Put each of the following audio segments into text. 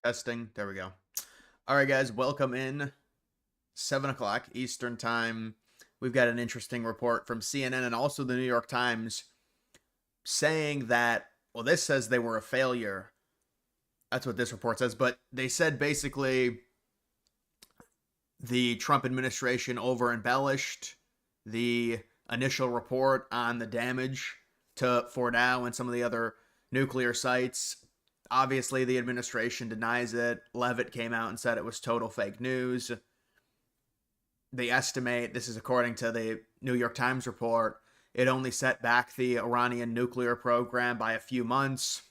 Testing. There we go. All right, guys, welcome in. 7 o'clock Eastern Time. We've got an interesting report from CNN and also the New York Times saying that, well, this says they were a failure. That's what this report says. But they said basically the Trump administration over embellished the initial report on the damage to Fort Dow and some of the other nuclear sites. Obviously, the administration denies it. Levitt came out and said it was total fake news. They estimate, this is according to the New York Times report, it only set back the Iranian nuclear program by a few months.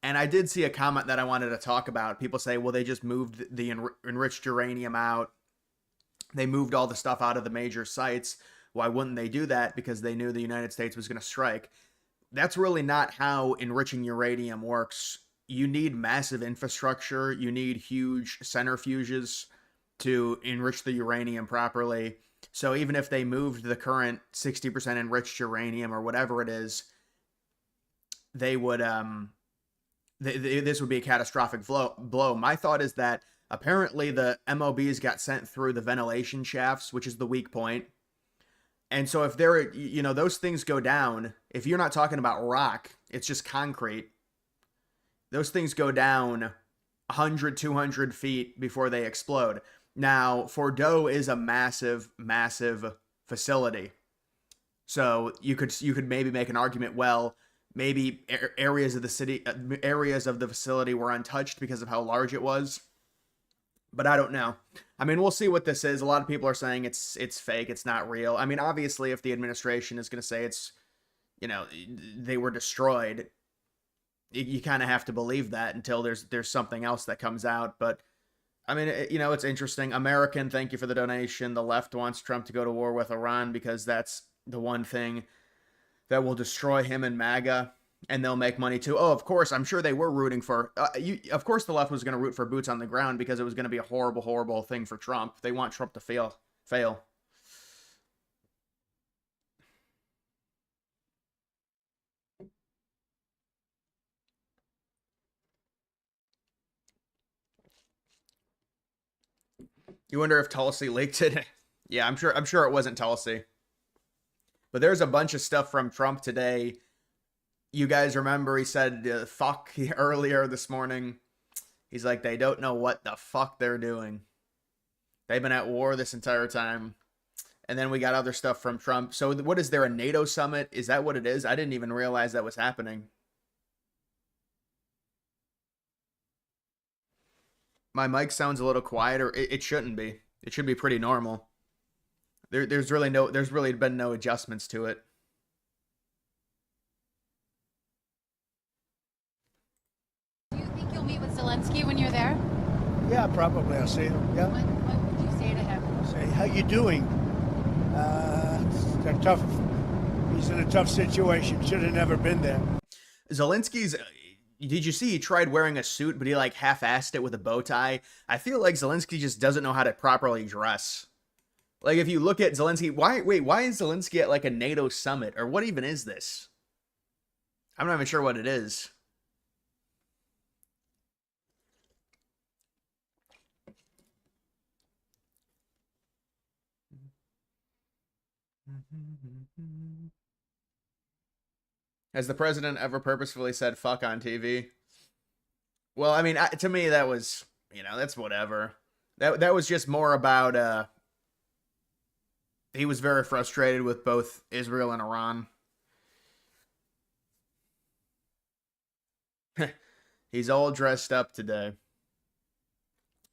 And I did see a comment that I wanted to talk about. People say, well, they just moved the enriched uranium out. They moved all the stuff out of the major sites. Why wouldn't they do that? Because they knew the United States was going to strike. That's really not how enriching uranium works. You need massive infrastructure. You need huge centrifuges to enrich the uranium properly. So even if they moved the current 60% enriched uranium or whatever it is, they would this would be a catastrophic blow. My thought is that apparently the MOBs got sent through the ventilation shafts, which is the weak point. And so if they're, those things go down, if you're not talking about rock, it's just concrete. Those things go down 100, 200 feet before they explode. Now, Fordo is a massive, massive facility. So you could maybe make an argument, well, maybe areas of the facility were untouched because of how large it was. But I don't know. I mean, we'll see what this is. A lot of people are saying it's fake, it's not real. I mean, obviously, if the administration is going to say it's, they were destroyed, you kind of have to believe that until there's something else that comes out. But I mean, it's interesting. American, thank you for the donation. The left wants Trump to go to war with Iran because that's the one thing that will destroy him and MAGA, and they'll make money too. Oh, of course, I'm sure they were rooting for. Of course, the left was going to root for boots on the ground because it was going to be a horrible, horrible thing for Trump. They want Trump to fail. You wonder if Tulsi leaked it. Yeah, I'm sure it wasn't Tulsi. But there's a bunch of stuff from Trump today. You guys remember he said fuck earlier this morning. He's like, they don't know what the fuck they're doing. They've been at war this entire time. And then we got other stuff from Trump. So what is there, a NATO summit? Is that what it is? I didn't even realize that was happening. My mic sounds a little quieter. It shouldn't be. It should be pretty normal. There's really been no adjustments to it. Do you think you'll meet with Zelensky when you're there? Yeah, probably. I'll see him. Yeah. What would you say to him? Say, how you doing? It's tough. He's in a tough situation. Should have never been there. Zelensky's. Did you see he tried wearing a suit, but he like half-assed it with a bow tie? I feel like Zelensky just doesn't know how to properly dress. Like if you look at Zelensky, why is Zelensky at like a NATO summit? Or what even is this? I'm not even sure what it is. Has the president ever purposefully said fuck on TV? Well, I mean, to me, that was, that's whatever. That was just more about, he was very frustrated with both Israel and Iran. He's all dressed up today.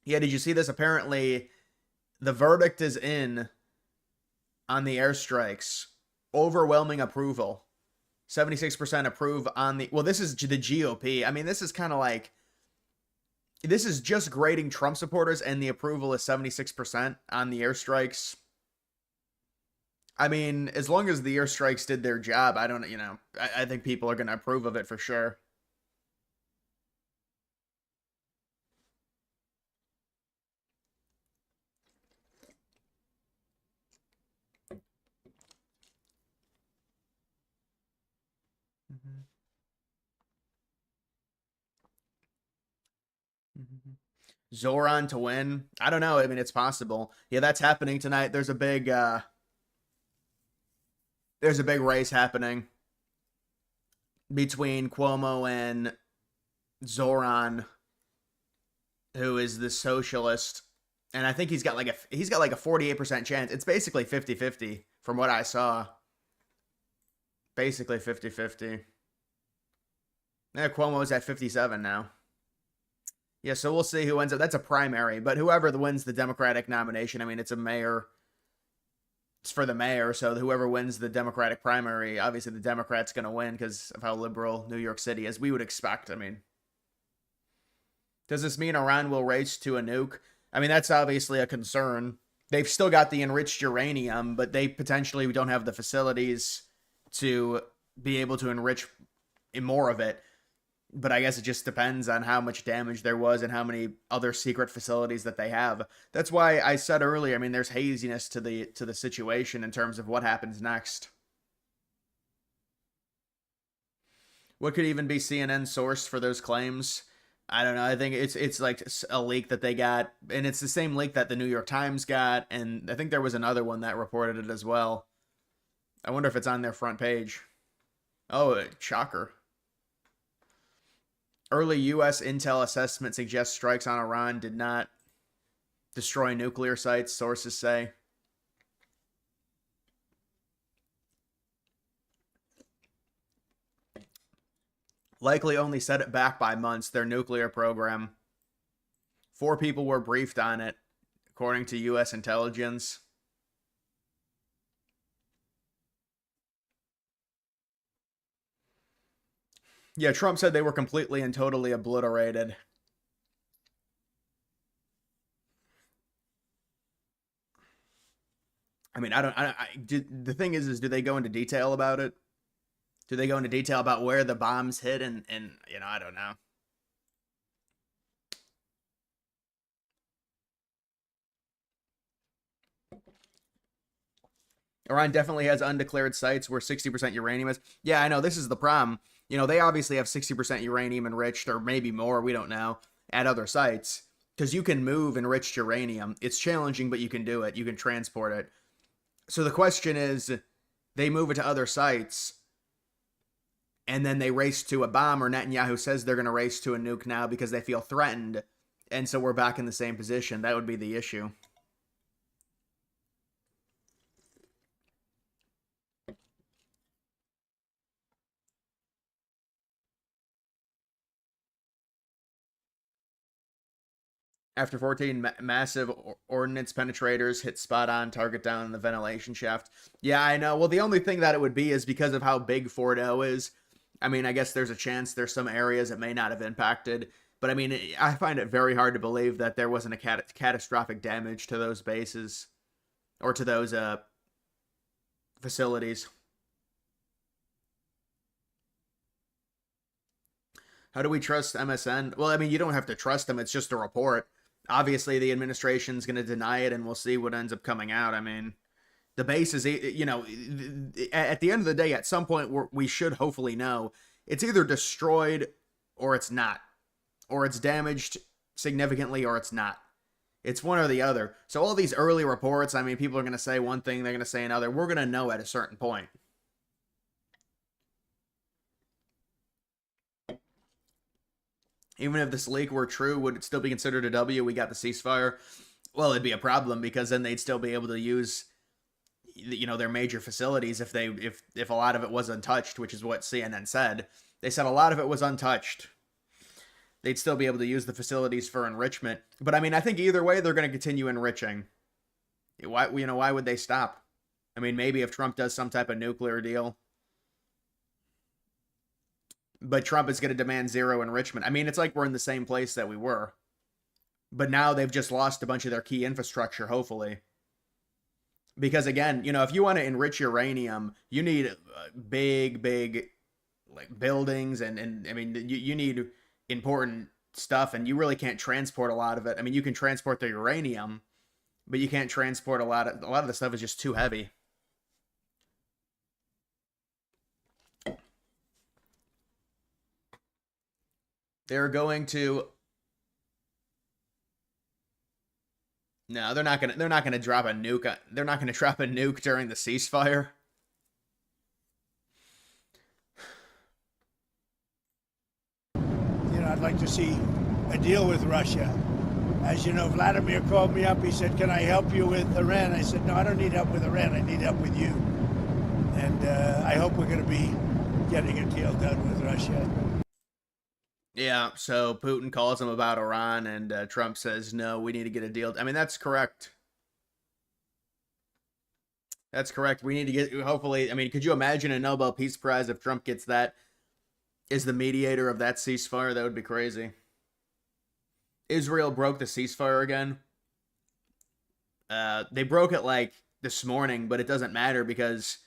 Yeah, did you see this? Apparently, the verdict is in on the airstrikes. Overwhelming approval. 76% approve on the... Well, this is the GOP. I mean, this is kind of like... This is just grading Trump supporters, and the approval is 76% on the airstrikes. I mean, as long as the airstrikes did their job, I don't... I think people are going to approve of it for sure. Zoran to win. I don't know. I mean, it's possible. Yeah, that's happening tonight. There's a big race happening between Cuomo and Zoran, who is the socialist. And I think he's got like a 48% chance. It's basically 50-50 from what I saw. Basically 50-50. Yeah, Cuomo's at 57 now. Yeah, so we'll see who ends up. That's a primary, but whoever wins the Democratic nomination, I mean, it's a mayor. It's for the mayor, so whoever wins the Democratic primary, obviously the Democrat's going to win because of how liberal New York City is. We would expect. I mean, does this mean Iran will race to a nuke? I mean, that's obviously a concern. They've still got the enriched uranium, but they potentially don't have the facilities to be able to enrich more of it. But I guess it just depends on how much damage there was and how many other secret facilities that they have. That's why I said earlier, I mean, there's haziness to the situation in terms of what happens next. What could even be CNN's source for those claims? I don't know. I think it's like a leak that they got, and it's the same leak that the New York Times got, and I think there was another one that reported it as well. I wonder if it's on their front page. Oh, shocker. Early U.S. intel assessment suggests strikes on Iran did not destroy nuclear sites, sources say. Likely only set it back by months, their nuclear program. 4 people were briefed on it, according to U.S. intelligence. Yeah, Trump said they were completely and totally obliterated. I mean, the thing is do they go into detail about it? Do they go into detail about where the bombs hit? And I don't know. Iran definitely has undeclared sites where 60% uranium is. Yeah, I know. This is the problem. They obviously have 60% uranium enriched, or maybe more, we don't know, at other sites. Because you can move enriched uranium. It's challenging, but you can do it. You can transport it. So the question is, they move it to other sites, and then they race to a bomb, or Netanyahu says they're going to race to a nuke now because they feel threatened, and so we're back in the same position. That would be the issue. After 14 massive ordnance penetrators hit spot on target down in the ventilation shaft. Yeah, I know. Well, the only thing that it would be is because of how big Fordo is. I mean, I guess there's a chance there's some areas it may not have impacted. But I mean, I find it very hard to believe that there wasn't a catastrophic damage to those bases or to those facilities. How do we trust MSN? Well, I mean, you don't have to trust them. It's just a report. Obviously, the administration's going to deny it, and we'll see what ends up coming out. I mean, the base is, at the end of the day, at some point, we should hopefully know it's either destroyed or it's not, or it's damaged significantly or it's not. It's one or the other. So all these early reports, I mean, people are going to say one thing, they're going to say another. We're going to know at a certain point. Even if this leak were true, would it still be considered a W? We got the ceasefire. Well, it'd be a problem because then they'd still be able to use, their major facilities if a lot of it was untouched, which is what CNN said. They said a lot of it was untouched. They'd still be able to use the facilities for enrichment. But I mean, I think either way they're going to continue enriching. Why would they stop? I mean, maybe if Trump does some type of nuclear deal. But Trump is going to demand zero enrichment. I mean, it's like we're in the same place that we were. But now they've just lost a bunch of their key infrastructure, hopefully. Because again, if you want to enrich uranium, you need big, like buildings and I mean, you need important stuff, and you really can't transport a lot of it. I mean, you can transport the uranium, but you can't transport a lot of the stuff is just too heavy. They're going to No, they're not gonna drop a nuke. They're not gonna drop a nuke during the ceasefire. I'd like to see a deal with Russia. As you know, Vladimir called me up. He said, "Can I help you with Iran?" I said, "No, I don't need help with Iran. I need help with you." And I hope we're going to be getting a deal done with Russia. Yeah, so Putin calls him about Iran, and Trump says, no, we need to get a deal. I mean, that's correct. That's correct. We need to get, hopefully, I mean, could you imagine a Nobel Peace Prize if Trump gets that, is the mediator of that ceasefire? That would be crazy. Israel broke the ceasefire again. They broke it like this morning, but it doesn't matter because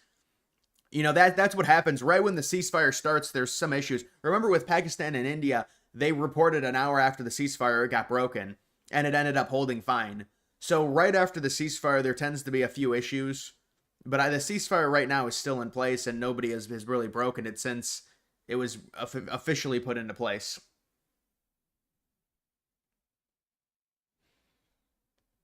that's what happens right when the ceasefire starts. There's some issues. Remember with Pakistan and India, they reported an hour after the ceasefire it got broken, and it ended up holding fine. So right after the ceasefire, there tends to be a few issues, but the ceasefire right now is still in place, and nobody has really broken it since it was officially put into place.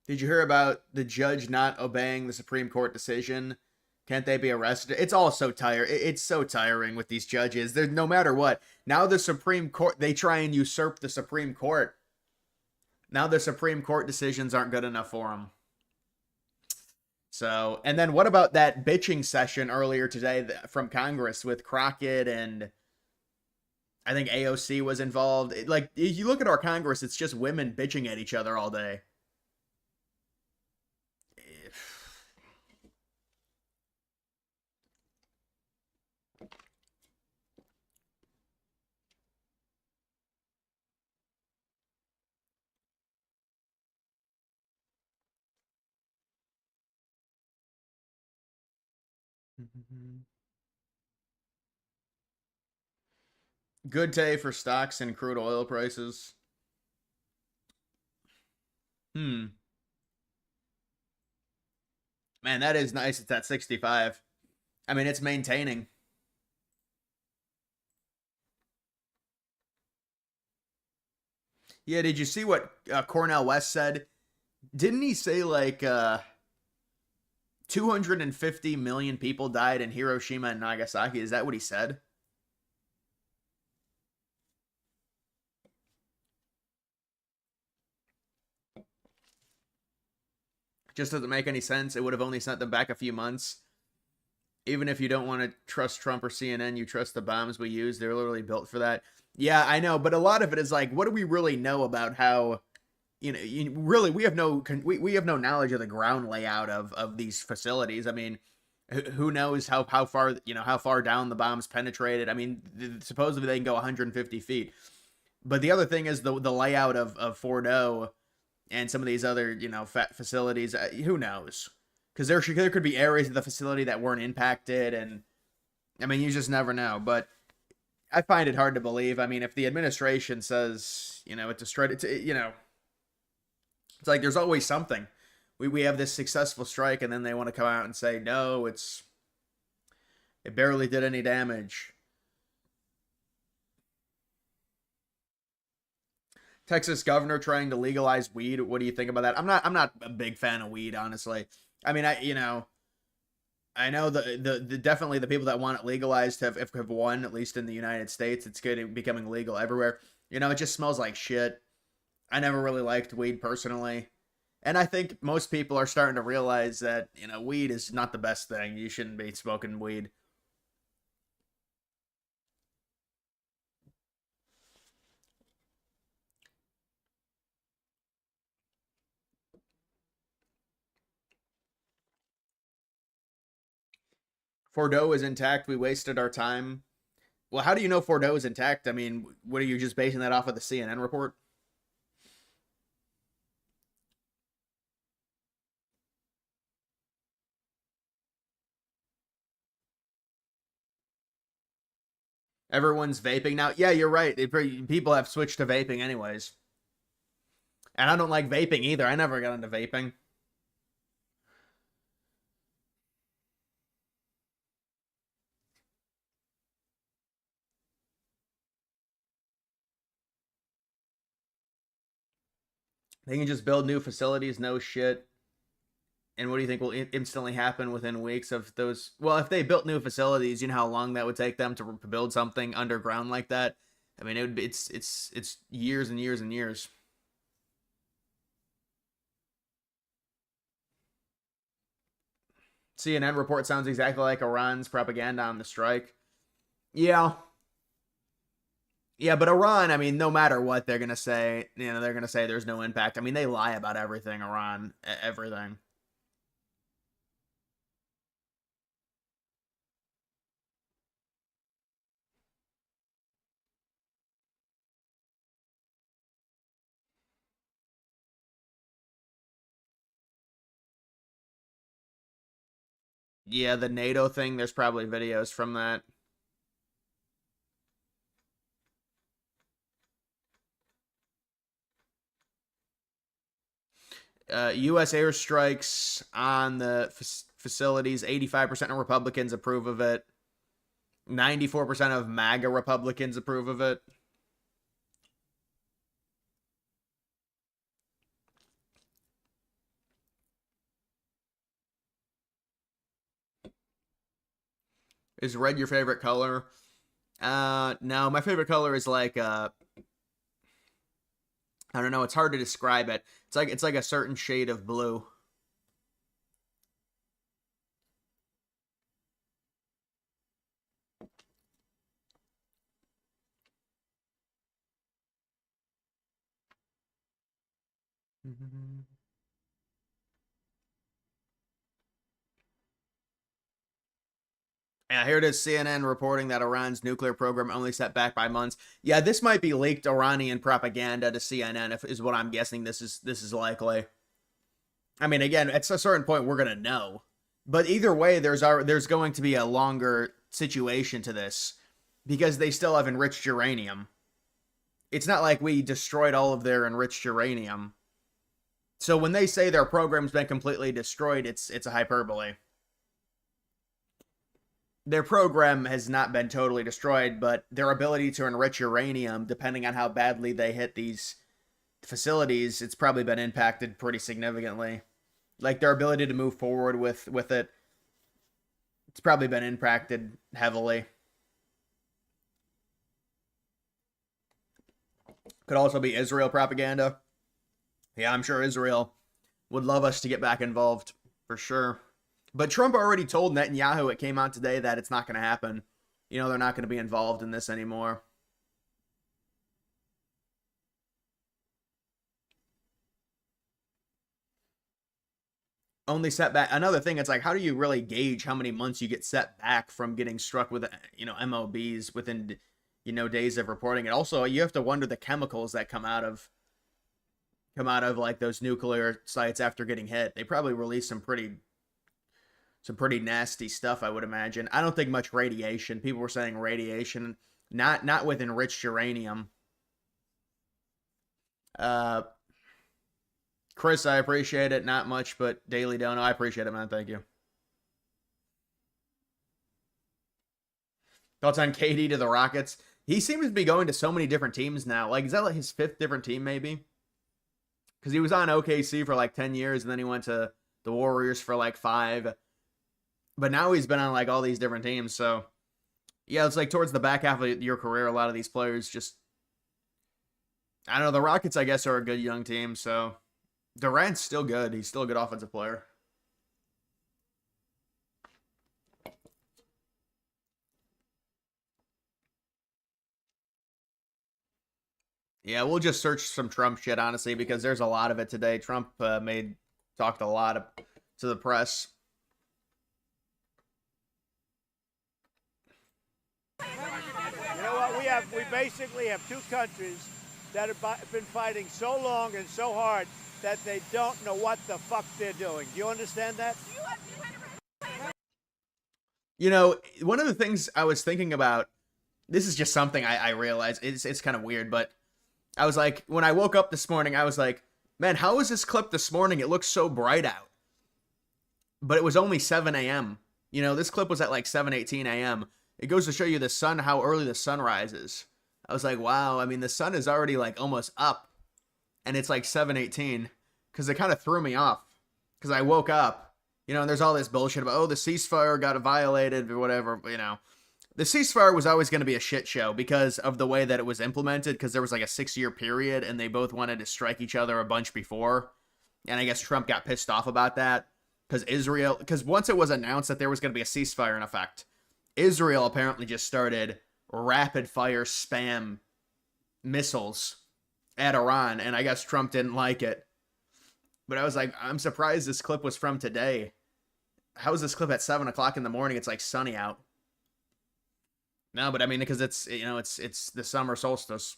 Did you hear about the judge not obeying the Supreme Court decision? Can't they be arrested? It's all so tired. It's so tiring with these judges. They're no matter what. Now the Supreme Court, they try and usurp the Supreme Court. Now the Supreme Court decisions aren't good enough for them. So, and then what about that bitching session earlier today from Congress with Crockett and I think AOC was involved? Like, if you look at our Congress, it's just women bitching at each other all day. Good day for stocks and crude oil prices. Hmm. Man, that is nice. It's at 65. I mean, it's maintaining. Yeah, did you see what Cornell West said? Didn't he say like 250 million people died in Hiroshima and Nagasaki? Is that what he said? Just doesn't make any sense. It would have only sent them back a few months. Even if you don't want to trust Trump or CNN, you trust the bombs we use. They're literally built for that. Yeah, I know, but a lot of it is like, what do we really know about how really we have no knowledge of the ground layout of these facilities. I mean, who knows how far how far down the bombs penetrated. I mean, supposedly they can go 150 feet. But the other thing is the layout of Fordo and some of these other facilities. Who knows? Because there could be areas of the facility that weren't impacted, and I mean, you just never know. But I find it hard to believe. I mean, if the administration says it's a straight, it's like there's always something. We have this successful strike, and then they want to come out and say no, it barely did any damage. Texas governor trying to legalize weed. What do you think about that? I'm not a big fan of weed, honestly. I mean, I know the definitely the people that want it legalized have won, at least in the United States. It's good at becoming legal everywhere. It just smells like shit. I never really liked weed personally. And I think most people are starting to realize that, weed is not the best thing. You shouldn't be smoking weed. Fordo is intact. We wasted our time. Well, how do you know Fordo is intact? I mean, what are you just basing that off of the CNN report? Everyone's vaping now. Yeah, you're right. People have switched to vaping anyways. And I don't like vaping either. I never got into vaping. They can just build new facilities, no shit. And what do you think will instantly happen within weeks of those? Well, if they built new facilities, you know how long that would take them to build something underground like that. I mean, it would be, it's years and years and years. CNN report sounds exactly like Iran's propaganda on the strike. Yeah. Yeah, but Iran, I mean, no matter what they're going to say, they're going to say there's no impact. I mean, they lie about everything, Iran, everything. Yeah, the NATO thing, there's probably videos from that. U.S. airstrikes on the facilities, 85% of Republicans approve of it. 94% of MAGA Republicans approve of it. Is red your favorite color? No, my favorite color is like I don't know, it's hard to describe it. It's like a certain shade of blue. Yeah, here it is, CNN reporting that Iran's nuclear program only set back by months. Yeah, this might be leaked Iranian propaganda to CNN, is what I'm guessing this is likely. I mean, again, at a certain point we're gonna know, but either way, there's going to be a longer situation to this because they still have enriched uranium. It's not like we destroyed all of their enriched uranium. So when they say their program's been completely destroyed, it's a hyperbole. Their program has not been totally destroyed, but their ability to enrich uranium, depending on how badly they hit these facilities, it's probably been impacted pretty significantly. Like their ability to move forward with it, it's probably been impacted heavily. Could also be Israel propaganda. Yeah, I'm sure Israel would love us to get back involved, for sure. But Trump already told Netanyahu, it came out today, that it's not going to happen. They're not going to be involved in this anymore. Only setback. Another thing, it's like, how do you really gauge how many months you get set back from getting struck with, MOBs within, days of reporting it? Also, you have to wonder the chemicals that come out of like those nuclear sites after getting hit. They probably release some pretty nasty stuff, I would imagine. I don't think much radiation. People were saying radiation, not with enriched uranium. Chris, I appreciate it. Not much, but Daily Dono, I appreciate it, man. Thank you. Thoughts on KD to the Rockets? He seems to be going to so many different teams now. Like, is that like his 5th different team, maybe? Because he was on OKC for like 10 years, and then he went to the Warriors for like 5. But now he's been on like all these different teams. So, yeah, it's like towards the back half of your career, a lot of these players just, I don't know. The Rockets, I guess, are a good young team. So, Durant's still good. He's still a good offensive player. Yeah, we'll just search some Trump shit, honestly, because there's a lot of it today. Trump talked a lot to the press. You know what? We basically have two countries that have been fighting so long and so hard that they don't know what the fuck they're doing. Do you understand that? One of the things I was thinking about, this is just something I realized, it's kind of weird, but I was like, when I woke up this morning, I was like, man, how was this clip this morning? It looks so bright out. But it was only 7 a.m. This clip was at like 7:18 a.m. It goes to show you how early the sun rises. I was like, wow, I mean, the sun is already like almost up. and it's like 7:18 because it kind of threw me off because I woke up, and there's all this bullshit about, oh, the ceasefire got violated or whatever. The ceasefire was always going to be a shit show because of the way that it was implemented, because there was like a 6-year period and they both wanted to strike each other a bunch before. And I guess Trump got pissed off about that because once it was announced that there was going to be a ceasefire in effect, Israel apparently just started rapid fire spam missiles at Iran. And I guess Trump didn't like it. But I was like, I'm surprised this clip was from today. How is this clip at 7 o'clock in the morning? It's like sunny out. No, but I mean, because it's the summer solstice.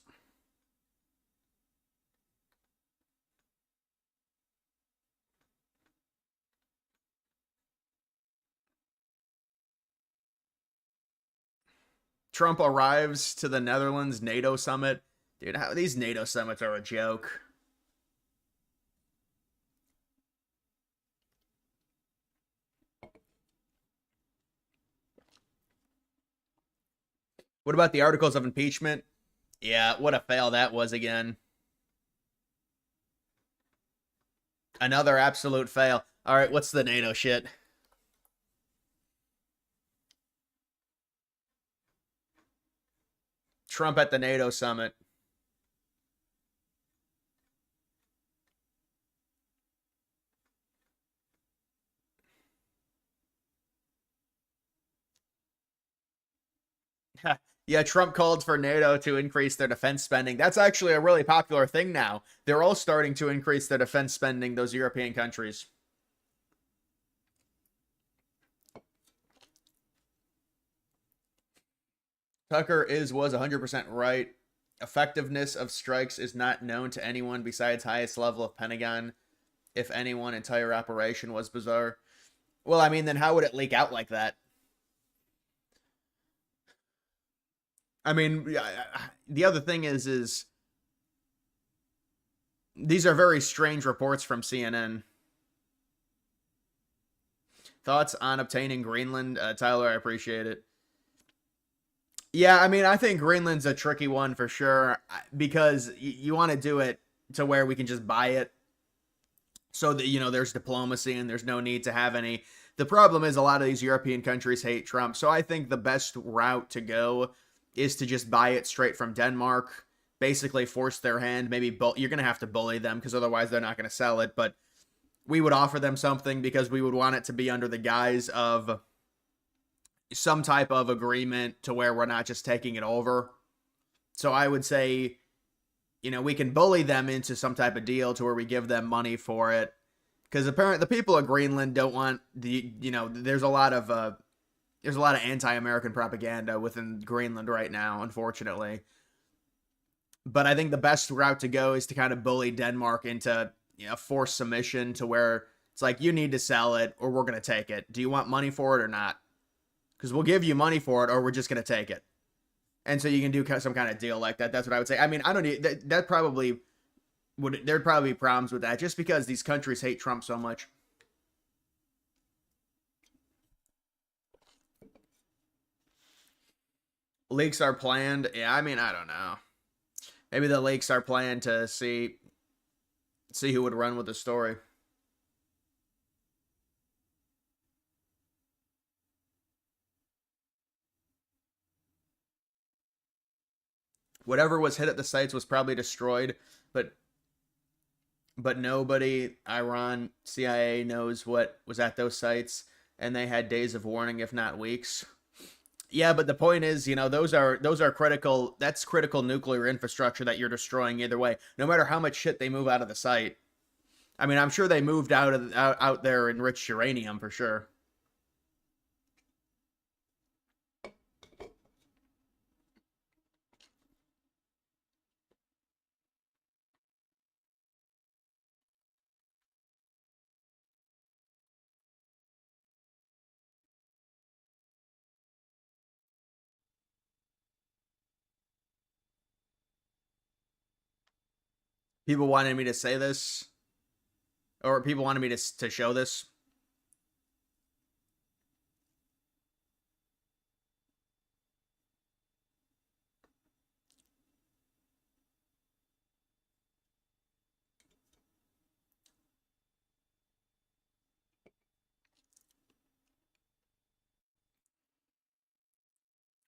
Trump arrives to the Netherlands NATO summit. Dude, these NATO summits are a joke. What about the articles of impeachment? Yeah, what a fail that was again. Another absolute fail. All right, what's the NATO shit? Trump at the NATO summit. Yeah, Trump called for NATO to increase their defense spending. That's actually a really popular thing now. They're all starting to increase their defense spending, those European countries. Tucker was 100% right. Effectiveness of strikes is not known to anyone besides highest level of Pentagon. If anyone, entire operation was bizarre. Well, I mean, then how would it leak out like that? I mean, the other thing is these are very strange reports from CNN. Thoughts on obtaining Greenland? Tyler, I appreciate it. Yeah, I mean, I think Greenland's a tricky one for sure because you want to do it to where we can just buy it so that, there's diplomacy and there's no need to have any. The problem is a lot of these European countries hate Trump. So I think the best route to go is to just buy it straight from Denmark, basically force their hand. Maybe you're going to have to bully them because otherwise they're not going to sell it. But we would offer them something because we would want it to be under the guise of some type of agreement to where we're not just taking it over. So I would say, we can bully them into some type of deal to where we give them money for it. Because apparently the people of Greenland don't want there's a lot of anti-American propaganda within Greenland right now, unfortunately. But I think the best route to go is to kind of bully Denmark into forced submission to where it's like, you need to sell it or we're going to take it. Do you want money for it or not? Because we'll give you money for it or we're just going to take it. And so you can do some kind of deal like that. That's what I would say. I mean, I don't need that probably there'd probably be problems with that just because these countries hate Trump so much. Leaks are planned. Yeah, I mean, I don't know. Maybe the leaks are planned to see who would run with the story. Whatever was hit at the sites was probably destroyed, but nobody, Iran, CIA knows what was at those sites, and they had days of warning, if not weeks. Yeah, but the point is, those are critical. That's critical nuclear infrastructure that you're destroying either way. No matter how much shit they move out of the site. I mean, I'm sure they moved out there enriched uranium for sure. People wanted me to say this, or people wanted me to show this.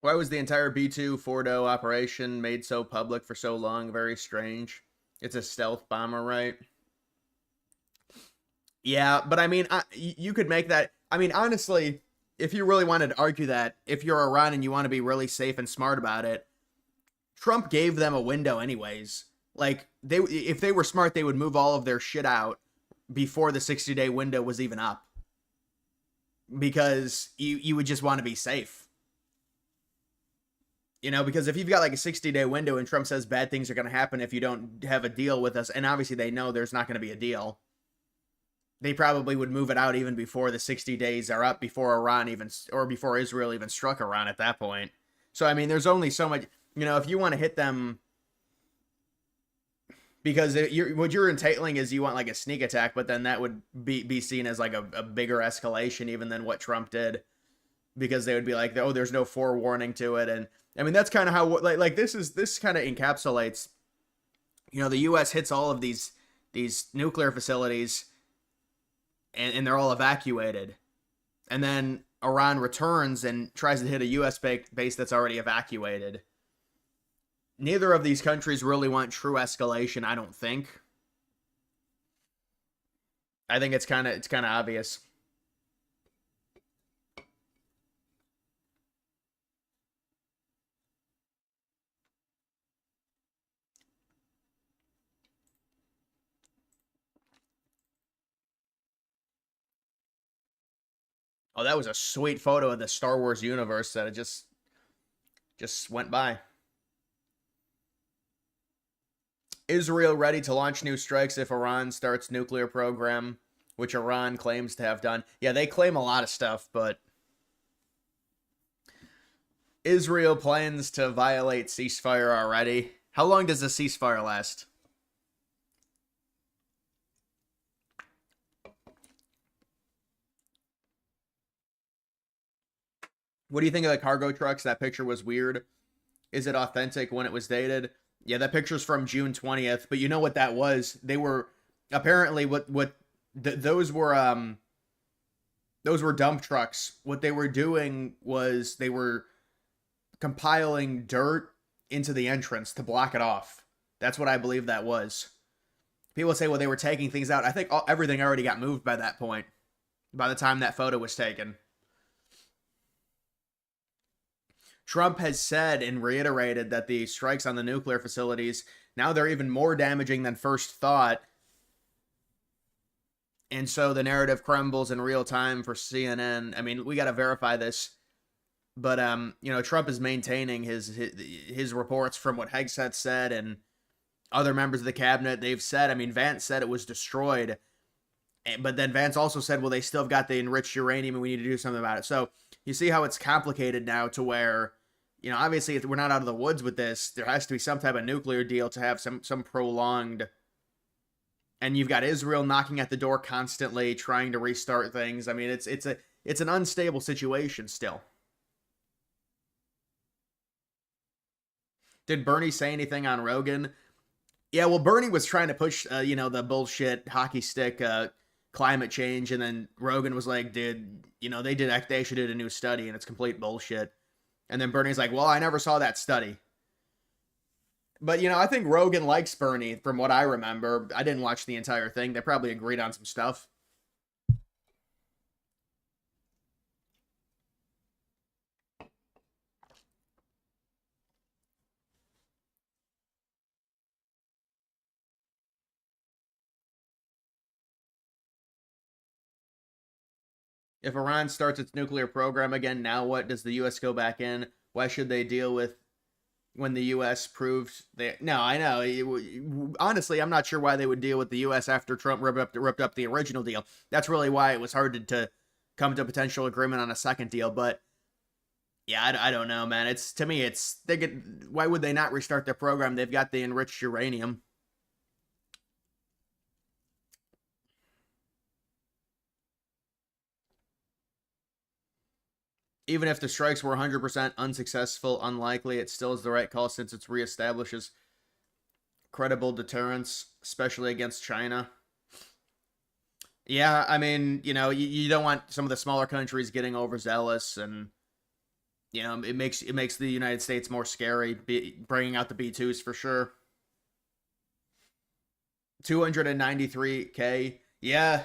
Why was the entire B-2 Fordo operation made so public for so long? Very strange. It's a stealth bomber, right? Yeah, but I mean, you could make that. I mean, honestly, if you really wanted to argue that, if you're Iran and you want to be really safe and smart about it, Trump gave them a window anyways. Like, if they were smart, they would move all of their shit out before the 60-day window was even up. Because you would just want to be safe. You know, because if you've got like a 60-day window and Trump says bad things are going to happen if you don't have a deal with us, and obviously they know there's not going to be a deal, they probably would move it out even before the 60 days are up, before Iran even, or before Israel even struck Iran at that point. So, I mean, there's only so much, you know, if you want to hit them, because what you're entailing is you want like a sneak attack, but then that would be seen as like a bigger escalation even than what Trump did, because they would be like, oh, there's no forewarning to it. And I mean, that's kind of how, like this kind of encapsulates, you know, the U.S. hits all of these nuclear facilities, and they're all evacuated, and then Iran returns and tries to hit a U.S. base that's already evacuated. Neither of these countries really want true escalation, I don't think. I think it's kind of obvious. Oh, that was a sweet photo of the Star Wars universe that it just went by. Israel ready to launch new strikes if Iran starts nuclear program, which Iran claims to have done. Yeah, they claim a lot of stuff, but Israel plans to violate ceasefire already. How long does the ceasefire last? What do you think of the cargo trucks? That picture was weird. Is it authentic when it was dated? Yeah, that picture's from June 20th, but you know what that was? They were apparently those were dump trucks. What they were doing was they were compiling dirt into the entrance to block it off. That's what I believe that was. People say, well, they were taking things out. I think everything already got moved by that point, by the time that photo was taken. Trump has said and reiterated that the strikes on the nuclear facilities, now they're even more damaging than first thought. And so the narrative crumbles in real time for CNN. I mean, we got to verify this. But, you know, Trump is maintaining his reports from what Hegseth said and other members of the cabinet. They've said, I mean, Vance said it was destroyed. But then Vance also said, well, they still have got the enriched uranium and we need to do something about it. So you see how it's complicated now to where, you know, obviously if we're not out of the woods with this, there has to be some type of nuclear deal to have some prolonged. And you've got Israel knocking at the door constantly, trying to restart things. I mean, it's an unstable situation still. Did Bernie say anything on Rogan? Yeah, well, Bernie was trying to push, you know, the bullshit hockey stick climate change, and then Rogan was like, dude, you know, they actually did a new study, and it's complete bullshit. And then Bernie's like, well, I never saw that study. But, you know, I think Rogan likes Bernie, from what I remember. I didn't watch the entire thing. They probably agreed on some stuff. If Iran starts its nuclear program again, now what? Does the U.S. go back in? Why should they deal with when the U.S. proved they... No, I know. Honestly, I'm not sure why they would deal with the U.S. after Trump ripped up the original deal. That's really why it was hard to come to potential agreement on a second deal. But yeah, I don't know, man. It's, to me, it's, why would they not restart their program? They've got the enriched uranium. Even if the strikes were 100% unsuccessful, unlikely, it still is the right call since it reestablishes credible deterrence, especially against China. Yeah, I mean, you know, you don't want some of the smaller countries getting overzealous, and It makes the United States more scary, bringing out the B2s for sure. 293K. Yeah.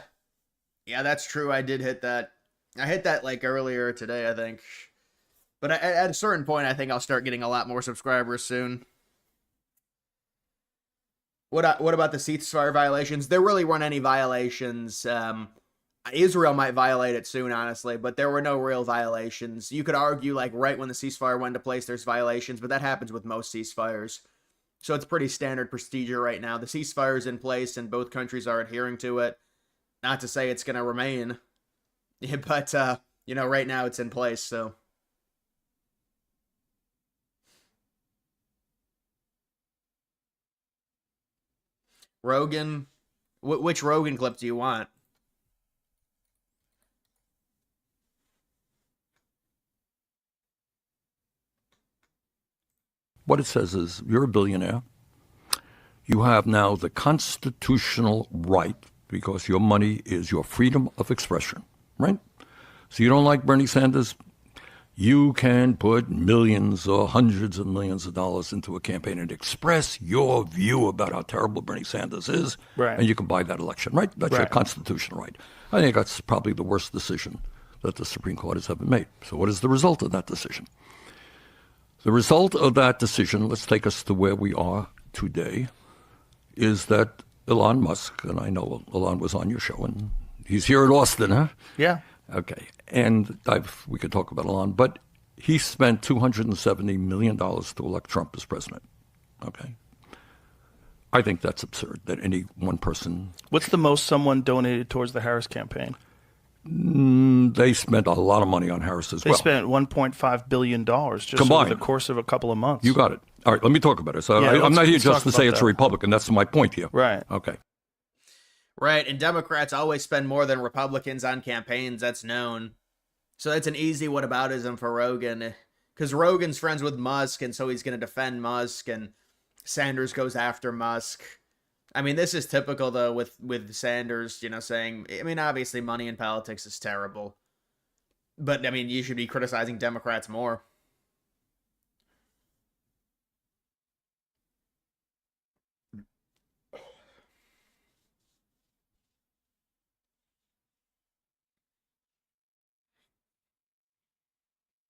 Yeah, that's true. I did hit that. I hit that like earlier today, I think. But at a certain point, I think I'll start getting a lot more subscribers soon. What about the ceasefire violations? There really weren't any violations. Israel might violate it soon, honestly, but there were no real violations. You could argue, like, right when the ceasefire went into place, there's violations, but that happens with most ceasefires. So it's pretty standard procedure right now. The ceasefire is in place, and both countries are adhering to it. Not to say it's going to remain, but, right now it's in place, so. Rogan? Which Rogan clip do you want? What it says is, you're a billionaire. You have now the constitutional right, because your money is your freedom of expression, right? So you don't like Bernie Sanders? You can put millions or hundreds of millions of dollars into a campaign and express your view about how terrible Bernie Sanders is, right, and you can buy that election, right? That's your constitutional right. I think that's probably the worst decision that the Supreme Court has ever made. So what is the result of that decision? The result of that decision, let's take us to where we are today, is that Elon Musk, and I know Elon was on your show, and he's here in Austin, huh? Yeah. Okay. And we could talk about Elon, but he spent $270 million to elect Trump as president. Okay. I think that's absurd that any one person. What's the most someone donated towards the Harris campaign? They spent a lot of money on Harris as well. They spent $1.5 billion just combined over the course of a couple of months. You got it. All right, let me talk about it. So Yeah, I'm not here let's just talk to say about it's that. a Republican. That's my point here. Right. Okay. Right, and Democrats always spend more than Republicans on campaigns. That's known. So that's an easy whataboutism for Rogan. Because Rogan's friends with Musk, and so he's going to defend Musk, and Sanders goes after Musk. I mean, this is typical, though, with Sanders, saying, I mean, obviously money in politics is terrible. But, I mean, you should be criticizing Democrats more.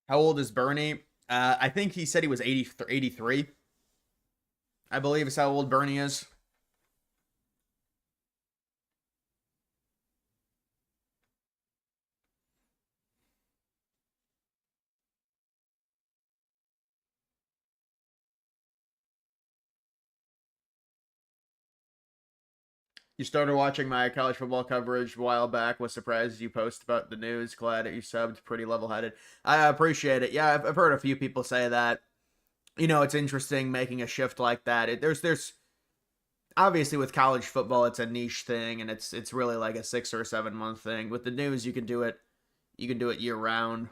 How old is Bernie? I think he said he was 83. I believe is how old Bernie is. You started watching my college football coverage a while back. Was surprised you post about the news. Glad that you subbed. Pretty level-headed. I appreciate it. Yeah, I've heard a few people say that. It's interesting making a shift like that. There's obviously with college football, it's a niche thing, and it's really like a 6 or 7 month thing. With the news, you can do it year round.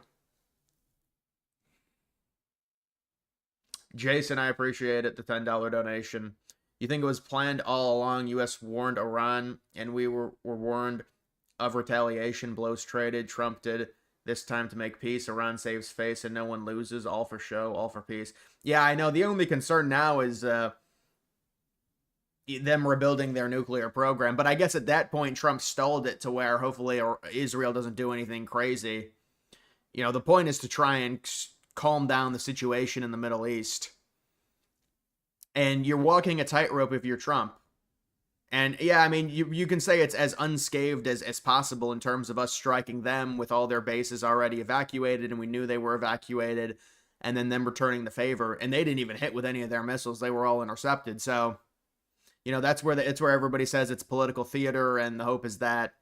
Jason, I appreciate it. The $10 donation. You think it was planned all along? U.S. warned Iran, and we were warned of retaliation. Blows traded. Trump did this time to make peace. Iran saves face, and no one loses. All for show, all for peace. Yeah, I know. The only concern now is them rebuilding their nuclear program. But I guess at that point, Trump stalled it to where hopefully Israel doesn't do anything crazy. The point is to try and calm down the situation in the Middle East. And you're walking a tightrope if you're Trump. And yeah, I mean, you can say it's as unscathed as possible in terms of us striking them with all their bases already evacuated, and we knew they were evacuated, and then them returning the favor. And they didn't even hit with any of their missiles. They were all intercepted. So, that's where it's where everybody says it's political theater, and the hope is that,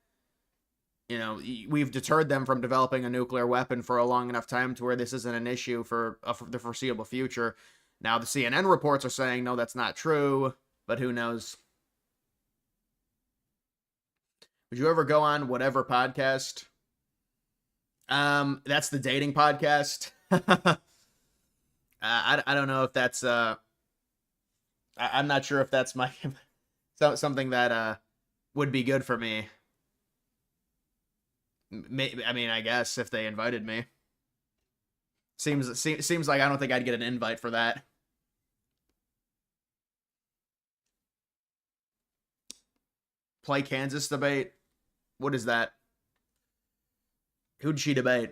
we've deterred them from developing a nuclear weapon for a long enough time to where this isn't an issue for the foreseeable future. Now, the CNN reports are saying, no, that's not true, but who knows? Would you ever go on whatever podcast? That's the dating podcast. I don't know if that's, I'm not sure if that's something that, would be good for me. I mean, I guess if they invited me. Seems like I don't think I'd get an invite for that. Play Kansas debate. What is that? Who'd she debate?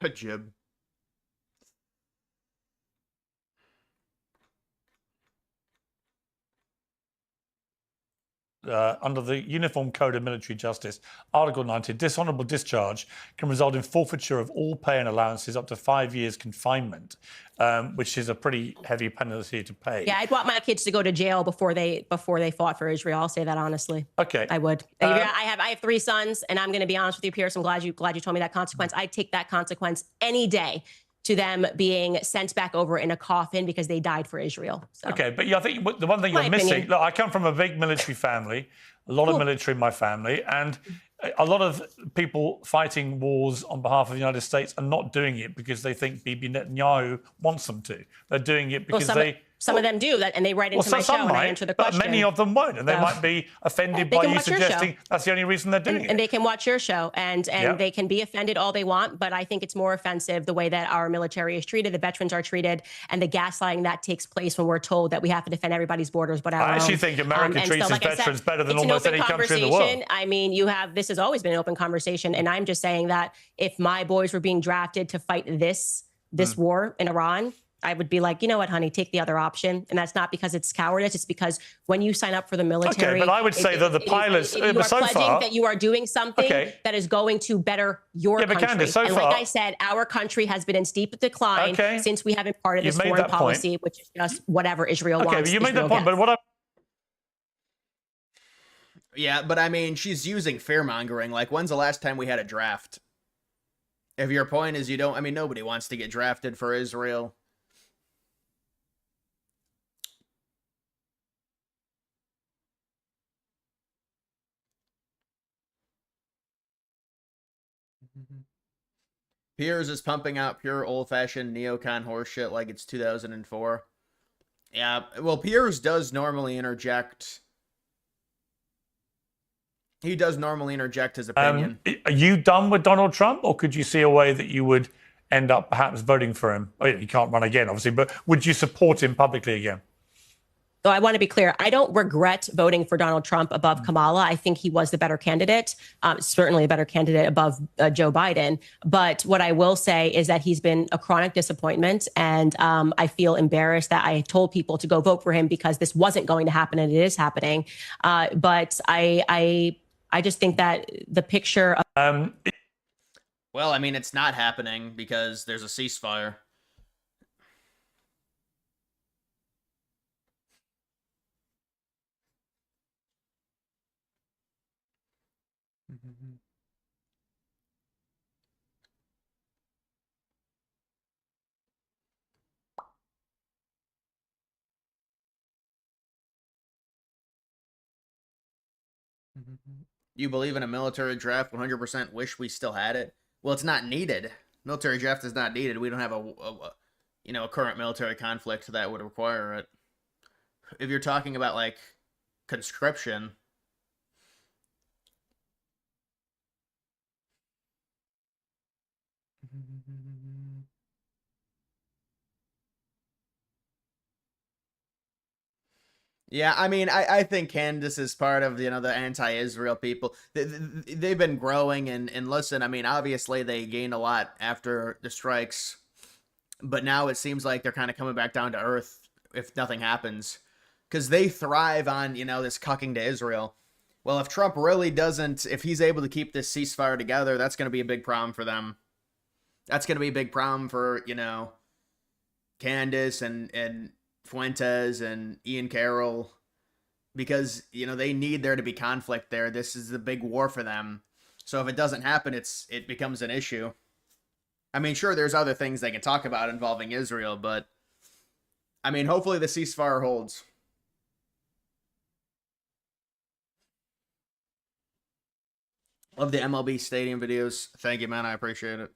A jib. Under the Uniform Code of Military Justice, Article 90, dishonourable discharge can result in forfeiture of all pay and allowances up to 5 years confinement, which is a pretty heavy penalty to pay. Yeah, I'd want my kids to go to jail before they fought for Israel. I'll say that honestly. Okay, I would. I have 3 sons, and I'm going to be honest with you, Pierce. I'm glad you told me that consequence. I'd take that consequence any day to them being sent back over in a coffin because they died for Israel. So. Okay, but I think the one thing you're missing, look, I come from a big military family, a lot of military in my family, and a lot of people fighting wars on behalf of the United States are not doing it because they think Bibi Netanyahu wants them to. They're doing it because some of them do that, and they write into my show and I answer the question. But many of them won't, and they might be offended by you suggesting that's the only reason they're doing it. And they can watch your show, and they can be offended all they want, but I think it's more offensive the way that our military is treated, the veterans are treated, and the gaslighting that takes place when we're told that we have to defend everybody's borders. But I actually think America treats its veterans better than almost any country in the world. I mean, this has always been an open conversation, and I'm just saying that if my boys were being drafted to fight this war in Iran, I would be like, you know what, honey, take the other option. And that's not because it's cowardice. It's because when you sign up for the military. Okay, but I would say that the pilots, you are pledging that you are doing something that is going to better your country. But Candace, like I said, our country has been in steep decline since we have been part of this foreign policy, which is just whatever Israel wants. Okay, but you made that point. But what Yeah, but I mean, she's using fear-mongering. Like, when's the last time we had a draft? If your point is nobody wants to get drafted for Israel. Piers is pumping out pure old-fashioned neocon horseshit like it's 2004. Yeah, well, Piers does normally interject. He does normally interject his opinion. Are you done with Donald Trump, or could you see a way that you would end up perhaps voting for him? Oh, he can't run again, obviously, but would you support him publicly again? So I want to be clear. I don't regret voting for Donald Trump above Kamala. I think he was the better candidate, certainly a better candidate above Joe Biden. But what I will say is that he's been a chronic disappointment. And I feel embarrassed that I told people to go vote for him because this wasn't going to happen and it is happening. But I just think that the picture of... Well, I mean, it's not happening because there's a ceasefire. You believe in a military draft? 100% wish we still had it. Well, it's not needed. Military draft is not needed. We don't have a current military conflict that would require it. If you're talking about like conscription. Yeah, I mean, I think Candace is part of, the anti-Israel people. They've been growing, and listen, I mean, obviously they gained a lot after the strikes, but now it seems like they're kind of coming back down to earth if nothing happens, because they thrive on, this cucking to Israel. Well, if Trump really doesn't, if he's able to keep this ceasefire together, that's going to be a big problem for them. That's going to be a big problem for, Candace and Fuentes and Ian Carroll, because they need there to be conflict there. This is the big war for them. So if it doesn't happen, it becomes an issue. I mean, sure, there's other things they can talk about involving Israel, but I mean, hopefully the ceasefire holds. Love the MLB stadium videos. Thank you, man. I appreciate it.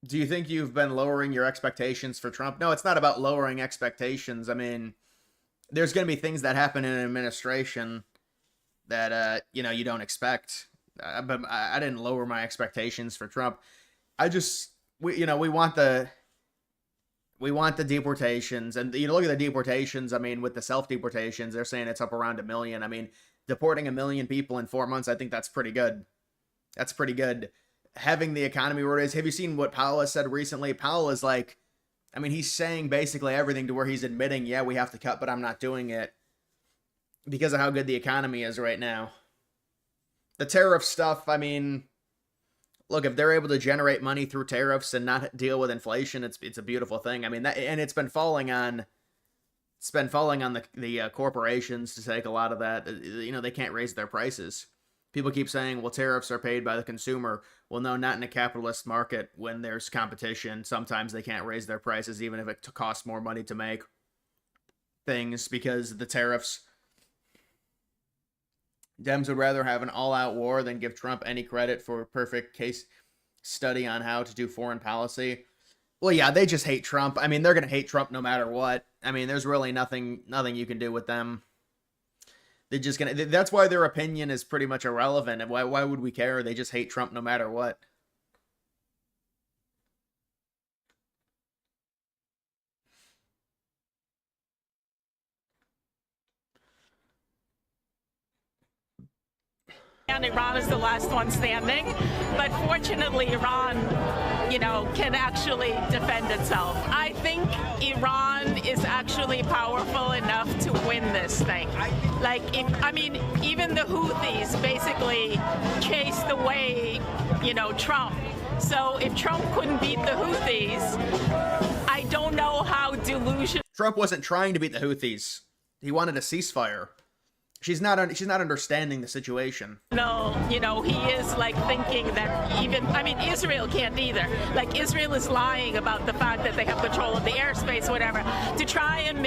Do you think you've been lowering your expectations for Trump? No, it's not about lowering expectations. I mean, there's going to be things that happen in an administration that you don't expect. But I didn't lower my expectations for Trump. We want the deportations, and look at the deportations. I mean, with the self-deportations, they're saying it's up around 1 million. I mean, deporting 1 million people in 4 months, I think that's pretty good. That's pretty good. Having the economy where it is. Have you seen what Powell has said recently? Powell is like, I mean, he's saying basically everything to where he's admitting, yeah, we have to cut, but I'm not doing it because of how good the economy is right now. The tariff stuff, I mean, look, if they're able to generate money through tariffs and not deal with inflation, it's a beautiful thing. I mean, it's been falling on the corporations to take a lot of that. They can't raise their prices. People keep saying, well, tariffs are paid by the consumer. Well, no, not in a capitalist market. When there's competition, sometimes they can't raise their prices, even if it costs more money to make things, because the tariffs. Dems would rather have an all-out war than give Trump any credit for a perfect case study on how to do foreign policy. Well, yeah, they just hate Trump. I mean, they're going to hate Trump no matter what. I mean, there's really nothing you can do with them. They're just going to... That's why their opinion is pretty much irrelevant. And why would we care? They just hate Trump no matter what. And Iran is the last one standing, but fortunately Iran, can actually defend itself. I think Iran is actually powerful enough to win this thing. Even the Houthis basically chased away, Trump. So if Trump couldn't beat the Houthis, I don't know how delusional. Trump wasn't trying to beat the Houthis. He wanted a ceasefire. She's not understanding the situation. No, he is thinking that Israel can't either. Israel is lying about the fact that they have control of the airspace, whatever, to try and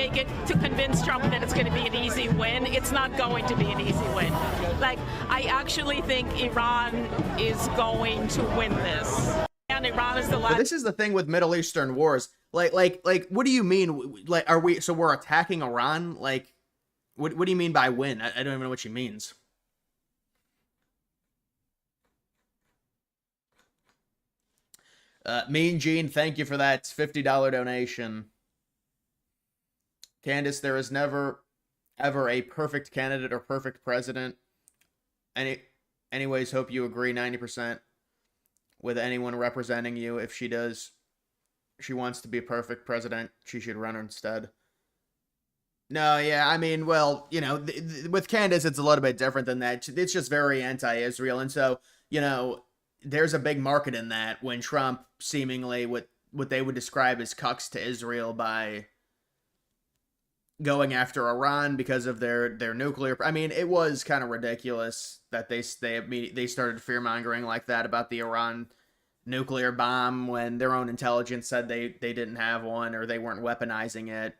to convince Trump that it's going to be an easy win. It's not going to be an easy win. I actually think Iran is going to win this. And Iran is the last. But this is the thing with Middle Eastern wars. What do you mean? We're attacking Iran? What do you mean by win? I don't even know what she means. Mean Gene, thank you for that $50 donation. Candace, there is never, ever a perfect candidate or perfect president. Anyways, hope you agree 90% with anyone representing you. If she wants to be a perfect president, she should run instead. No, yeah, I mean, well, with Candace, it's a little bit different than that. It's just very anti-Israel. And so, there's a big market in that when Trump seemingly what they would describe as cucks to Israel by going after Iran because of their nuclear. I mean, it was kind of ridiculous that they started fear-mongering like that about the Iran nuclear bomb when their own intelligence said they didn't have one or they weren't weaponizing it.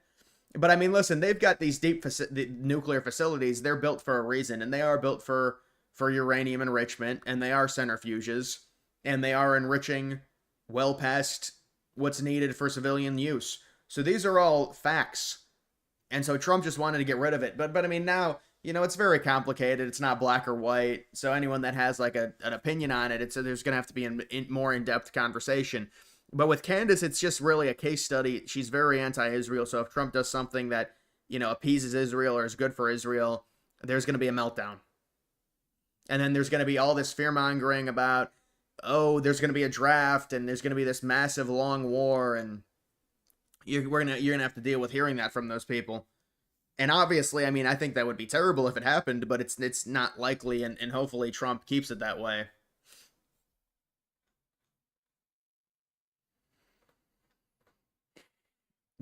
But I mean, listen, they've got these the nuclear facilities. They're built for a reason, and they are built for uranium enrichment, and they are centrifuges, and they are enriching well past what's needed for civilian use. So these are all facts. And so Trump just wanted to get rid of it. But I mean, now, it's very complicated. It's not black or white. So anyone that has an opinion on it, there's going to have to be a more in-depth conversation. But with Candace, it's just really a case study. She's very anti-Israel. So if Trump does something that, appeases Israel or is good for Israel, there's going to be a meltdown. And then there's going to be all this fear-mongering about, there's going to be a draft and there's going to be this massive long war. And you're going to have to deal with hearing that from those people. And obviously, I mean, I think that would be terrible if it happened, but it's not likely. And hopefully Trump keeps it that way.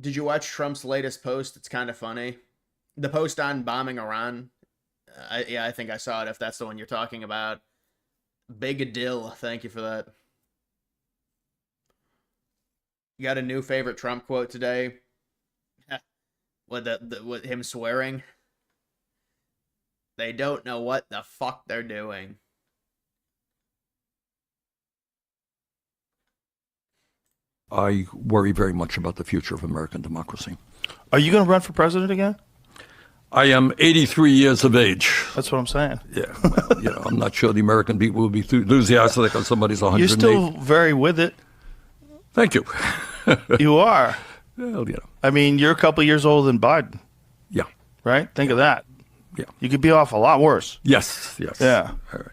Did you watch Trump's latest post? It's kind of funny. The post on bombing Iran. Yeah, I think I saw it, if that's the one you're talking about. Big deal. Thank you for that. You got a new favorite Trump quote today? With him swearing? They don't know what the fuck they're doing. I worry very much about the future of American democracy. Are you going to run for president again? I am 83 years of age. That's what I'm saying. Yeah, well, I'm not sure the American people will be enthusiastic on somebody's 108. You're still very with it. Thank you. You are. Well, I mean, you're a couple of years older than Biden. Yeah. Right? Think of that. Yeah. You could be off a lot worse. Yes. Yeah. All right.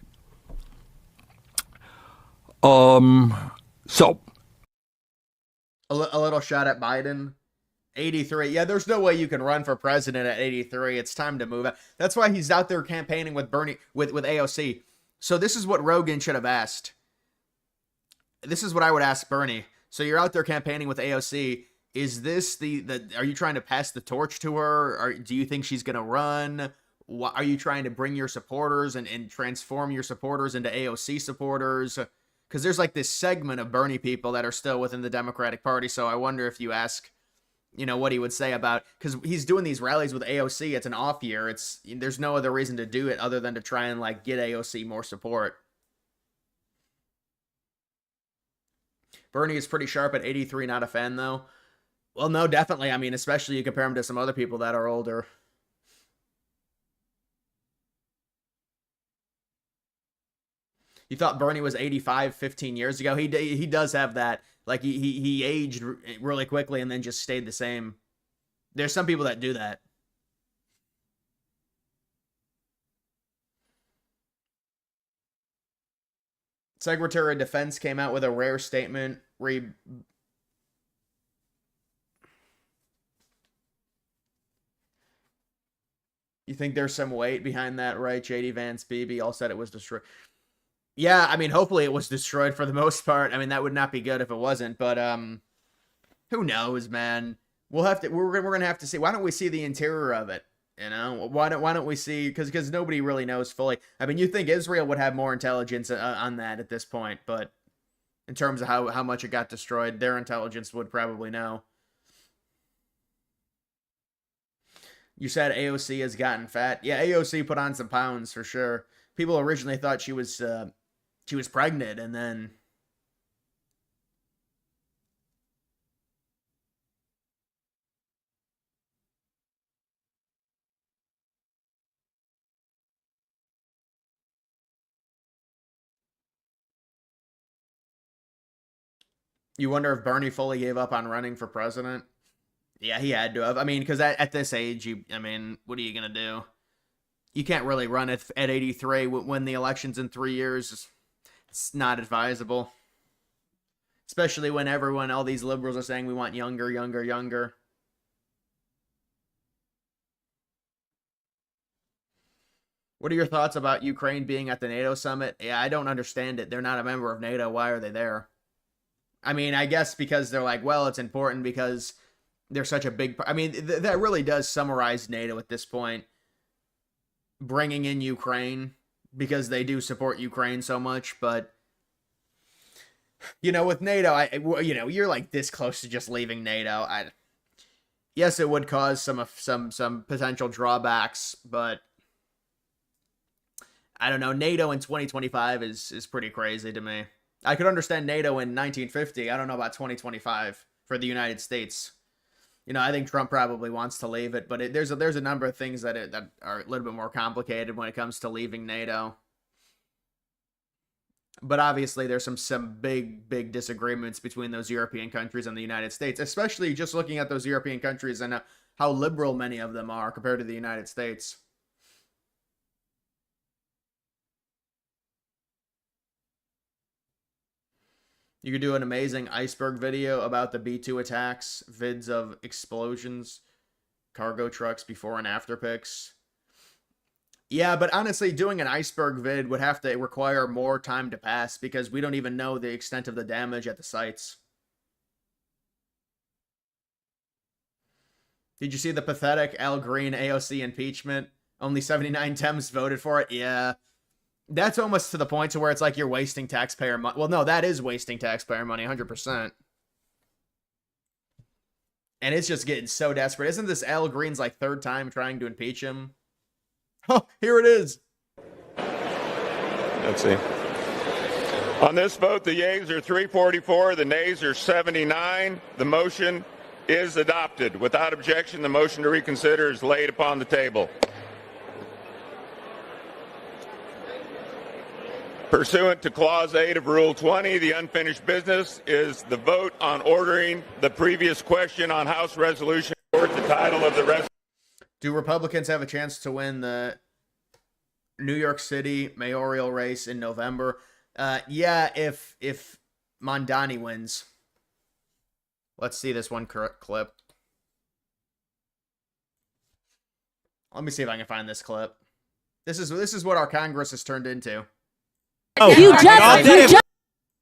So. A little shot at Biden. 83. Yeah, there's no way you can run for president at 83. It's time to move out. That's why he's out there campaigning with Bernie, with AOC. So this is what Rogan should have asked. This is what I would ask Bernie. So you're out there campaigning with AOC. Is this are you trying to pass the torch to her? Or do you think she's going to run? Are you trying to bring your supporters and transform your supporters into AOC supporters? Because there's like this segment of Bernie people that are still within the Democratic Party. So I wonder if you ask, what he would say about, because he's doing these rallies with AOC. It's an off year. There's no other reason to do it other than to try and like get AOC more support. Bernie is pretty sharp at 83, not a fan though. Well, no, definitely. I mean, especially you compare him to some other people that are older. You thought Bernie was 85 15 years ago? He does have that. Like, he aged really quickly and then just stayed the same. There's some people that do that. Secretary of Defense came out with a rare statement where you think there's some weight behind that, right? JD Vance, BB all said it was destroyed. Yeah, I mean, hopefully it was destroyed for the most part. I mean, that would not be good if it wasn't, but who knows, man? We're gonna have to see. Why don't we see the interior of it? Why don't we see? Because nobody really knows fully. I mean, you think Israel would have more intelligence on that at this point, but in terms of how much it got destroyed, their intelligence would probably know. You said AOC has gotten fat. Yeah, AOC put on some pounds for sure. People originally thought she was pregnant, and then you wonder if Bernie fully gave up on running for president. Yeah, he had to have. I mean, because at this age, what are you gonna do? You can't really run at 83 when the election's in 3 years. It's not advisable. Especially when all these liberals are saying we want younger. What are your thoughts about Ukraine being at the NATO summit? Yeah, I don't understand it. They're not a member of NATO. Why are they there? I mean, I guess because they're like, well, it's important because they're such a big... I mean, that really does summarize NATO at this point. Bringing in Ukraine because they do support Ukraine so much, but with NATO, you're like this close to just leaving NATO. Yes, it would cause some potential drawbacks, but I don't know. NATO in 2025 is pretty crazy to me. I could understand NATO in 1950. I don't know about 2025 for the United States. I think Trump probably wants to leave it, but there's a number of things that are a little bit more complicated when it comes to leaving NATO. But obviously, there's some big disagreements between those European countries and the United States, especially just looking at those European countries and how liberal many of them are compared to the United States. You could do an amazing iceberg video about the B-2 attacks, vids of explosions, cargo trucks before and after pics. Yeah, but honestly, doing an iceberg vid would have to require more time to pass because we don't even know the extent of the damage at the sites. Did you see the pathetic Al Green AOC impeachment? Only 79 Dems voted for it. Yeah. That's almost to the point to where it's like you're wasting taxpayer money. Well, no, that is wasting taxpayer money, 100%. And it's just getting so desperate. Isn't this Al Green's like third time trying to impeach him? Oh, here it is. Let's see. On this vote, the yeas are 344, the nays are 79. The motion is adopted. Without objection, the motion to reconsider is laid upon the table. Pursuant to Clause 8 of Rule 20, the unfinished business is the vote on ordering the previous question on House Resolution. The title of the resolution. Do Republicans have a chance to win the New York City mayoral race in November? Yeah, if Mondani wins. Let's see this one clip. Let me see if I can find this clip. This is what our Congress has turned into. Oh, you just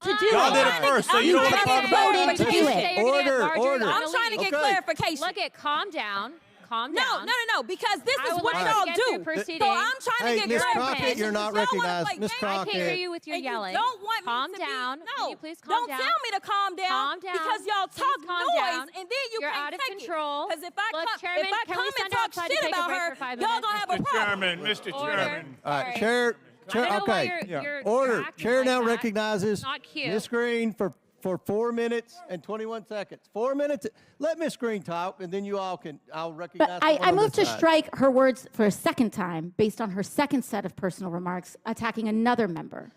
to do Y'all did it first, so you don't want to talk about voted to do it. Order. I'm trying to get clarification. Look at, calm down. Calm No, down. because this is what like y'all to get do. through proceedings. So I'm trying to get Miss clarification. Crockett, you're not Y'all wanna recognized. play Miss games. I can't hear Crockett. you with your And yelling. You don't want calm me to down. Be, Can no, you please calm don't down? tell me to calm down. Calm down. Because y'all Please talk calm noise, down. and then you You're can't out of take control. Because if I Look, come, Chairman, if I can come we and send talk outside to shit take a about break her, for 5 y'all minutes? gonna have a problem. Mr. Order. Chairman. All right, Sorry. chair. I don't know why Okay. you're Order. acting Chair like now that. recognizes Not cute. Miss Green for 4 minutes and 21 seconds. 4 minutes. Let Miss Green talk, and then you all can. I'll recognize. But I one moved on to the side. strike her words for a second time based on her second set of personal remarks attacking another member.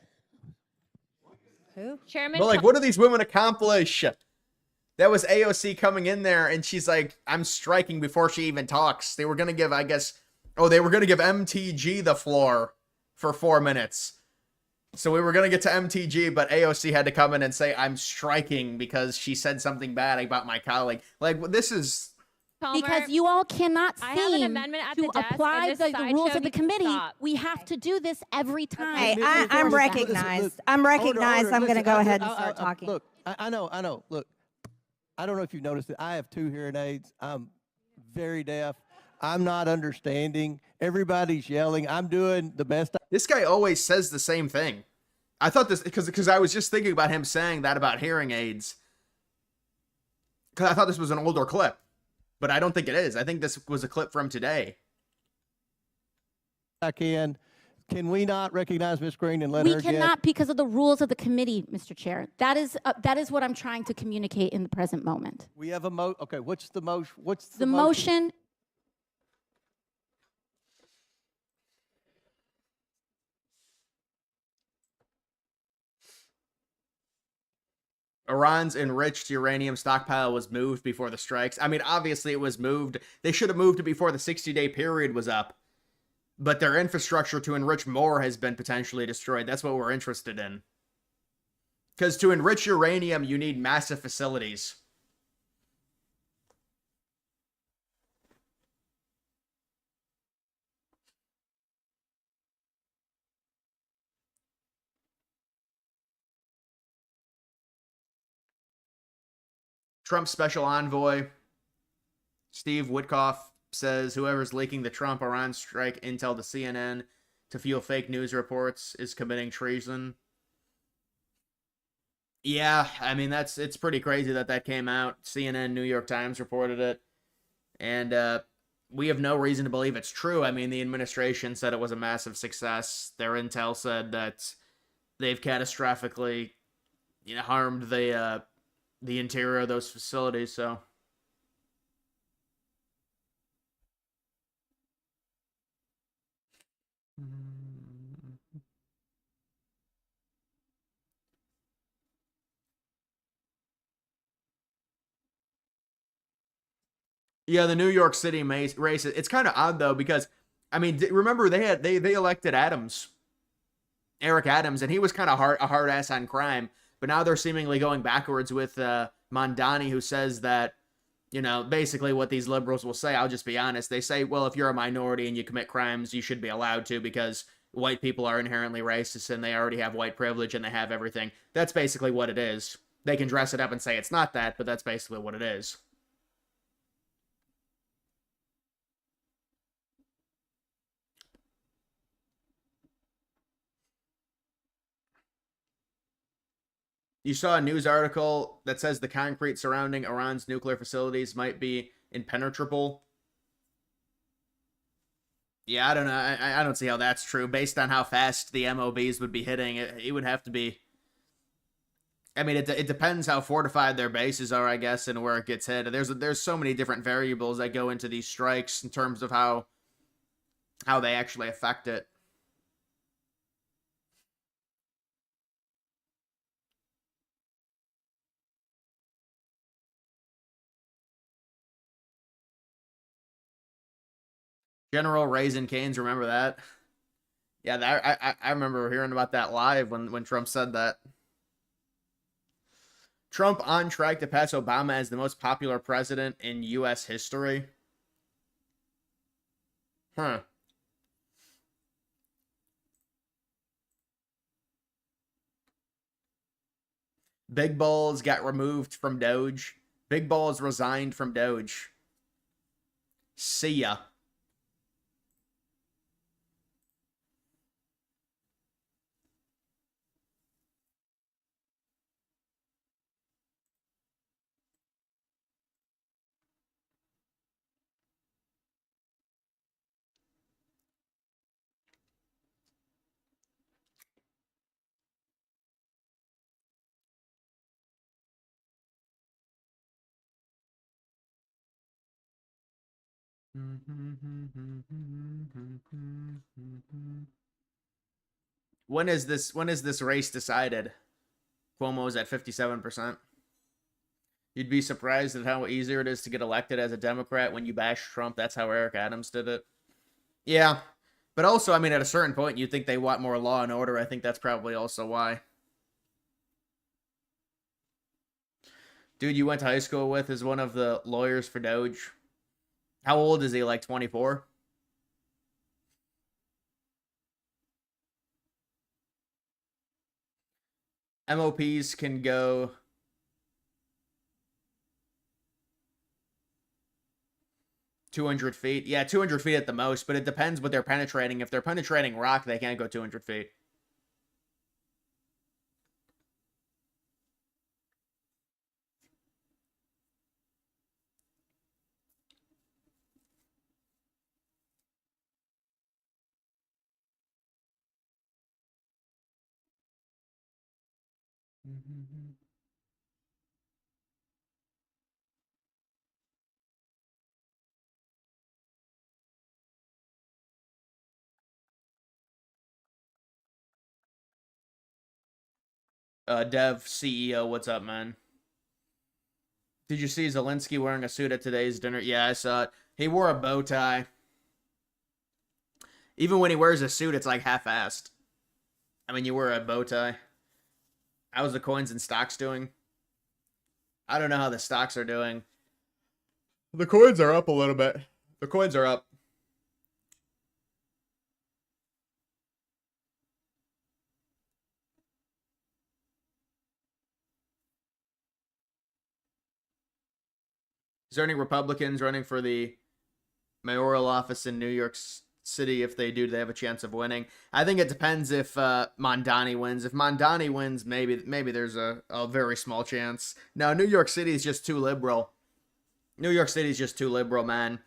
Who? Chairman. But like, what do these women accomplish? That was AOC coming in there, and she's like, I'm striking before she even talks. They were going to give, I guess, they were going to give MTG the floor for 4 minutes. So we were going to get to MTG, but AOC had to come in and say, I'm striking because she said something bad about my colleague. Like, this is... Palmer, Because you all cannot I have an seem amendment at to the desk, apply and this the sideshow rules of the needs to committee. stop. We have to do this every time. Hey, Miss I'm Green, recognized. look, I'm order, recognized. order. I'm going to Listen, go ahead and start talking. Look, I know. Look, I don't know if you've noticed it. I have 2 hearing aids. I'm very deaf. I'm not understanding. Everybody's yelling. I'm doing the best. This guy always says the same thing. I thought this, because I was just thinking about him saying that about hearing aids. Because I thought this was an older clip. But I don't think it is. I think this was a clip from today. I can. Can we not recognize Miss Green and let We her get? cannot because of the rules of the committee, Mr. Chair. That is what I'm trying to communicate in the present moment. We have a Okay, what's the motion? What's The motion. Iran's enriched uranium stockpile was moved before the strikes. I mean, obviously it was moved. They should have moved it before the 60-day period was up. But their infrastructure to enrich more has been potentially destroyed. That's what we're interested in. Because to enrich uranium, you need massive facilities. Trump's special envoy, Steve Witkoff, says whoever's leaking the Trump-Iran strike intel to CNN to fuel fake news reports is committing treason. Yeah, I mean, it's pretty crazy that came out. CNN, New York Times reported it. And we have no reason to believe it's true. I mean, the administration said it was a massive success. Their intel said that they've catastrophically, harmed the interior of those facilities, so... Yeah, the New York City race. It's kind of odd though because, I mean, remember they elected Eric Adams, and he was kind of a hard ass on crime. But now they're seemingly going backwards with Mondani, who says that, basically what these liberals will say. I'll just be honest. They say, well, if you're a minority and you commit crimes, you should be allowed to because white people are inherently racist and they already have white privilege and they have everything. That's basically what it is. They can dress it up and say it's not that, but that's basically what it is. You saw a news article that says the concrete surrounding Iran's nuclear facilities might be impenetrable. Yeah, I don't know. I don't see how that's true. Based on how fast the MOBs would be hitting, it would have to be. I mean, it depends how fortified their bases are, I guess, and where it gets hit. There's so many different variables that go into these strikes in terms of how they actually affect it. General Raisin Canes, remember that? Yeah, I remember hearing about that live when Trump said that. Trump on track to pass Obama as the most popular president in U.S. history. Huh. Big Balls got removed from Doge. Big Balls resigned from Doge. See ya. When is this race decided? Cuomo's at 57%. You'd be surprised at how easier it is to get elected as a Democrat when you bash Trump. That's how Eric Adams did it. Yeah. But also, I mean, at a certain point, you'd think they want more law and order. I think that's probably also why. Dude you went to high school with is one of the lawyers for Doge. How old is he? Like 24? MOPs can go 200 feet. Yeah, 200 feet at the most, but it depends what they're penetrating. If they're penetrating rock, they can't go 200 feet. Dev CEO, what's up, man? Did you see Zelensky wearing a suit at today's dinner? Yeah, I saw it. He wore a bow tie. Even when he wears a suit, it's like half-assed. I mean, you wear a bow tie. How's the coins and stocks doing? I don't know how the stocks are doing. The coins are up a little bit. The coins are up. Is there any Republicans running for the mayoral office in New York City? If they do they have a chance of winning? I think it depends if Mondani wins. If Mondani wins, maybe there's a very small chance. No, New York City is just too liberal. New York City is just too liberal, man.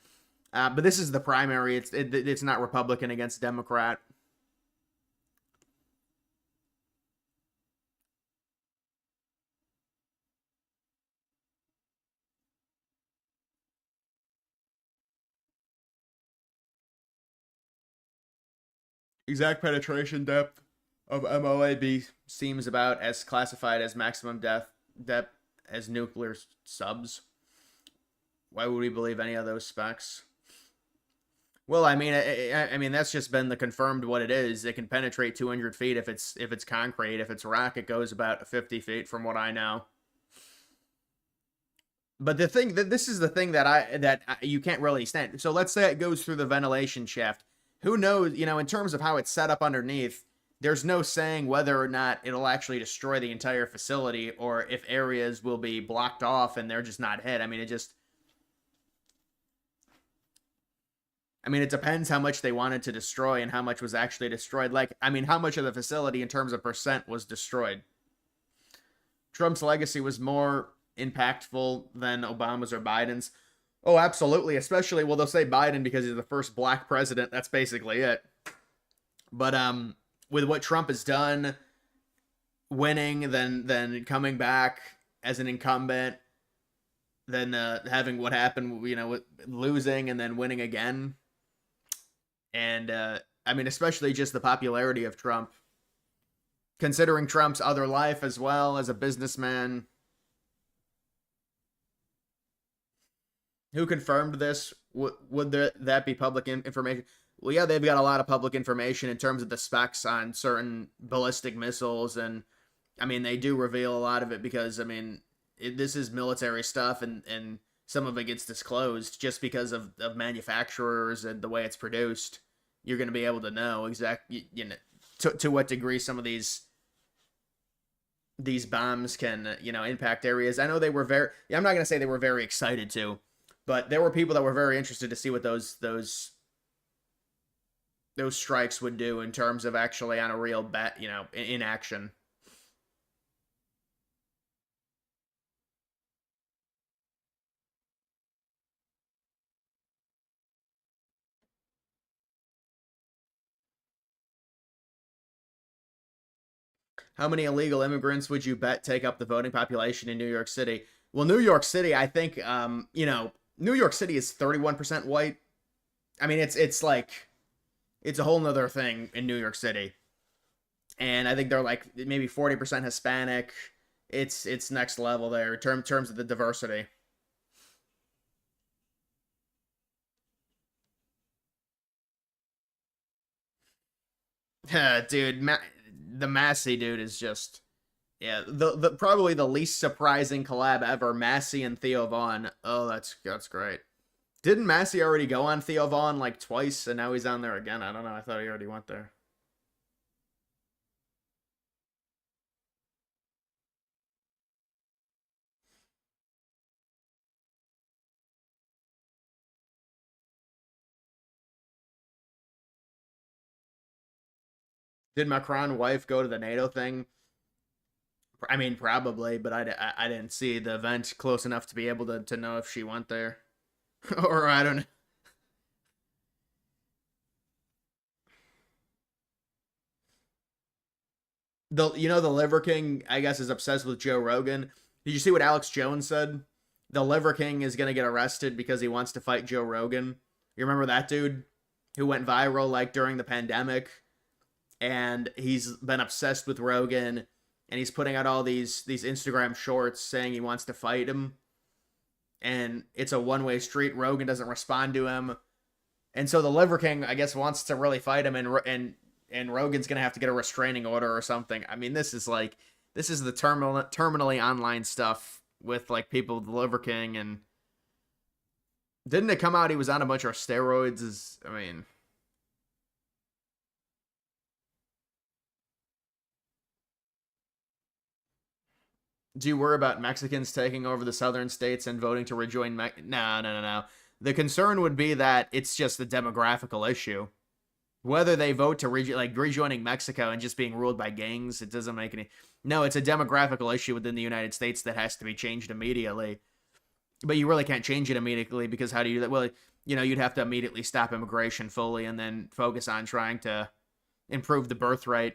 But this is the primary. It's not Republican against Democrat. Exact penetration depth of MOAB seems about as classified as maximum depth as nuclear subs. Why would we believe any of those specs? Well, I mean that's just been the confirmed what it is. It can penetrate 200 feet if it's concrete. If it's rock, it goes about 50 feet from what I know. But the thing this is the thing that you can't really stand. So let's say it goes through the ventilation shaft. Who knows, in terms of how it's set up underneath, there's no saying whether or not it'll actually destroy the entire facility or if areas will be blocked off and they're just not hit. I mean, it depends how much they wanted to destroy and how much was actually destroyed. Like, I mean, how much of the facility in terms of percent was destroyed? Trump's legacy was more impactful than Obama's or Biden's? Oh, absolutely. Especially, well, they'll say Biden because he's the first black president. That's basically it. But with what Trump has done, winning, then coming back as an incumbent, then having what happened, with losing and then winning again. And, I mean, especially just the popularity of Trump. Considering Trump's other life as well as a businessman. Who confirmed this? Would that be public information? Well, yeah, they've got a lot of public information in terms of the specs on certain ballistic missiles. And, I mean, they do reveal a lot of it because, I mean, this is military stuff and some of it gets disclosed just because of manufacturers and the way it's produced. You're going to be able to know exactly, to what degree some of these bombs can, impact areas. I know they were I'm not going to say they were very excited to, but there were people that were very interested to see what those strikes would do in terms of actually on a real bet, in action. How many illegal immigrants would you bet take up the voting population in New York City? Well, New York City, I think, New York City is 31% white. I mean, it's like, it's a whole nother thing in New York City. And I think they're like maybe 40% Hispanic. It's next level there in terms of the diversity. Dude, the Massey dude is just, yeah, the probably the least surprising collab ever. Massey and Theo Vaughn. Oh, that's great. Didn't Massey already go on Theo Vaughn like twice, and now he's on there again? I don't know. I thought he already went there. Did Macron's wife go to the NATO thing? I mean, probably, but I didn't see the event close enough to be able to know if she went there. Or I don't know. The Liver King, I guess, is obsessed with Joe Rogan. Did you see what Alex Jones said? The Liver King is going to get arrested because he wants to fight Joe Rogan. You remember that dude who went viral like during the pandemic? And he's been obsessed with Rogan, and he's putting out all these Instagram shorts saying he wants to fight him. And it's a one-way street. Rogan doesn't respond to him. And so the Liver King, I guess, wants to really fight him, and Rogan's going to have to get a restraining order or something. I mean, this is the terminally online stuff with, like, people with the Liver King. And didn't it come out he was on a bunch of steroids? Do you worry about Mexicans taking over the southern states and voting to rejoin No. The concern would be that it's just a demographical issue. Whether they vote to rejoining Mexico and just being ruled by gangs, it doesn't make any... No, it's a demographical issue within the United States that has to be changed immediately. But you really can't change it immediately because how do you do that? Well, you'd have to immediately stop immigration fully and then focus on trying to improve the birth rate.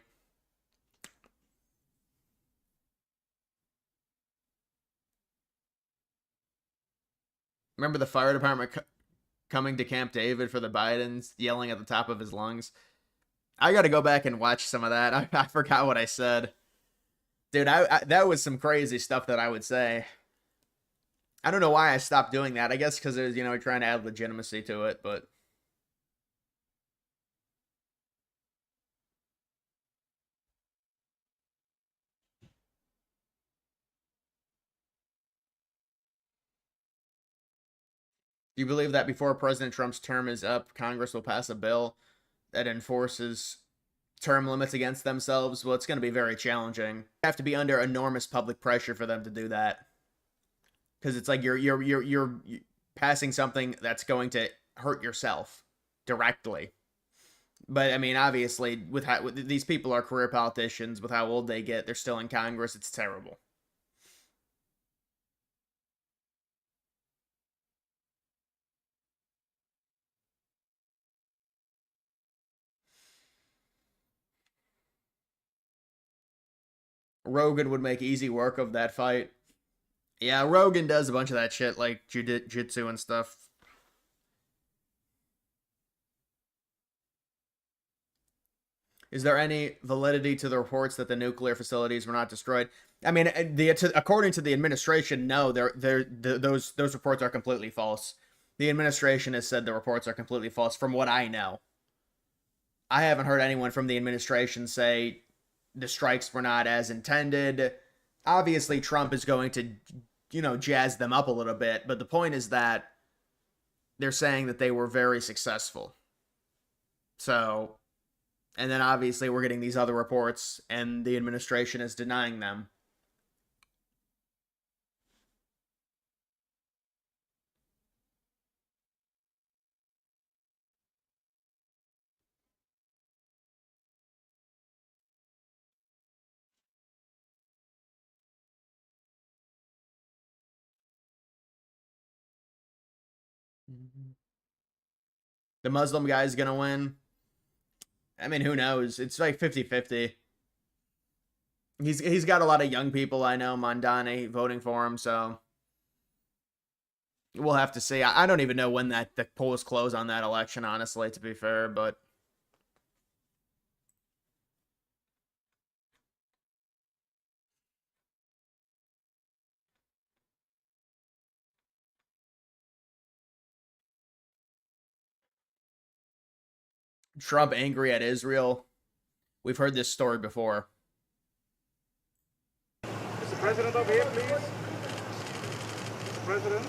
Remember the fire department coming to Camp David for the Bidens, yelling at the top of his lungs? I got to go back and watch some of that. I forgot what I said. Dude, that was some crazy stuff that I would say. I don't know why I stopped doing that. I guess because it was, trying to add legitimacy to it, but... Do you believe that before President Trump's term is up, Congress will pass a bill that enforces term limits against themselves? Well, it's going to be very challenging. You have to be under enormous public pressure for them to do that. Because it's like you're passing something that's going to hurt yourself directly. But I mean, obviously, with these people are career politicians, with how old they get, they're still in Congress. It's terrible. Rogan would make easy work of that fight. Yeah, Rogan does a bunch of that shit, like jiu-jitsu and stuff. Is there any validity to the reports that the nuclear facilities were not destroyed? I mean, according to the administration, no. Those reports are completely false. The administration has said the reports are completely false, from what I know. I haven't heard anyone from the administration say the strikes were not as intended. Obviously, Trump is going to, jazz them up a little bit, but the point is that they're saying that they were very successful. So, and then obviously we're getting these other reports, and the administration is denying them. The Muslim guy's gonna win. I mean, who knows? It's like 50-50. He's got a lot of young people, I know, Mondani, voting for him, so we'll have to see. I don't even know when the polls close on that election, honestly, to be fair, but Trump angry at Israel. We've heard this story before. Mr. President, over here, please. Mr. President.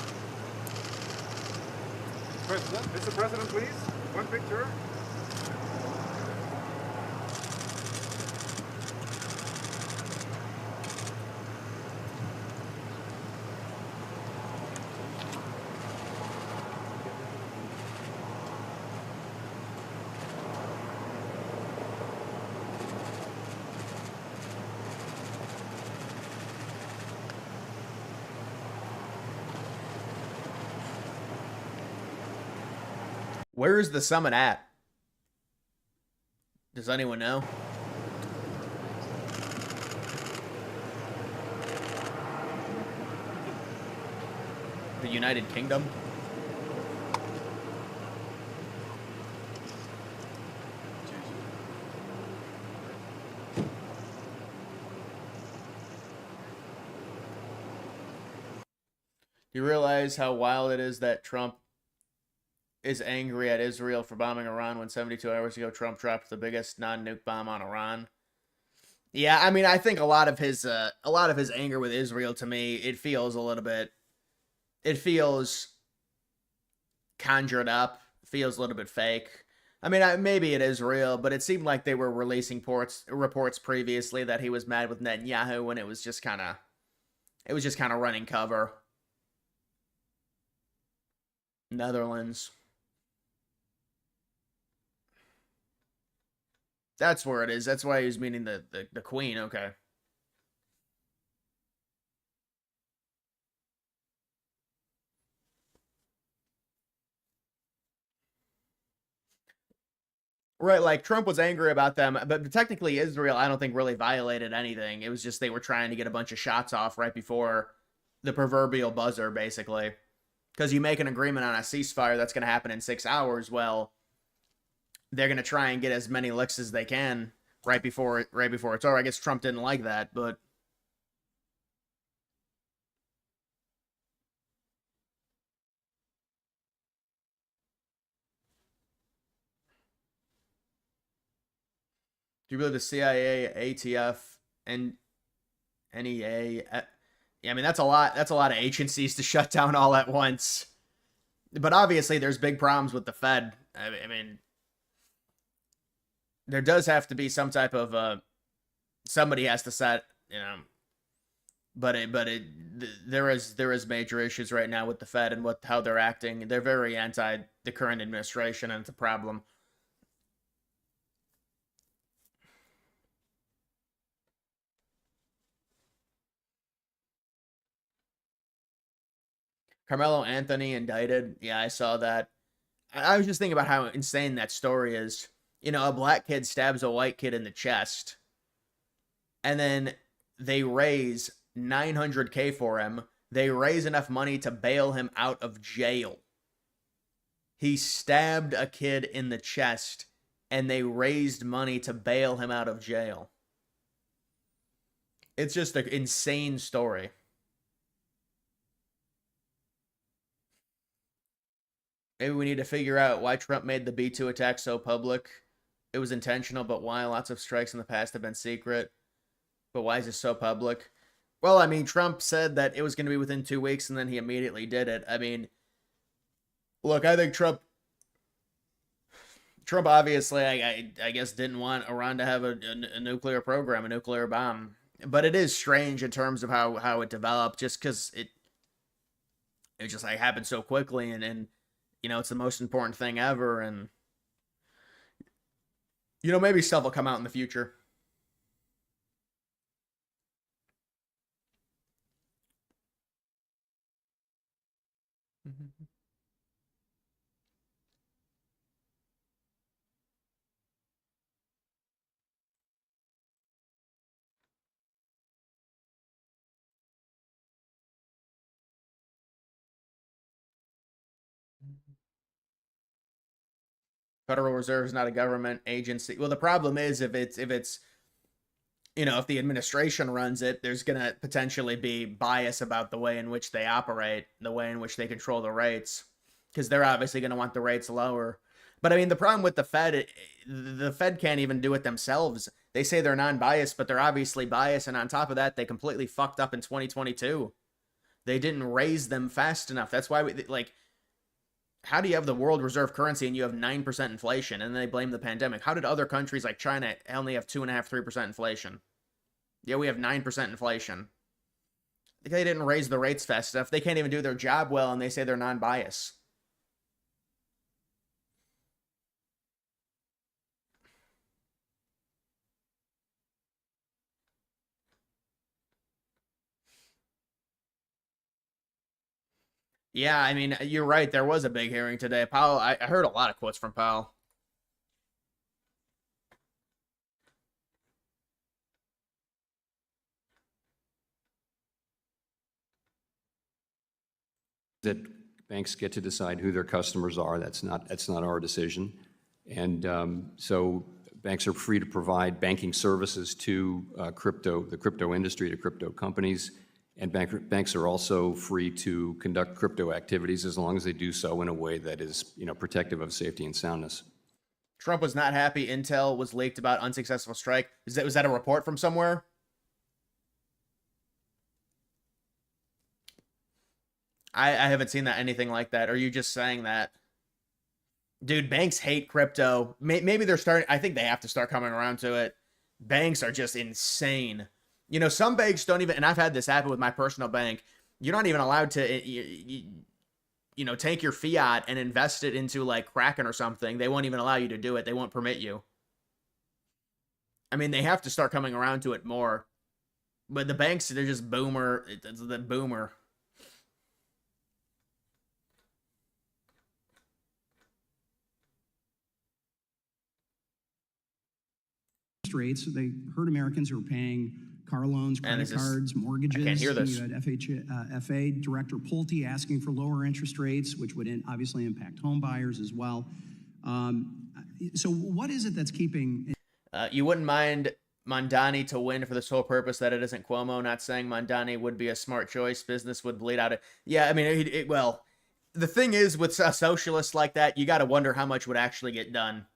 Mr. President, please. One picture. Where is the summit at? Does anyone know? The United Kingdom? Do you realize how wild it is that Trump is angry at Israel for bombing Iran when 72 hours ago Trump dropped the biggest non-nuke bomb on Iran? Yeah, I mean, I think a lot of his anger with Israel, to me, it feels conjured up, feels a little bit fake. I mean, maybe it is real, but it seemed like they were releasing reports previously that he was mad with Netanyahu, and it was just kind of running cover. Netherlands. That's where it is. That's why he was meaning the queen. Okay. Right, like Trump was angry about them, but technically Israel, I don't think really violated anything. It was just they were trying to get a bunch of shots off right before the proverbial buzzer, basically. Because you make an agreement on a ceasefire that's going to happen in 6 hours, well, they're going to try and get as many licks as they can right before it's over. I guess Trump didn't like that, but do you believe the CIA, ATF, and NEA? Yeah, I mean, that's a lot of agencies to shut down all at once. But obviously, there's big problems with the Fed. I mean, there does have to be some type of somebody has to set, but there is major issues right now with the Fed and how they're acting. They're very anti the current administration, and it's a problem. Carmelo Anthony indicted. Yeah, I saw that. I was just thinking about how insane that story is. A black kid stabs a white kid in the chest. And then They raise $900K for him. They raise enough money to bail him out of jail. He stabbed a kid in the chest, and they raised money to bail him out of jail. It's just an insane story. Maybe we need to figure out why Trump made the B-2 attack so public. It was intentional, but why? Lots of strikes in the past have been secret. But why is it so public? Well, I mean, Trump said that it was going to be within 2 weeks, and then he immediately did it. I mean, look, I think Trump obviously, I guess, didn't want Iran to have a nuclear program, a nuclear bomb. But it is strange in terms of how it developed, just because it just like happened so quickly, and you know, it's the most important thing ever, and you know, maybe stuff will come out in the future. Federal Reserve is not a government agency. Well, the problem is if it's you know, if the administration runs it, there's going to potentially be bias about the way in which they operate, the way in which they control the rates, because they're obviously going to want the rates lower. But I mean, the problem with the Fed can't even do it themselves. They say they're non-biased, but they're obviously biased. And on top of that, they completely fucked up in 2022. They didn't raise them fast enough. That's why how do you have the world reserve currency and you have 9% inflation, and then they blame the pandemic? How did other countries like China only have 2.5%, 3% inflation? Yeah, we have 9% inflation. They didn't raise the rates fast enough. They can't even do their job well, and they say they're non-biased. Yeah, I mean, you're right. There was a big hearing today. Powell, I heard a lot of quotes from Powell. That banks get to decide who their customers are. That's not our decision. And so banks are free to provide banking services to the crypto industry, to crypto companies. And banks are also free to conduct crypto activities as long as they do so in a way that is, you know, protective of safety and soundness. Trump was not happy intel was leaked about unsuccessful strike. Was that a report from somewhere? I haven't seen anything like that. Are you just saying that? Dude, banks hate crypto. Maybe they're starting. I think they have to start coming around to it. Banks are just insane. You know, some banks don't even, and I've had this happen with my personal bank. You're not even allowed to, you know, take your fiat and invest it into like Kraken or something. They won't even allow you to do it. They won't permit you. I mean, they have to start coming around to it more. But the banks, they're just boomer. It's the boomer. Rates. They hurt Americans who are paying car loans, credit cards, mortgages. I can't hear this. You had FHFA Director Pulte asking for lower interest rates, which would obviously impact home buyers as well. So what is it that's keeping... You wouldn't mind Mondani to win for the sole purpose that it isn't Cuomo. Not saying Mondani would be a smart choice. Business would bleed out. Yeah, I mean, well, the thing is with a socialist like that, you got to wonder how much would actually get done.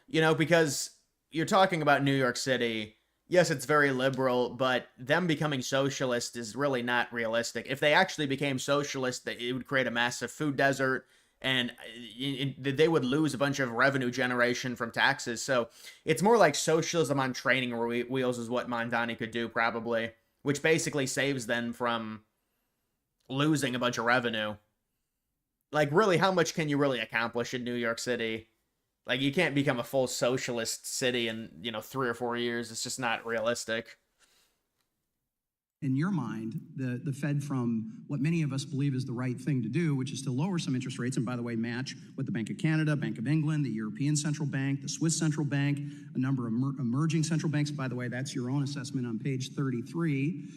You know, because you're talking about New York City. Yes, it's very liberal, but them becoming socialist is really not realistic. If they actually became socialist, it would create a massive food desert, and they would lose a bunch of revenue generation from taxes. So it's more like socialism on training wheels is what Mondani could do, probably, which basically saves them from losing a bunch of revenue. Like, really, how much can you really accomplish in New York City? Like, you can't become a full socialist city in, 3 or 4 years. It's just not realistic. in your mind, the Fed from what many of us believe is the right thing to do, which is to lower some interest rates, and by the way, match what the Bank of Canada, Bank of England, the European Central Bank, the Swiss Central Bank, a number of emerging central banks. By the way, that's your own assessment on page 33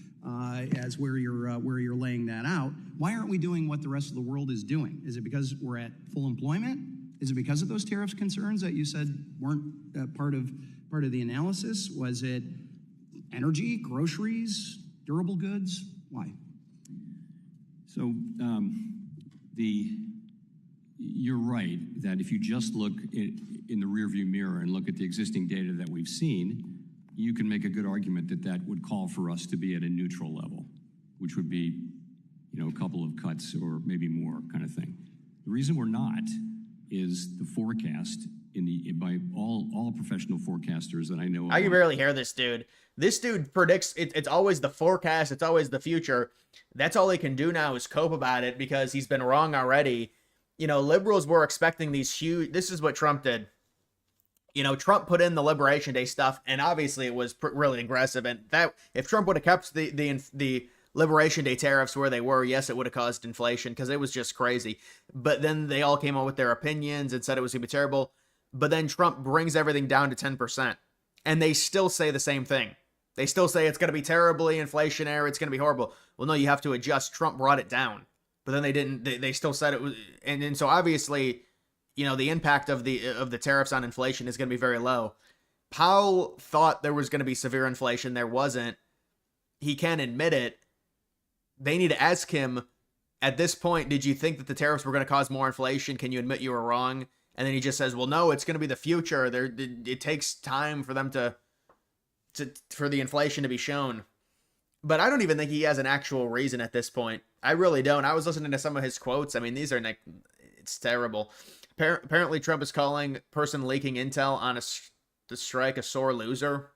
as where you're laying that out. Why aren't we doing what the rest of the world is doing? Is it because we're at full employment? Is it because of those tariffs concerns that you said weren't part of the analysis? Was it energy, groceries, durable goods? Why? So you're right that if you just look in the rearview mirror and look at the existing data that we've seen, you can make a good argument that that would call for us to be at a neutral level, which would be, a couple of cuts or maybe more kind of thing. The reason we're not is the forecast by all professional forecasters that I know. I can barely hear this dude. This dude predicts it's always the forecast. It's always the future. That's all he can do now is cope about it because he's been wrong already. Liberals were expecting these huge. This is what Trump did. Trump put in the Liberation Day stuff, and obviously it was really aggressive. And that if Trump would have kept the Liberation Day tariffs where they were, yes, it would have caused inflation because it was just crazy. But then they all came out with their opinions and said it was going to be terrible. But then Trump brings everything down to 10%. And they still say the same thing. They still say it's going to be terribly inflationary. It's going to be horrible. Well, no, you have to adjust. Trump brought it down. But then they didn't. They still said it was. And so obviously, the impact of the tariffs on inflation is going to be very low. Powell thought there was going to be severe inflation. There wasn't. He can't admit it. They need to ask him, at this point, did you think that the tariffs were going to cause more inflation? Can you admit you were wrong? And then he just says, well, no, it's going to be the future. It takes time for them for the inflation to be shown. But I don't even think he has an actual reason at this point. I really don't. I was listening to some of his quotes. I mean, these are it's terrible. Apparently, Trump is calling person leaking intel on the strike a sore loser.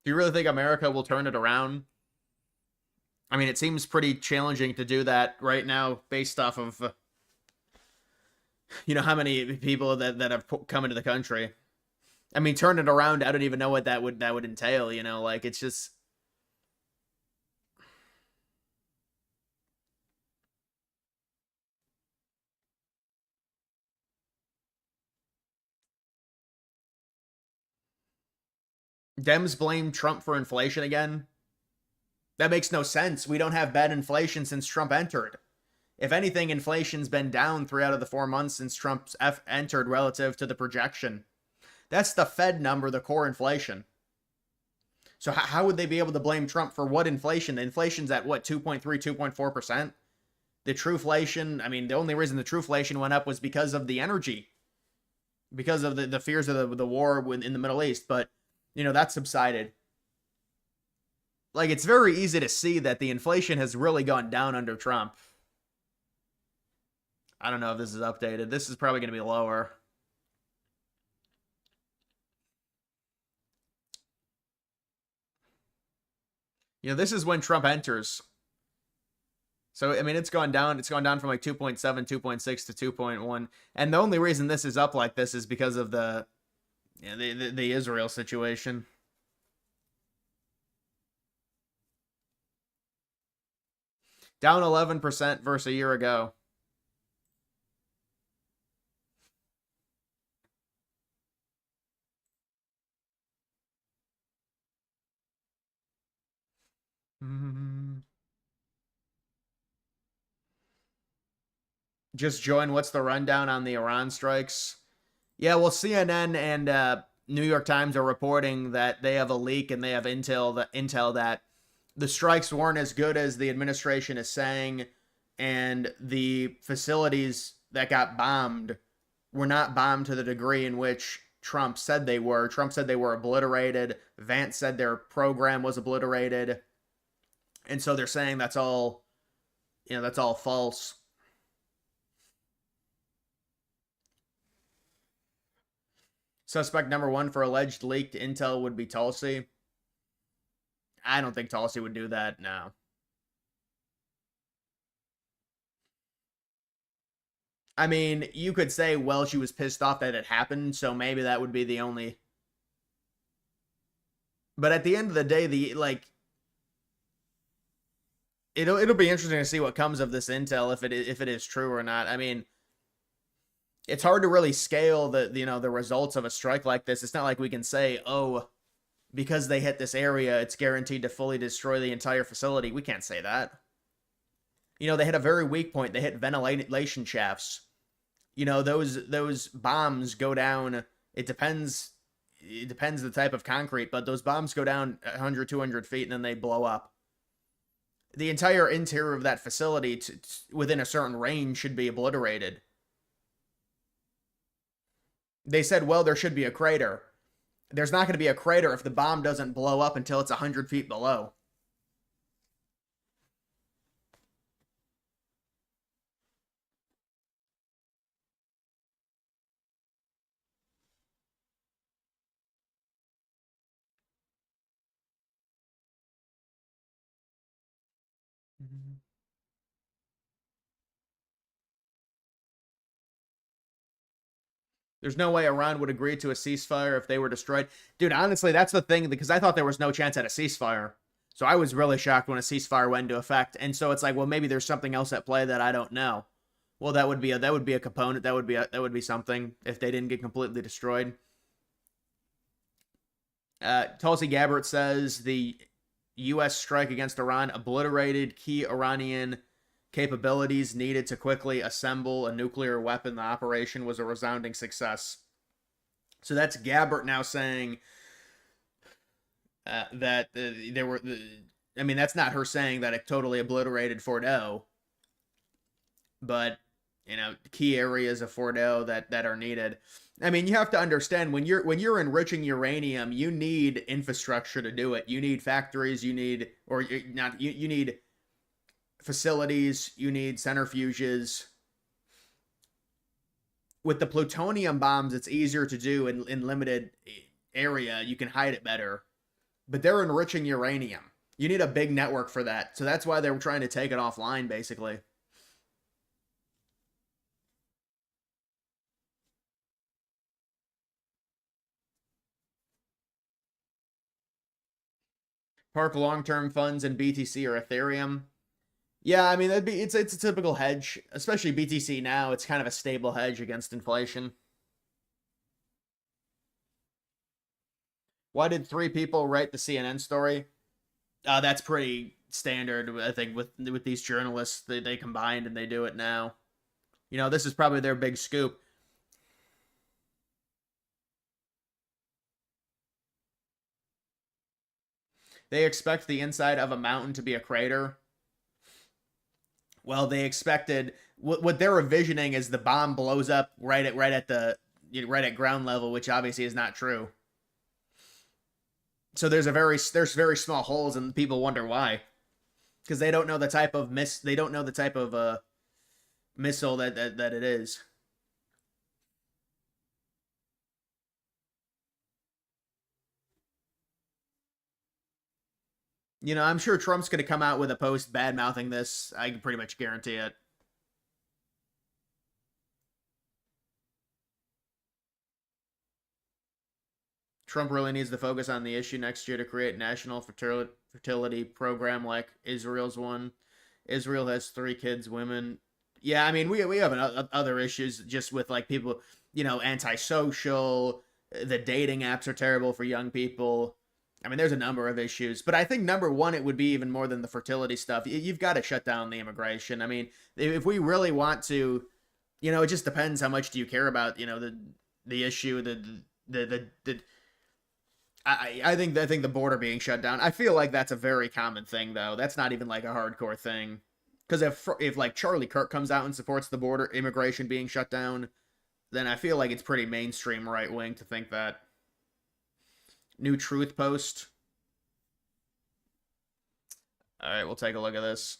Do you really think America will turn it around? I mean, it seems pretty challenging to do that right now based off of, how many people that have come into the country. I mean, turn it around, I don't even know what that would entail, it's just... Dems blame Trump for inflation again? That makes no sense. We don't have bad inflation since Trump entered. If anything, inflation's been down 3 out of the 4 months since Trump's entered relative to the projection. That's the Fed number, the core inflation. So how would they be able to blame Trump for what inflation? The inflation's at what, 2.3, 2.4%? The trueflation, I mean, the only reason the trueflation went up was because of the energy. Because of the fears of the war in the Middle East. But that subsided. It's very easy to see that the inflation has really gone down under Trump. I don't know if this is updated. This is probably going to be lower. This is when Trump enters. So, I mean, it's gone down. It's gone down from 2.7, 2.6 to 2.1. And the only reason this is up like this is because of the Israel situation. Down 11% versus a year ago. Just join. What's the rundown on the Iran strikes? Yeah, well, CNN and New York Times are reporting that they have a leak and they have intel that the strikes weren't as good as the administration is saying, and the facilities that got bombed were not bombed to the degree in which Trump said they were. Trump said they were obliterated. Vance said their program was obliterated. And so they're saying that's all false. Suspect number 1 for alleged leaked intel would be Tulsi. I don't think Tulsi would do that, no. I mean, you could say, well, she was pissed off that it happened, so maybe that would be the only. But at the end of the day, it'll be interesting to see what comes of this intel, if it is true or not. I mean, it's hard to really scale the results of a strike like this. It's not like we can say, oh, because they hit this area, it's guaranteed to fully destroy the entire facility. We can't say that. They hit a very weak point. They hit ventilation shafts. Those bombs go down. It depends the type of concrete, but those bombs go down 100, 200 feet, and then they blow up. The entire interior of that facility, within a certain range, should be obliterated. They said, well, there should be a crater. There's not going to be a crater if the bomb doesn't blow up until it's 100 feet below. There's no way Iran would agree to a ceasefire if they were destroyed. Dude, honestly, that's the thing, because I thought there was no chance at a ceasefire. So I was really shocked when a ceasefire went into effect. And so it's like, well, maybe there's something else at play that I don't know. Well, that would be a component. That would be something if they didn't get completely destroyed. Tulsi Gabbard says the U.S. strike against Iran obliterated key Iranian capabilities needed to quickly assemble a nuclear weapon. The operation was a resounding success. So that's Gabbard now saying that there were. I mean, that's not her saying that it totally obliterated Fordo, but key areas of Fordo that are needed. I mean, you have to understand when you're enriching uranium, you need infrastructure to do it. You need factories. You need facilities, you need centrifuges. With the plutonium bombs, it's easier to do in limited area. You can hide it better. But they're enriching uranium. You need a big network for that. So that's why they were trying to take it offline, basically. Park long-term funds in BTC or Ethereum. Yeah, I mean, it's a typical hedge, especially BTC now. It's kind of a stable hedge against inflation. Why did 3 people write the CNN story? That's pretty standard, I think, with these journalists. They combined and they do it now. This is probably their big scoop. They expect the inside of a mountain to be a crater. Well, they expected what they're envisioning is the bomb blows up right at ground level, which obviously is not true. So there's very small holes, and people wonder why, because they don't know the type of missile that it is. I'm sure Trump's going to come out with a post bad-mouthing this. I can pretty much guarantee it. Trump really needs to focus on the issue next year to create national fertility program like Israel's one. Israel has 3 kids, women. Yeah, I mean, we have other issues just with, like, people, antisocial. The dating apps are terrible for young people. I mean, there's a number of issues, but I think number one, it would be even more than the fertility stuff. You've got to shut down the immigration. I mean, if we really want to, it just depends how much do you care about, the issue, I think the border being shut down. I feel like that's a very common thing, though. That's not even like a hardcore thing, because if like Charlie Kirk comes out and supports the border immigration being shut down, then I feel like it's pretty mainstream right wing to think that. New Truth post. All right, we'll take a look at this.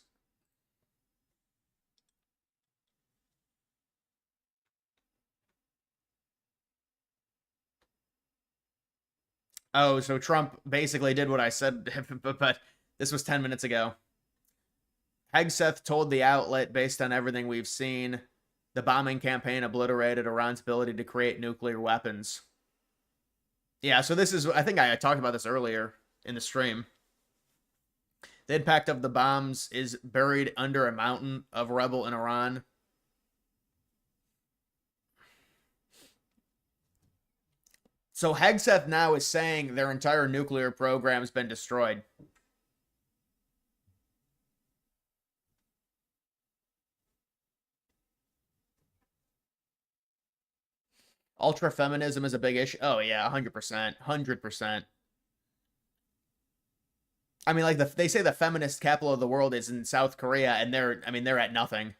Oh, so Trump basically did what I said, but this was 10 minutes ago. Hegseth told the outlet, based on everything we've seen, The bombing campaign obliterated Iran's ability to create nuclear weapons. Yeah, so this is, I think I talked about this earlier in the stream. The impact of the bombs is buried under a mountain of rubble in Iran. So Hegseth now is saying their entire nuclear program's been destroyed. Ultra-feminism is a big issue. Oh, yeah, 100%. 100%. I mean, like, they say the feminist capital of the world is in South Korea, and they're at nothing.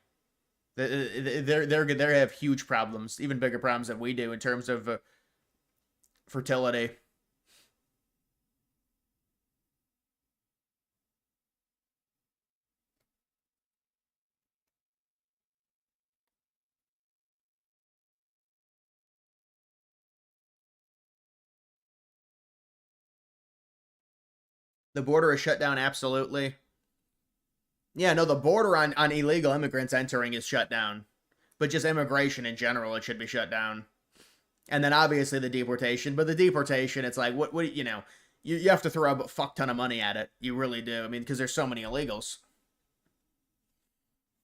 They have huge problems, even bigger problems than we do in terms of fertility. The border is shut down, absolutely. Yeah, no, the border on illegal immigrants entering is shut down. But just immigration in general, it should be shut down. And then obviously the deportation. But the deportation, it's like, what you know, you have to throw a fuck ton of money at it. You really do. I mean, because there's so many illegals.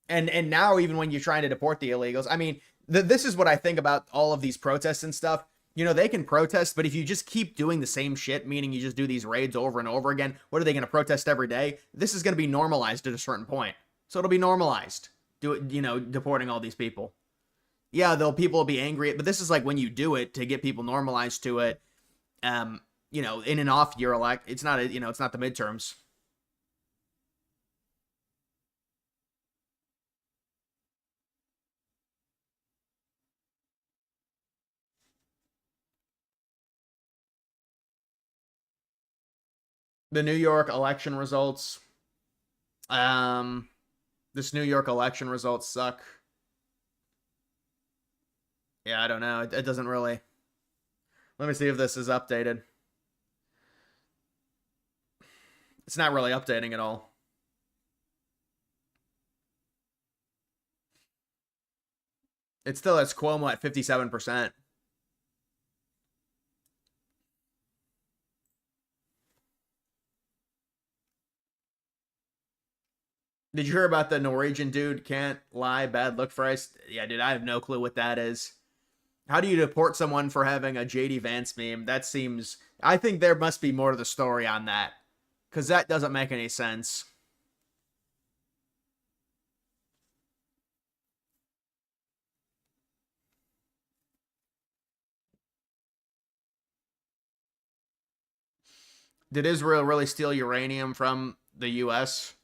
And now even when you're trying to deport the illegals, I mean, this is what I think about all of these protests and stuff. You know, they can protest, but if you just keep doing the same shit, meaning you just do these raids over and over again, what are they going to protest every day? This is going to be normalized at a certain point. So it'll be normalized, deporting all these people. Yeah, people will be angry, but this is like when you do it to get people normalized to it. In an off year, like it's not it's not the midterms. The New York election results. This New York election results suck. Yeah, I don't know. It doesn't really. Let me see if this is updated. It's not really updating at all. It still has Cuomo at 57%. Did you hear about the Norwegian dude can't lie, bad look for ice? Yeah, dude, I have no clue what that is. How do you deport someone for having a JD Vance meme? That seems... I think there must be more to the story on that. Because that doesn't make any sense. Did Israel really steal uranium from the U.S.?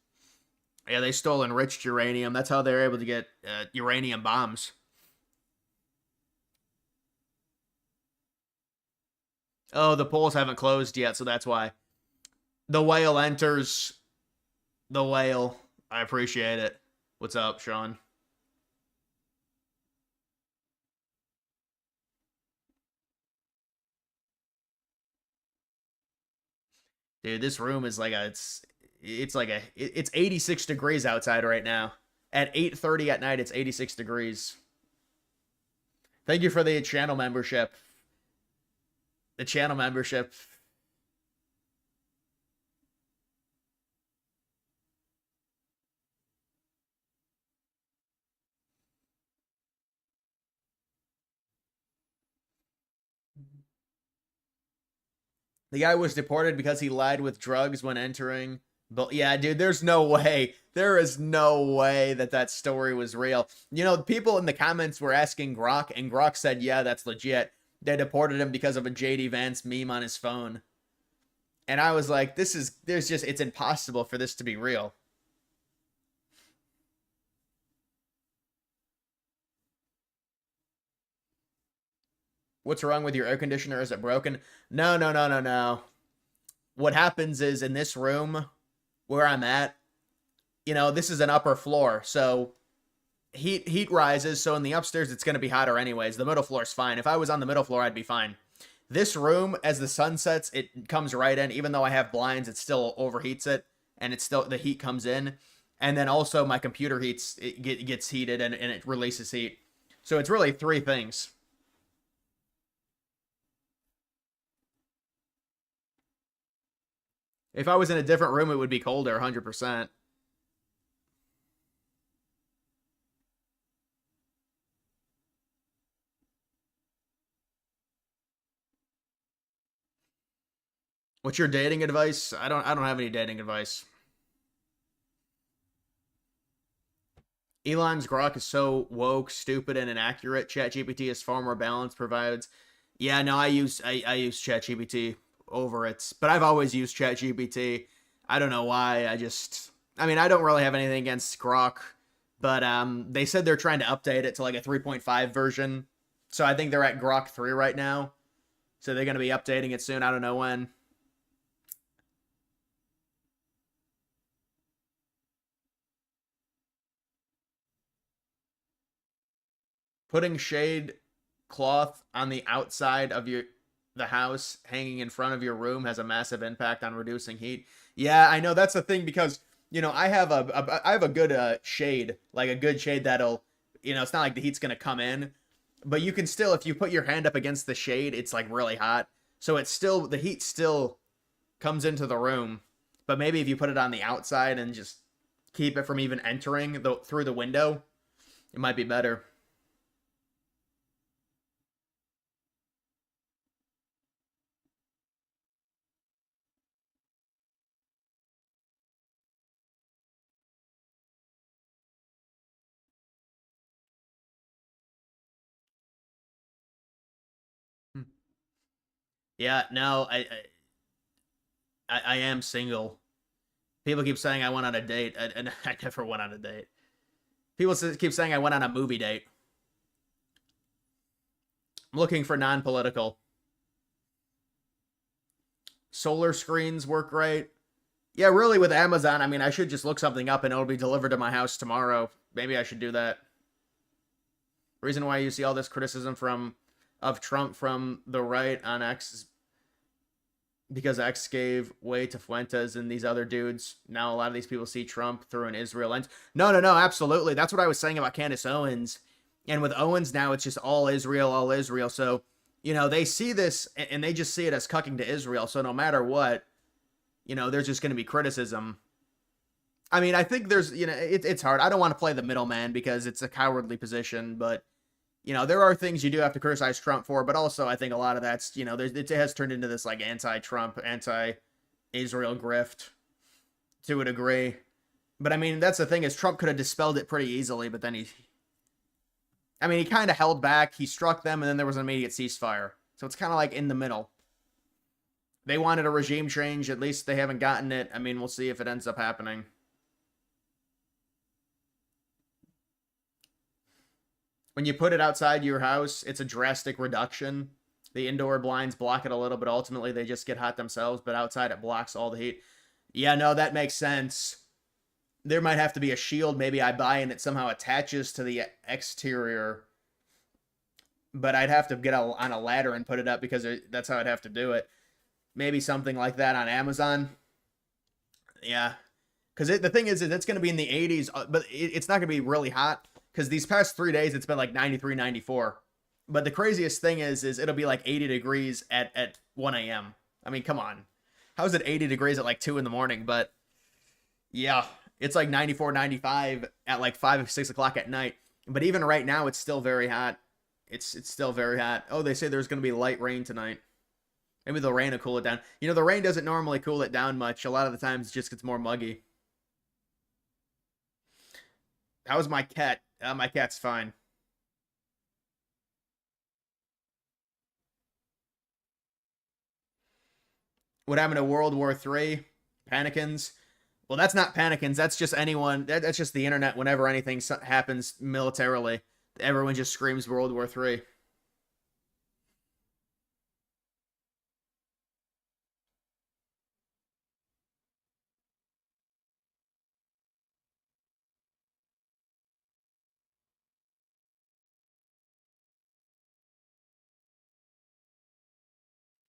Yeah, they stole enriched uranium. That's how they were able to get uranium bombs. Oh, the polls haven't closed yet, so that's why. The whale enters. The whale. I appreciate it. What's up, Sean? Dude, this room is like it's 86 degrees outside right now. At 8:30 at night, it's 86 degrees. Thank you for the channel membership. The channel membership. The guy was deported because he lied with drugs when entering. But yeah, dude, there's no way. There is no way that story was real. You know, people in the comments were asking Grok, and Grok said, yeah, that's legit. They deported him because of a JD Vance meme on his phone. And I was like, it's impossible for this to be real. What's wrong with your air conditioner? Is it broken? No. What happens is in this room where I'm at, this is an upper floor. So heat rises. So in the upstairs, it's going to be hotter anyways. The middle floor is fine. If I was on the middle floor, I'd be fine. This room, as the sun sets, it comes right in. Even though I have blinds, it still overheats it. And the heat comes in. And then also my computer gets heated and it releases heat. So it's really three things. If I was in a different room, it would be colder, 100%. What's your dating advice? I don't have any dating advice. Elon's grok is so woke, stupid, and inaccurate. ChatGPT is far more balanced, provides. Yeah, no, I use ChatGPT over it, but I've always used ChatGPT. I don't know why. I mean, I don't really have anything against grok, but they said they're trying to update it to like a 3.5 version. So I think they're at grok 3 right now. So they're going to be updating it soon. I don't know when. Putting shade cloth on the outside of the house hanging in front of your room has a massive impact on reducing heat. Yeah, I know that's the thing because, you know, I have a good shade, like a good shade that'll, you know, it's not like the heat's going to come in, but you can still, if you put your hand up against the shade, it's like really hot. So it's still, the heat still comes into the room, but maybe if you put it on the outside and just keep it from even entering through the window, it might be better. Yeah, no, I am single. People keep saying I went on a date, and I never went on a date. People keep saying I went on a movie date. I'm looking for non-political. Solar screens work great. Yeah, really with Amazon, I mean, I should just look something up and it'll be delivered to my house tomorrow. Maybe I should do that. Reason why you see all this criticism of Trump from the right on X is because X gave way to Fuentes and these other dudes. Now a lot of these people see Trump through an Israel lens. No, absolutely. That's what I was saying about Candace Owens. And with Owens now, it's just all Israel, all Israel. So, you know, they see this and they just see it as cucking to Israel. So no matter what, you know, there's just going to be criticism. I mean, I think there's, you know, it's hard. I don't want to play the middleman because it's a cowardly position, but you know, there are things you do have to criticize Trump for, but also I think a lot of that's, you know, it has turned into this like anti-Trump, anti-Israel grift to a degree. But I mean, that's the thing is Trump could have dispelled it pretty easily, but then he kind of held back. He struck them and then there was an immediate ceasefire. So it's kind of like in the middle. They wanted a regime change. At least they haven't gotten it. I mean, we'll see if it ends up happening. When you put it outside your house, it's a drastic reduction. The indoor blinds block it a little, but ultimately they just get hot themselves. But outside it blocks all the heat. Yeah, no, that makes sense. There might have to be a shield. Maybe I buy and it somehow attaches to the exterior. But I'd have to get on a ladder and put it up because that's how I'd have to do it. Maybe something like that on Amazon. Yeah. Because the thing is it's going to be in the 80s, but it's not going to be really hot. Because these past 3 days, it's been like 93, 94. But the craziest thing is it'll be like 80 degrees at 1 a.m. I mean, come on. How is it 80 degrees at like 2 in the morning? But yeah, it's like 94, 95 at like 5 or 6 o'clock at night. But even right now, it's still very hot. It's still very hot. Oh, they say there's going to be light rain tonight. Maybe the rain will cool it down. You know, the rain doesn't normally cool it down much. A lot of the times it just gets more muggy. How's my cat? My cat's fine. What happened to World War III? Panicans? Well, that's not panicans. That's just anyone. That's just the internet. Whenever anything happens militarily, everyone just screams World War III.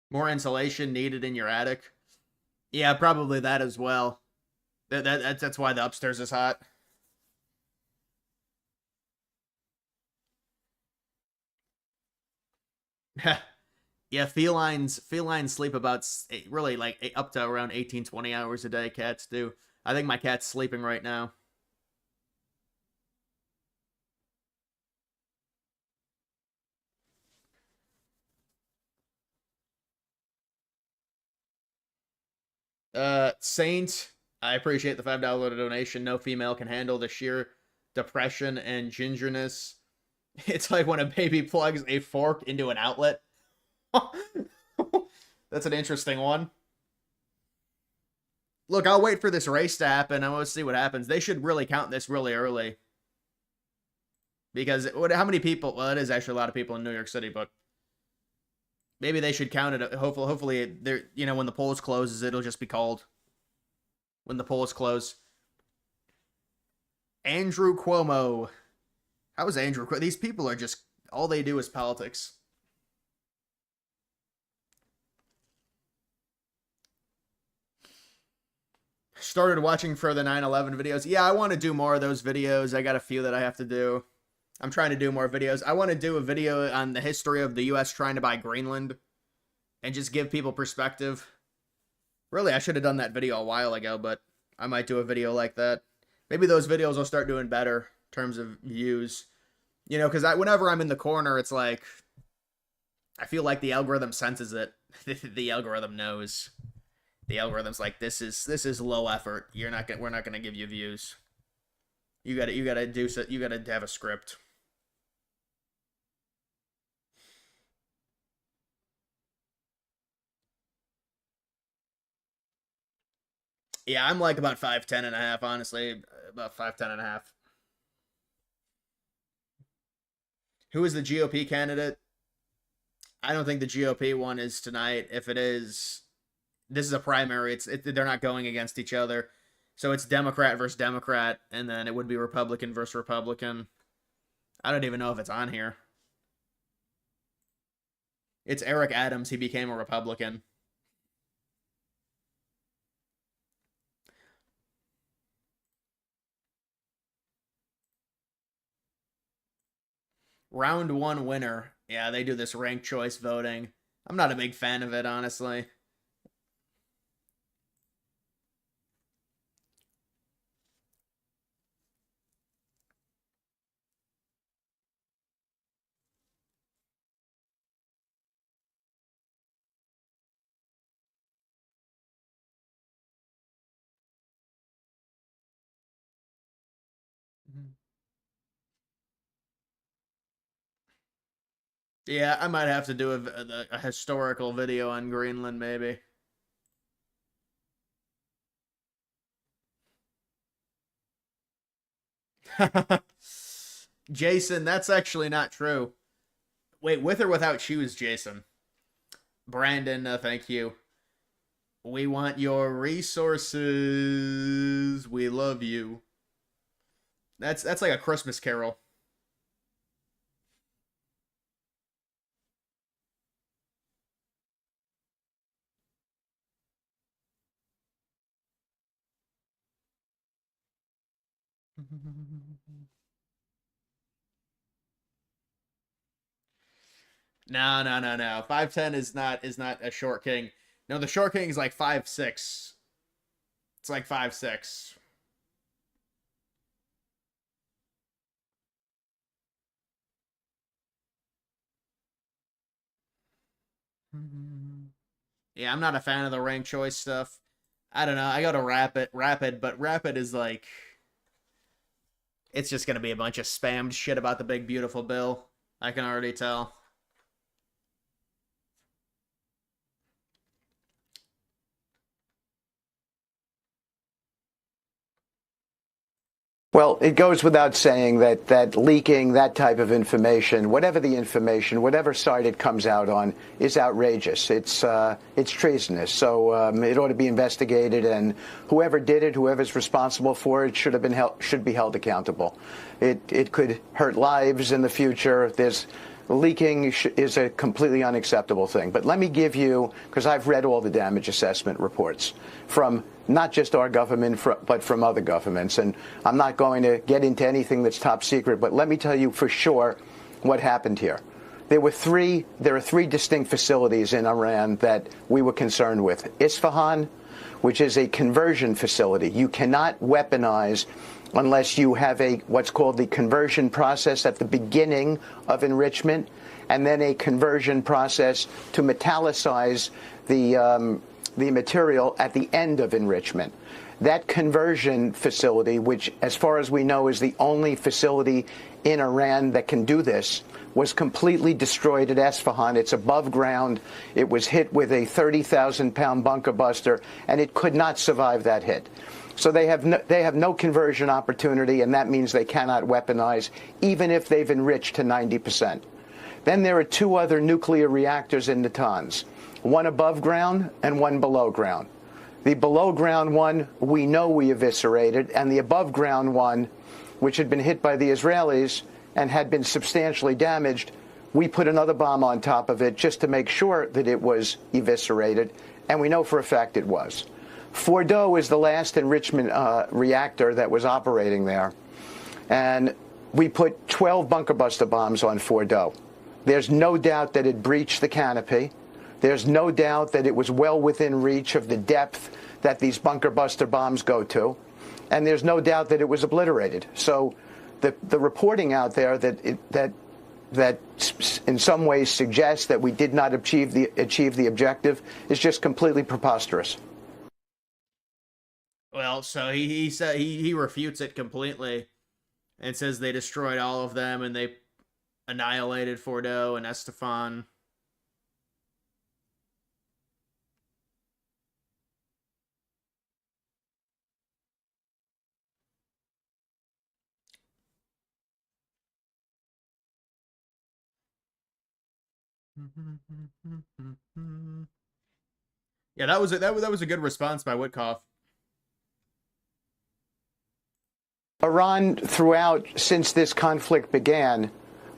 More insulation needed in your attic. Yeah, probably that as well. That's why the upstairs is hot. Yeah, felines sleep about really like up to around 18-20 hours a day. Cats do. I think my cat's sleeping right now. Saint, I appreciate the $5 donation. No female can handle the sheer depression and gingerness. It's like when a baby plugs a fork into an outlet. That's an interesting one. Look, I'll wait for this race to happen. I want to see what happens. They should really count this really early. Because how many people? Well, it is actually a lot of people in New York City, but maybe they should count it. Hopefully, when the polls closes, it'll just be called. When the polls close. Andrew Cuomo. How is Andrew Cuomo? These people are just, all they do is politics. Started watching for the 9/11 videos. Yeah, I want to do more of those videos. I got a few that I have to do. I'm trying to do more videos. I want to do a video on the history of the U.S. trying to buy Greenland and just give people perspective. Really, I should have done that video a while ago, but I might do a video like that. Maybe those videos will start doing better in terms of views. You know, because whenever I'm in the corner, it's like, I feel like the algorithm senses it. The algorithm knows. The algorithm's like, this is low effort. We're not gonna give you views. You gotta have a script. Yeah, I'm like about 5'10" and a half, honestly. About 5'10" and a half. Who is the GOP candidate? I don't think the GOP one is tonight. If it is, this is a primary. They're not going against each other. So it's Democrat versus Democrat, and then it would be Republican versus Republican. I don't even know if it's on here. It's Eric Adams. He became a Republican. Round 1 winner. Yeah, they do this ranked choice voting. I'm not a big fan of it, honestly. Yeah, I might have to do a historical video on Greenland, maybe. Jason, that's actually not true. Wait, with or without shoes, Jason? Brandon, thank you. We want your resources. We love you. That's like a Christmas carol. No. 5'10" is not a short king. No, the short king is like 5'6". It's like 5'6". Yeah, I'm not a fan of the ranked choice stuff. I don't know. I go to Rapid, but Rapid is like, it's just gonna be a bunch of spammed shit about the big beautiful bill. I can already tell. Well, it goes without saying that leaking that type of information, whatever the information, whatever side it comes out on, is outrageous. It's treasonous. So it ought to be investigated, and whoever did it, whoever's responsible for it, should be held accountable. It could hurt lives in the future. Leaking is a completely unacceptable thing. But let me give you, because I've read all the damage assessment reports from not just our government, but from other governments. And I'm not going to get into anything that's top secret, but let me tell you for sure what happened here. there are three distinct facilities in Iran that we were concerned with. Isfahan, which is a conversion facility. You cannot weaponize unless you have what's called the conversion process at the beginning of enrichment, and then a conversion process to metallicize the material at the end of enrichment. That conversion facility, which as far as we know is the only facility in Iran that can do this, was completely destroyed at Esfahan. It's above ground. It was hit with a 30,000-pound bunker buster, and it could not survive that hit. So they have no conversion opportunity, and that means they cannot weaponize, even if they've enriched to 90%. Then there are two other nuclear reactors in Natanz, one above ground and one below ground. The below ground one we know we eviscerated, and the above ground one, which had been hit by the Israelis and had been substantially damaged, we put another bomb on top of it just to make sure that it was eviscerated, and we know for a fact it was. Fordo is the last enrichment reactor that was operating there, and we put 12 bunker buster bombs on Fordo. There's no doubt that it breached the canopy. There's no doubt that it was well within reach of the depth that these bunker buster bombs go to, and there's no doubt that it was obliterated. So the reporting out there that in some ways suggests that we did not achieve the objective is just completely preposterous. Well, so he said he refutes it completely and says they destroyed all of them and they annihilated Fordo and Estefan. Yeah, that was a good response by Witkoff. Iran, throughout since this conflict began,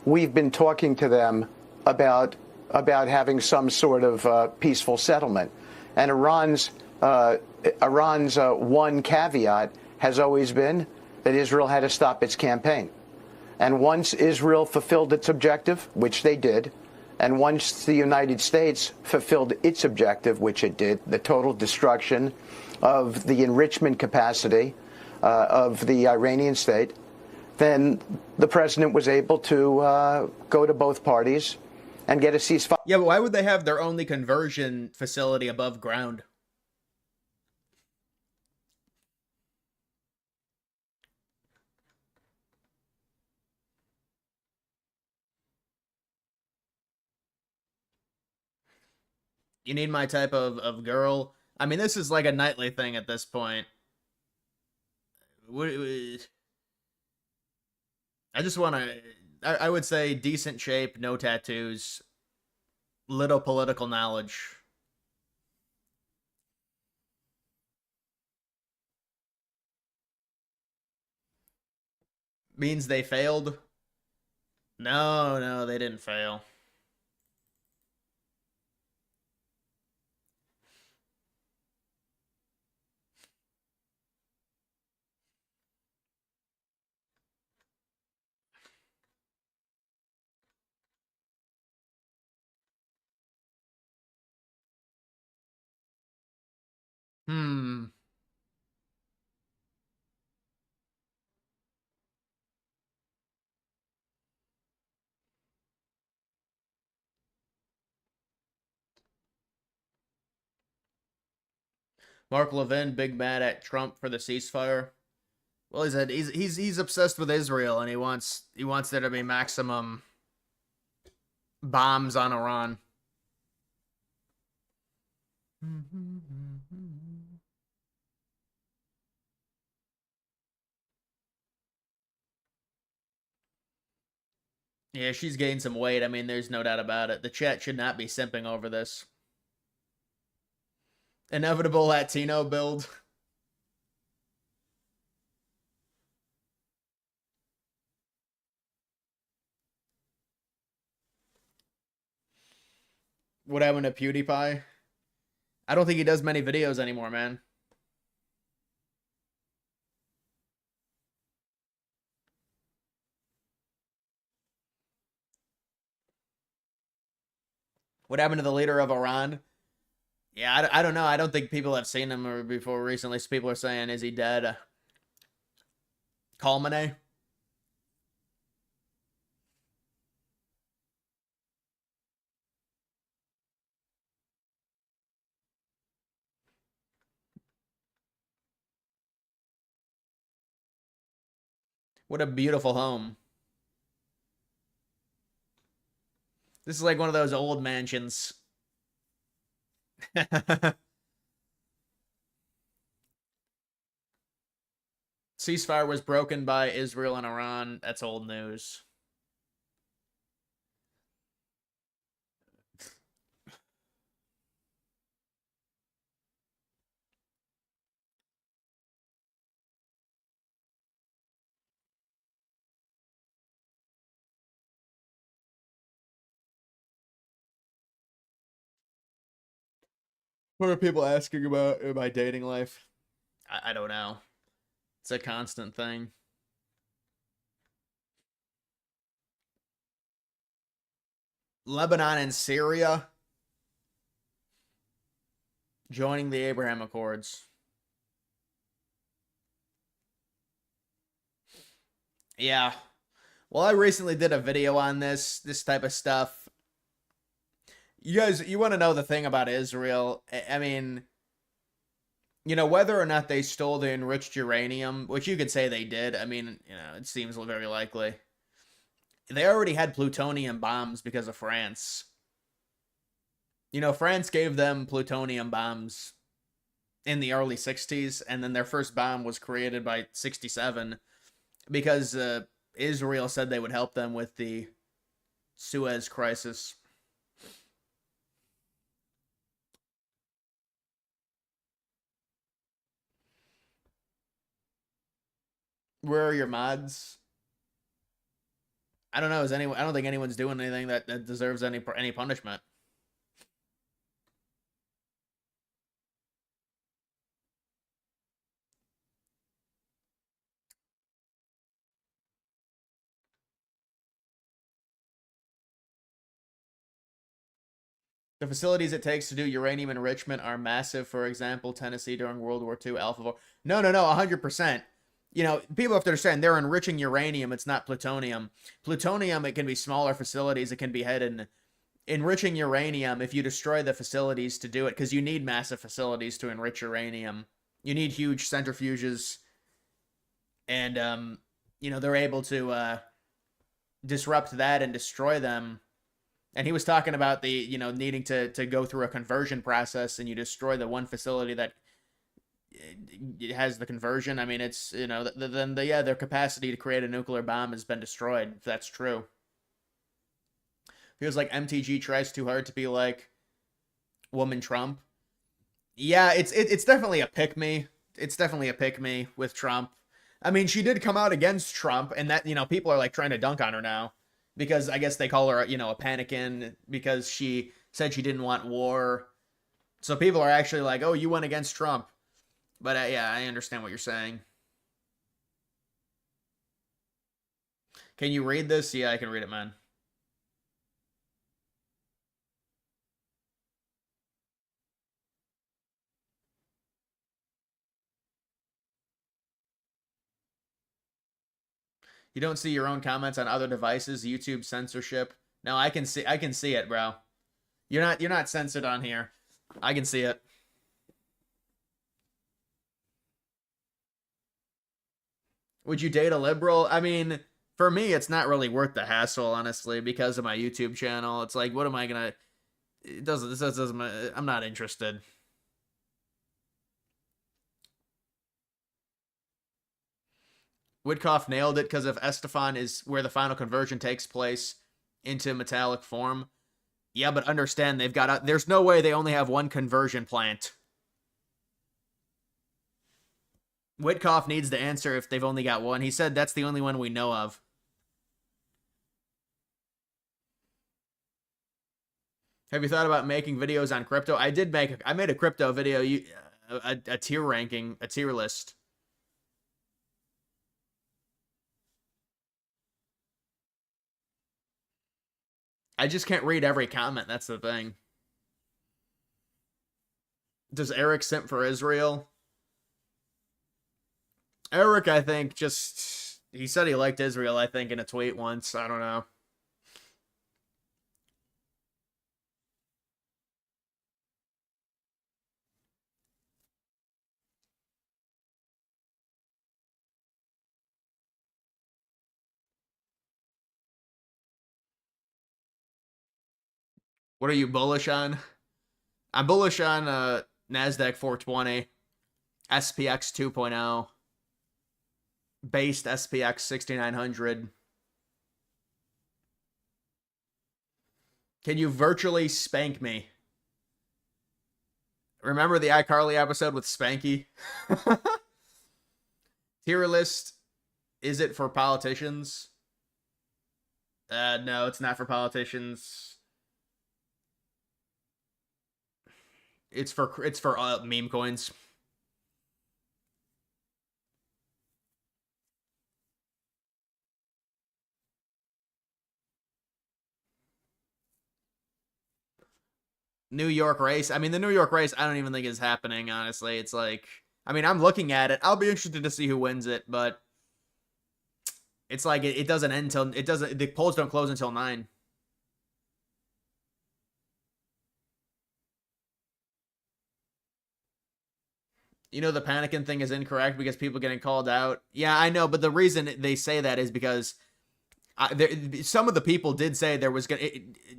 we've been talking to them about having some sort of peaceful settlement, and Iran's one caveat has always been that Israel had to stop its campaign. And once Israel fulfilled its objective, which they did, and once the United States fulfilled its objective, which it did, the total destruction of the enrichment capacity of the Iranian state, then the president was able to go to both parties and get a ceasefire. Yeah, but why would they have their only conversion facility above ground? You need my type of girl. I mean, this is like a nightly thing at this point. I just want to, I would say decent shape, no tattoos, little political knowledge. Means they failed? No, they didn't fail. Hmm. Mark Levin, big mad at Trump for the ceasefire. Well, he's obsessed with Israel and he wants there to be maximum bombs on Iran. Yeah, she's gained some weight. I mean, there's no doubt about it. The chat should not be simping over this. Inevitable Latino build. What happened to PewDiePie? I don't think he does many videos anymore, man. What happened to the leader of Iran? Yeah, I don't know. I don't think people have seen him before recently. So people are saying, is he dead? Khamenei? What a beautiful home. This is like one of those old mansions. Ceasefire was broken by Israel and Iran. That's old news. What are people asking about in my dating life? I don't know. It's a constant thing. Lebanon and Syria joining the Abraham Accords. Yeah. Well, I recently did a video on this type of stuff. You guys, you want to know the thing about Israel? I mean, you know, whether or not they stole the enriched uranium, which you could say they did, I mean, you know, it seems very likely. They already had plutonium bombs because of France. You know, France gave them plutonium bombs in the early 60s, and then their first bomb was created by 67 because Israel said they would help them with the Suez crisis. Where are your mods? I don't know. Is anyone? I don't think anyone's doing anything that deserves any punishment. The facilities it takes to do uranium enrichment are massive. For example, Tennessee during World War II, Alpha. No, 100%. You know, people have to understand they're enriching uranium. It's not plutonium. Plutonium, it can be smaller facilities. It can be hidden. Enriching uranium, if you destroy the facilities to do it, because you need massive facilities to enrich uranium. You need huge centrifuges. And, you know, they're able to disrupt that and destroy them. And he was talking about the, you know, needing to go through a conversion process, and you destroy the one facility that it has the conversion. I mean, it's, you know, then their capacity to create a nuclear bomb has been destroyed, if that's true. Feels like MTG tries too hard to be like woman Trump. Yeah, it's definitely a pick-me. It's definitely a pick-me with Trump. I mean, she did come out against Trump, and that, you know, people are like trying to dunk on her now. Because I guess they call her, you know, a panikin because she said she didn't want war. So people are actually like, oh, you went against Trump. But yeah, I understand what you're saying. Can you read this? Yeah, I can read it, man. You don't see your own comments on other devices, YouTube censorship. No, I can see it, bro. You're not censored on here. I can see it. Would you date a liberal? I mean, for me, it's not really worth the hassle, honestly, because of my YouTube channel. It's like, what am I gonna? I'm not interested. Woodcoff nailed it because if Estefan is where the final conversion takes place into metallic form. Yeah, but understand they've got there's no way they only have one conversion plant. Witkoff needs to answer if they've only got one. He said that's the only one we know of. Have you thought about making videos on crypto? I made a crypto video, a tier ranking, a tier list. I just can't read every comment. That's the thing. Does Eric simp for Israel? Eric, I think, just... He said he liked Israel, I think, in a tweet once. I don't know. What are you bullish on? I'm bullish on NASDAQ 420, SPX 2.0, based SPX 6900. Can you virtually spank me? Remember the iCarly episode with Spanky? Tier list, is it for politicians? No, it's not for politicians. It's for meme coins. New York race. I mean, the New York race, I don't even think is happening, honestly. It's like, I mean, I'm looking at it. I'll be interested to see who wins it, but it's like it doesn't end until the polls don't close until 9. You know, the panicking thing is incorrect because people getting called out. Yeah, I know, but the reason they say that is because some of the people did say there was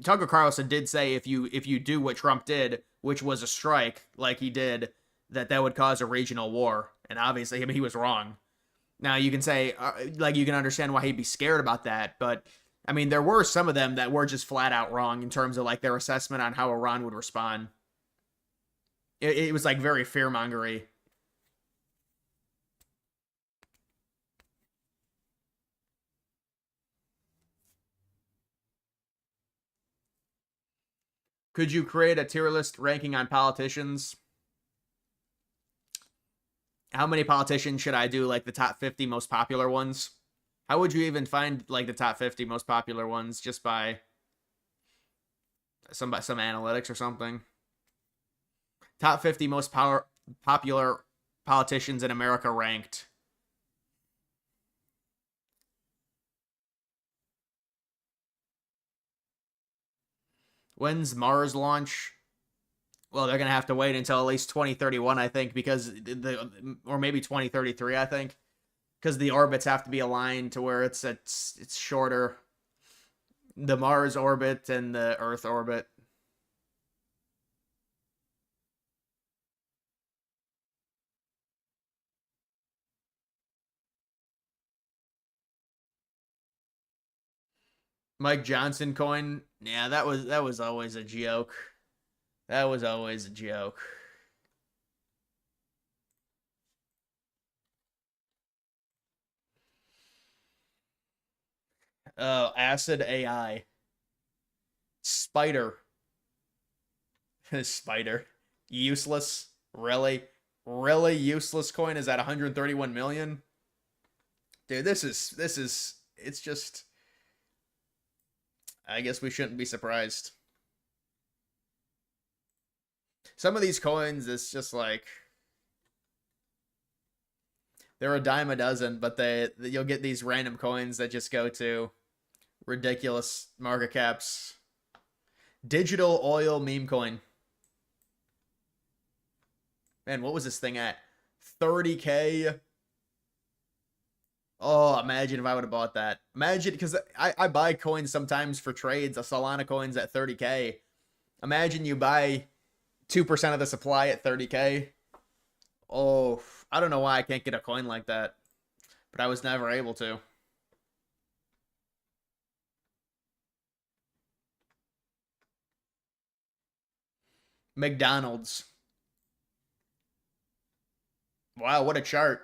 Tucker Carlson did say if you do what Trump did, which was a strike like he did, that would cause a regional war. And obviously, I mean, he was wrong. Now you can say like you can understand why he'd be scared about that, but I mean, there were some of them that were just flat out wrong in terms of like their assessment on how Iran would respond. It was like very fear-mongery. Could you create a tier list ranking on politicians? How many politicians should I do, like the top 50 most popular ones? How would you even find like the top 50 most popular ones? Just by some analytics or something? Top 50 most popular politicians in America ranked. When's Mars launch? Well, they're going to have to wait until at least 2031, I think, because or maybe 2033, I think, because the orbits have to be aligned to where it's shorter. The Mars orbit and the Earth orbit. Mike Johnson coin. Yeah, that was always a joke. That was always a joke. Acid AI. Spider. Spider. Useless. Really? Really useless coin is at 131 million? Dude, this is it's just, I guess we shouldn't be surprised. Some of these coins, it's just like, they're a dime a dozen, but you'll get these random coins that just go to ridiculous market caps. Digital oil meme coin. Man, what was this thing at? 30K? Oh, imagine if I would have bought that. Imagine, because I buy coins sometimes for trades. A Solana coin's at 30K. Imagine you buy 2% of the supply at 30K. Oh, I don't know why I can't get a coin like that, but I was never able to. McDonald's. Wow, what a chart.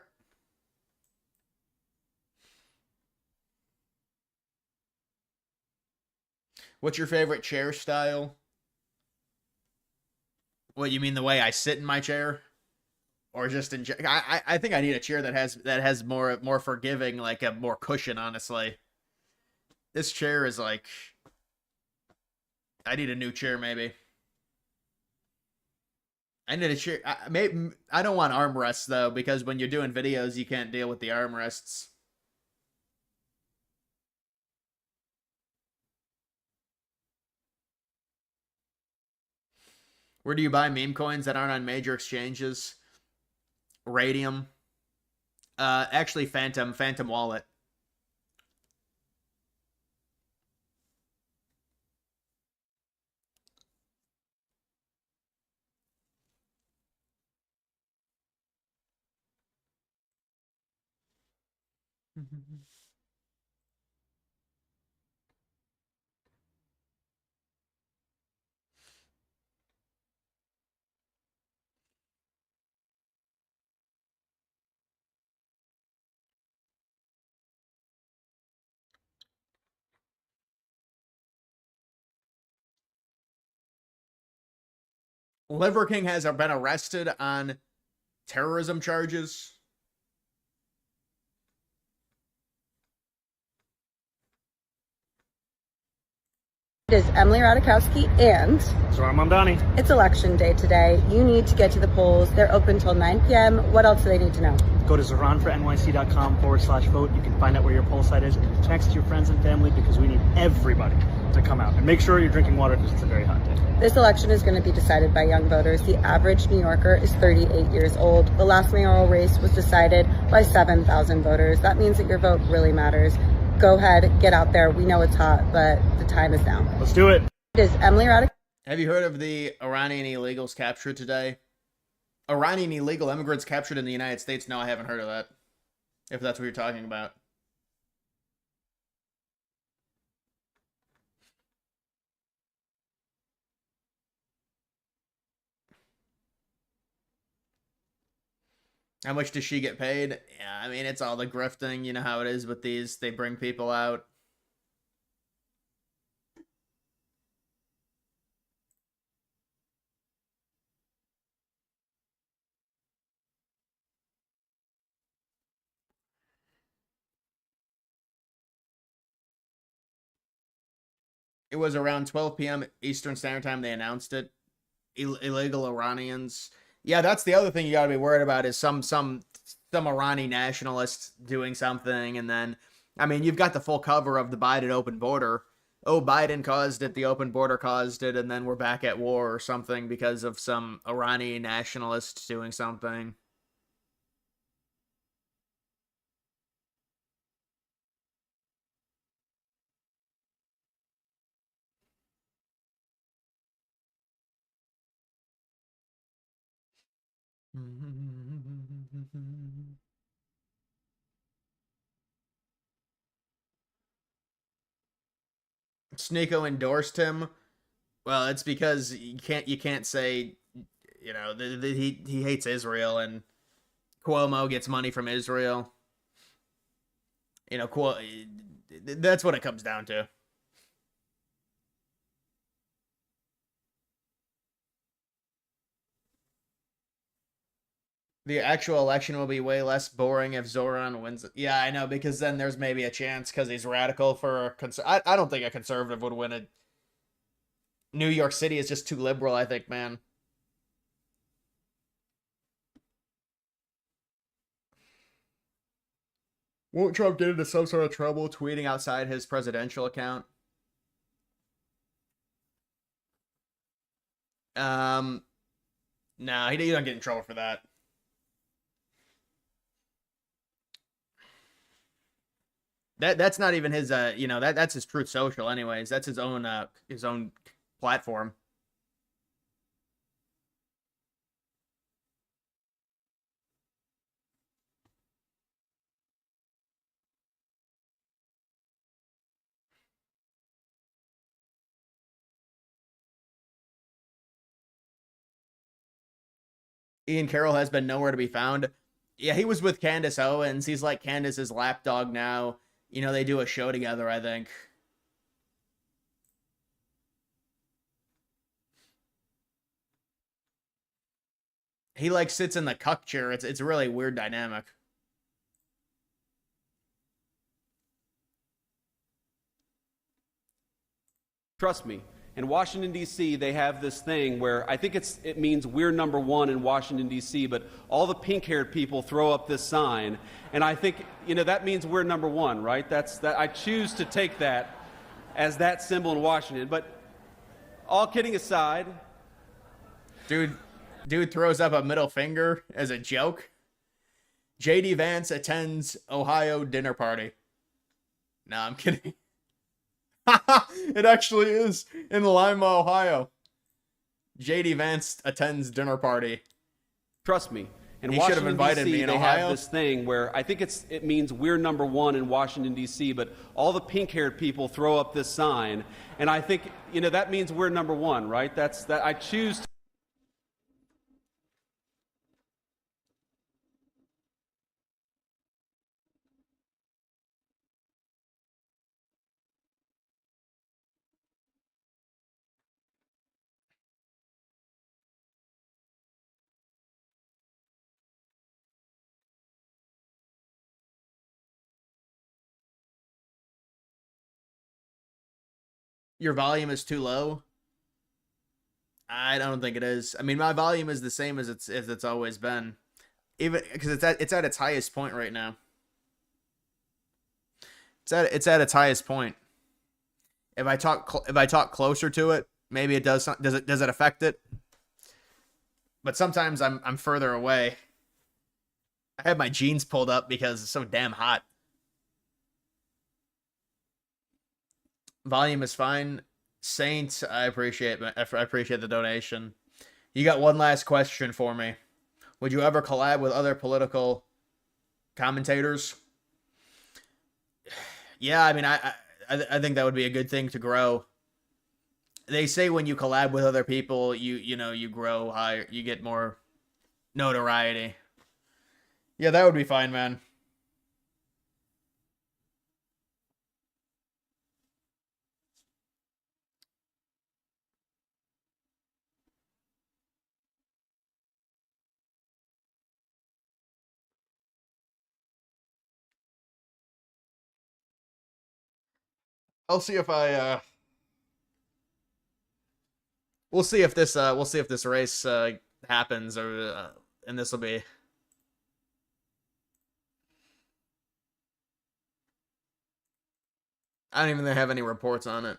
What's your favorite chair style? What, you mean the way I sit in my chair? Or just in I think I need a chair that has more forgiving, like a more cushion, honestly. This chair is like, I need a new chair, maybe. I need a chair. I don't want armrests, though, because when you're doing videos, you can't deal with the armrests. Where do you buy meme coins that aren't on major exchanges? Radium. Actually, Phantom Wallet. Liver King has been arrested on terrorism charges. It is Emily Radikowski and Zoran Mamdani. It's election day today. You need to get to the polls. They're open till 9 p.m. What else do they need to know? Go to zoranfornyc.com/vote. You can find out where your poll site is and text your friends and family because we need everybody to come out. And make sure you're drinking water because it's a very hot day. This election is going to be decided by young voters. The average New Yorker is 38 years old. The last mayoral race was decided by 7,000 voters. That means that your vote really matters. Go ahead, get out there. We know it's hot, but the time is now. Let's do it. It is Emily Radikowski. Have you heard of the Iranian illegals captured today? Iranian illegal immigrants captured in the United States? No, I haven't heard of that. If that's what you're talking about. How much does she get paid? Yeah, I mean, it's all the grifting. You know how it is with these. They bring people out. It was around 12 p.m. Eastern Standard Time they announced it. Illegal Iranians. Yeah, that's the other thing you got to be worried about is some Iranian nationalists doing something, and then, I mean, you've got the full cover of the Biden open border. Oh, Biden caused it, the open border caused it, and then we're back at war or something because of some Iranian nationalists doing something. Sneeko endorsed him. Well, it's because you can't say, you know, he hates Israel and Cuomo gets money from Israel. You know, that's what it comes down to. The actual election will be way less boring if Zoran wins. Yeah, I know, because then there's maybe a chance because he's radical for a I don't think a conservative would win it. New York City is just too liberal, I think, man. Won't Trump get into some sort of trouble tweeting outside his presidential account? No, he don't get in trouble for that. That's not even his you know, that's his Truth Social anyways. That's his own platform. Ian Carroll has been nowhere to be found. Yeah, he was with Candace Owens. He's like Candace's lapdog now. You know, they do a show together, I think. He like sits in the cuck chair. It's a really weird dynamic. Trust me, In Washington, D.C., they have this thing where I think it means we're number one in Washington, D.C., but all the pink-haired people throw up this sign, and I think, that means we're number one, right? I choose to take that as that symbol in Washington. But all kidding aside... Dude throws up a middle finger as a joke. J.D. Vance attends Ohio dinner party. No, I'm kidding. It actually is in Lima, Ohio. J.D. Vance attends dinner party. Trust me. In He should have Washington, invited D.C., me in they Ohio. have this thing where I think it means we're number one in Washington, D.C., but all the pink-haired people throw up this sign, and I think, that means we're number one, right? I choose to... Your volume is too low. I don't think it is. I mean, my volume is the same as it's always been, even because it's at its highest point right now. It's at its highest point. If I talk closer to it, maybe it does. Does it affect it? But sometimes I'm further away. I have my jeans pulled up because it's so damn hot. Volume is fine. Saint, I appreciate the donation. You got one last question for me. Would you ever collab with other political commentators? Yeah, I mean, I think that would be a good thing to grow. They say when you collab with other people, you grow higher, you get more notoriety. Yeah, that would be fine, man. I'll see if we'll see if this race happens, or and this will be. I don't even have any reports on it.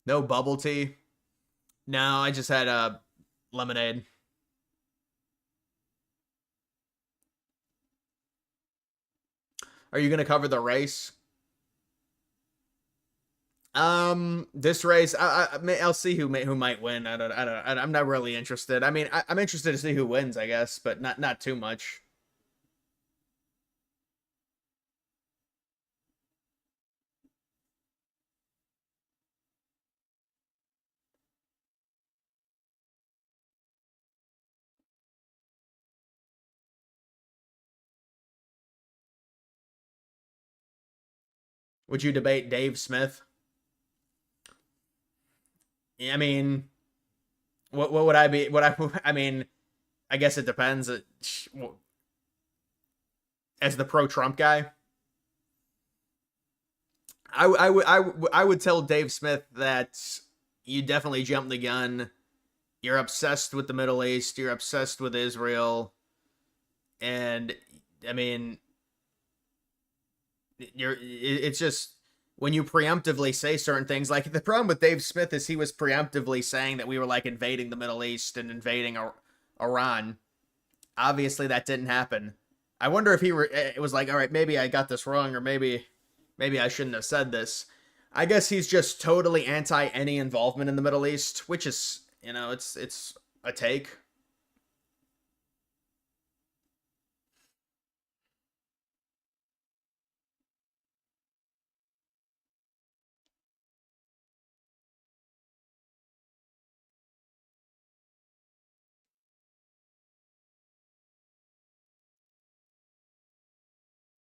No bubble tea. No, I just had lemonade. Are you gonna cover the race? This race, I'll see who might win. I'm not really interested. I mean, I'm interested to see who wins, I guess, but not too much. Would you debate Dave Smith? I mean, what would I be? I mean, I guess it depends. As the pro-Trump guy, I would tell Dave Smith that you definitely jumped the gun. You're obsessed with the Middle East. You're obsessed with Israel, and I mean, it's just when you preemptively say certain things. Like, the problem with Dave Smith is he was preemptively saying that we were like invading the Middle East and invading Iran. Obviously, that didn't happen. I wonder if it was like, all right, maybe I got this wrong, or maybe I shouldn't have said this. I guess he's just totally anti any involvement in the Middle East, which is, it's a take.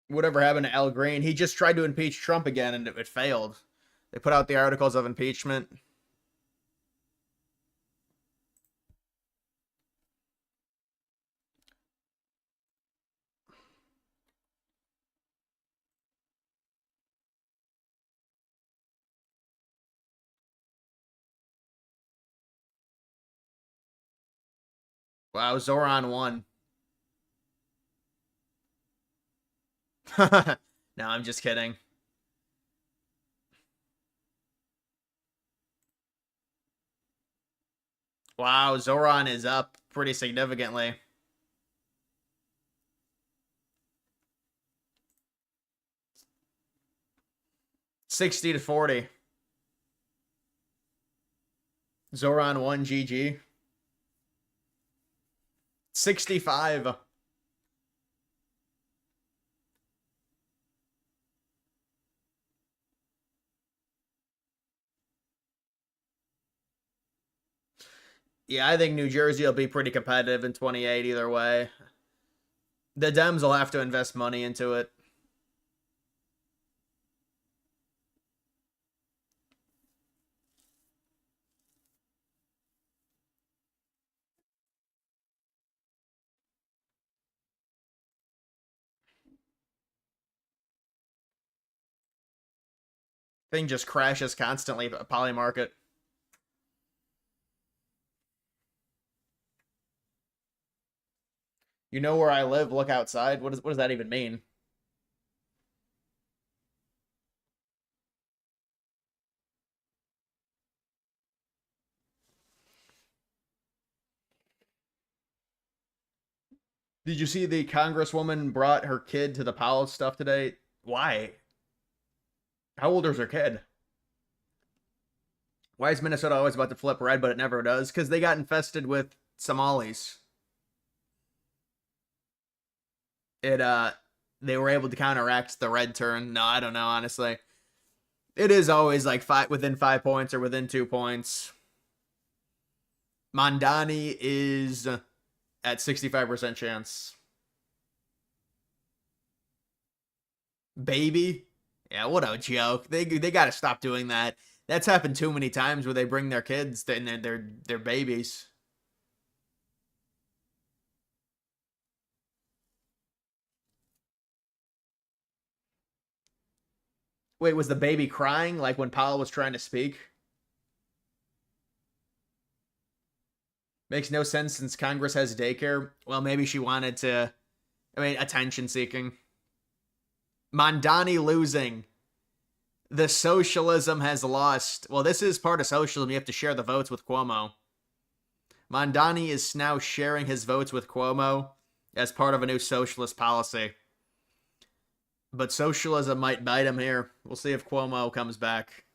Whatever happened to Al Green? He just tried to impeach Trump again, and it failed. They put out the articles of impeachment. Wow, Zoran won. No, I'm just kidding. Wow, Zoran is up pretty significantly. $60-40. Zoran won, GG. 65. Yeah, I think New Jersey will be pretty competitive in 28 either way. The Dems will have to invest money into it. Thing just crashes constantly, Poly Market. You know where I live, look outside. What does that even mean? Did you see the congresswoman brought her kid to the Powell stuff today? Why? How old is her kid? Why is Minnesota always about to flip red, but it never does? Because they got infested with Somalis. They were able to counteract the red turn. No, I don't know, honestly. It is always like within 5 points or within 2 points. Mondani is at 65% chance. Baby? Yeah, what a joke. They got to stop doing that. That's happened too many times where they bring their kids and their babies. Wait, was the baby crying like when Powell was trying to speak? Makes no sense since Congress has daycare. Well, maybe she wanted to, attention seeking. Mondani losing. The socialism has lost. Well, this is part of socialism. You have to share the votes with Cuomo. Mondani is now sharing his votes with Cuomo as part of a new socialist policy. But socialism might bite him here. We'll see if Cuomo comes back.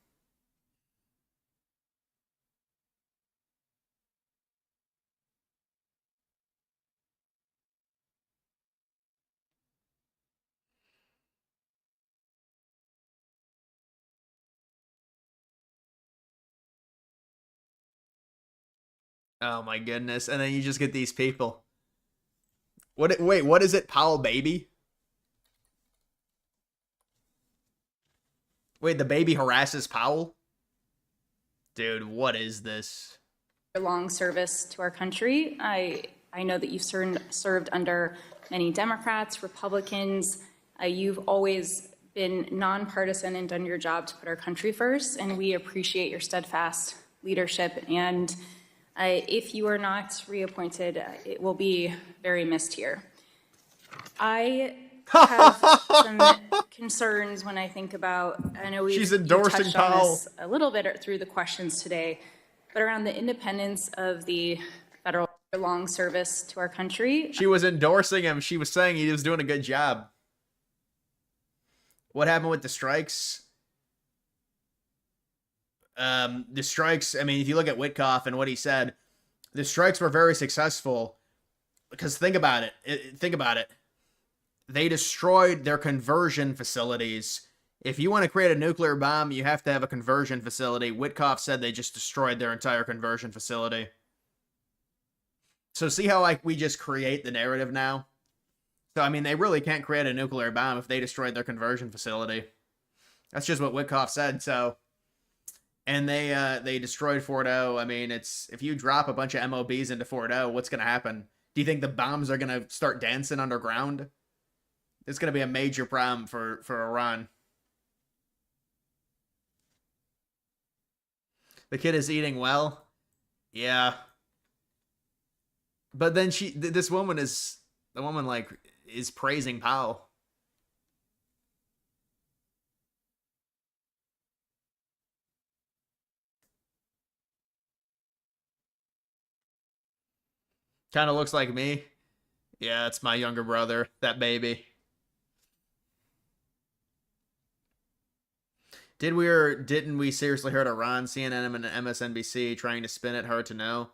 Oh my goodness. And then you just get these people. Wait, what is it? Powell baby? Wait, the baby harasses Powell? Dude, what is this? Long service to our country. I know that you've served under many Democrats, Republicans. You've always been nonpartisan and done your job to put our country first, and we appreciate your steadfast leadership. And if you are not reappointed, it will be very missed here. I have some concerns when I think about, I know we've touched on this a little bit through the questions today, but around the independence of the federal long service to our country. She was endorsing him. She was saying he was doing a good job. What happened with the strikes? The strikes, if you look at Witkoff and what he said, the strikes were very successful because think about it. They destroyed their conversion facilities. If you want to create a nuclear bomb, you have to have a conversion facility. Witkoff said they just destroyed their entire conversion facility. So see how we just create the narrative now? So they really can't create a nuclear bomb if they destroyed their conversion facility. That's just what Witkoff said. So, and they destroyed Fort O. It's if you drop a bunch of MOBs into Fort O, what's gonna happen? Do you think the bombs are gonna start dancing underground? It's gonna be a major problem for Iran. The kid is eating well. Yeah. But then this woman is praising Powell. Kind of looks like me. Yeah, it's my younger brother, that baby. Did we or didn't we seriously hurt Iran, CNN, and MSNBC trying to spin it? Hard to know.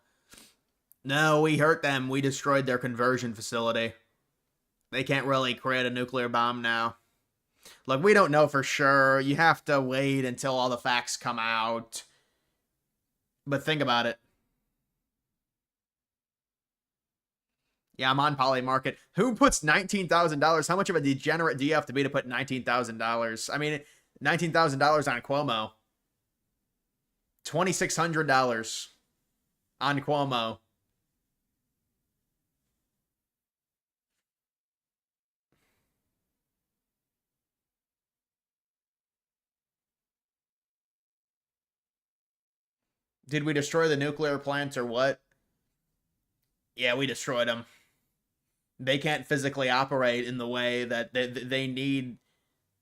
No, we hurt them. We destroyed their conversion facility. They can't really create a nuclear bomb now. Look, we don't know for sure. You have to wait until all the facts come out. But think about it. Yeah, I'm on Polymarket. Who puts $19,000? How much of a degenerate do you have to be to put $19,000? I mean, $19,000 on Cuomo. $2,600 on Cuomo. Did we destroy the nuclear plants or what? Yeah, we destroyed them. They can't physically operate in the way that they need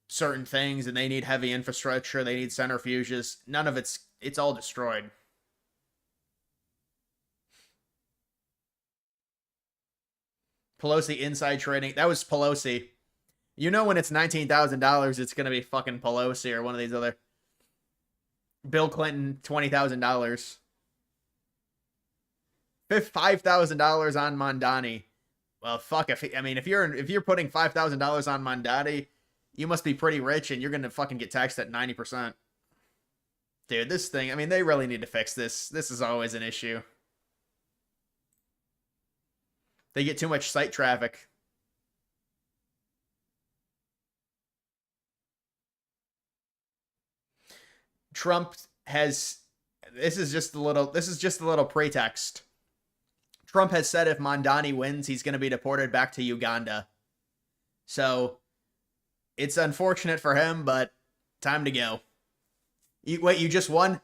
certain things, and they need heavy infrastructure. They need centrifuges. None of it's all destroyed. Pelosi inside trading. That was Pelosi. You know when it's $19,000, it's going to be fucking Pelosi or one of these other. Bill Clinton, $20,000. $5,000 on Mondani. Well, fuck. If you're putting $5,000 on Mondani, you must be pretty rich, and you're gonna fucking get taxed at 90%. Dude, this thing. I mean, they really need to fix this. This is always an issue. They get too much site traffic. Trump has. This is just a little pretext. Trump has said if Mondani wins, he's going to be deported back to Uganda. So, it's unfortunate for him, but time to go. Wait, you just won?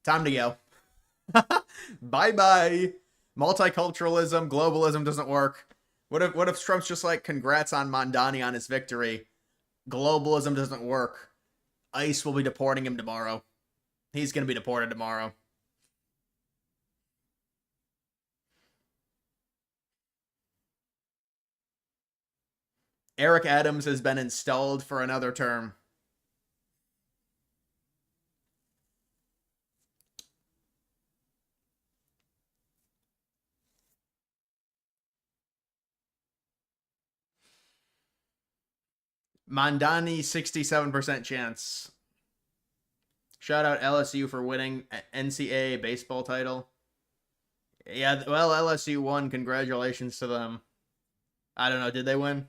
Time to go. Bye-bye. Multiculturalism, globalism doesn't work. What if Trump's just like, congrats on Mondani on his victory? Globalism doesn't work. ICE will be deporting him tomorrow. He's going to be deported tomorrow. Eric Adams has been installed for another term. Mondani, 67% chance. Shout out LSU for winning NCAA baseball title. Yeah, well, LSU won. Congratulations to them. I don't know. Did they win?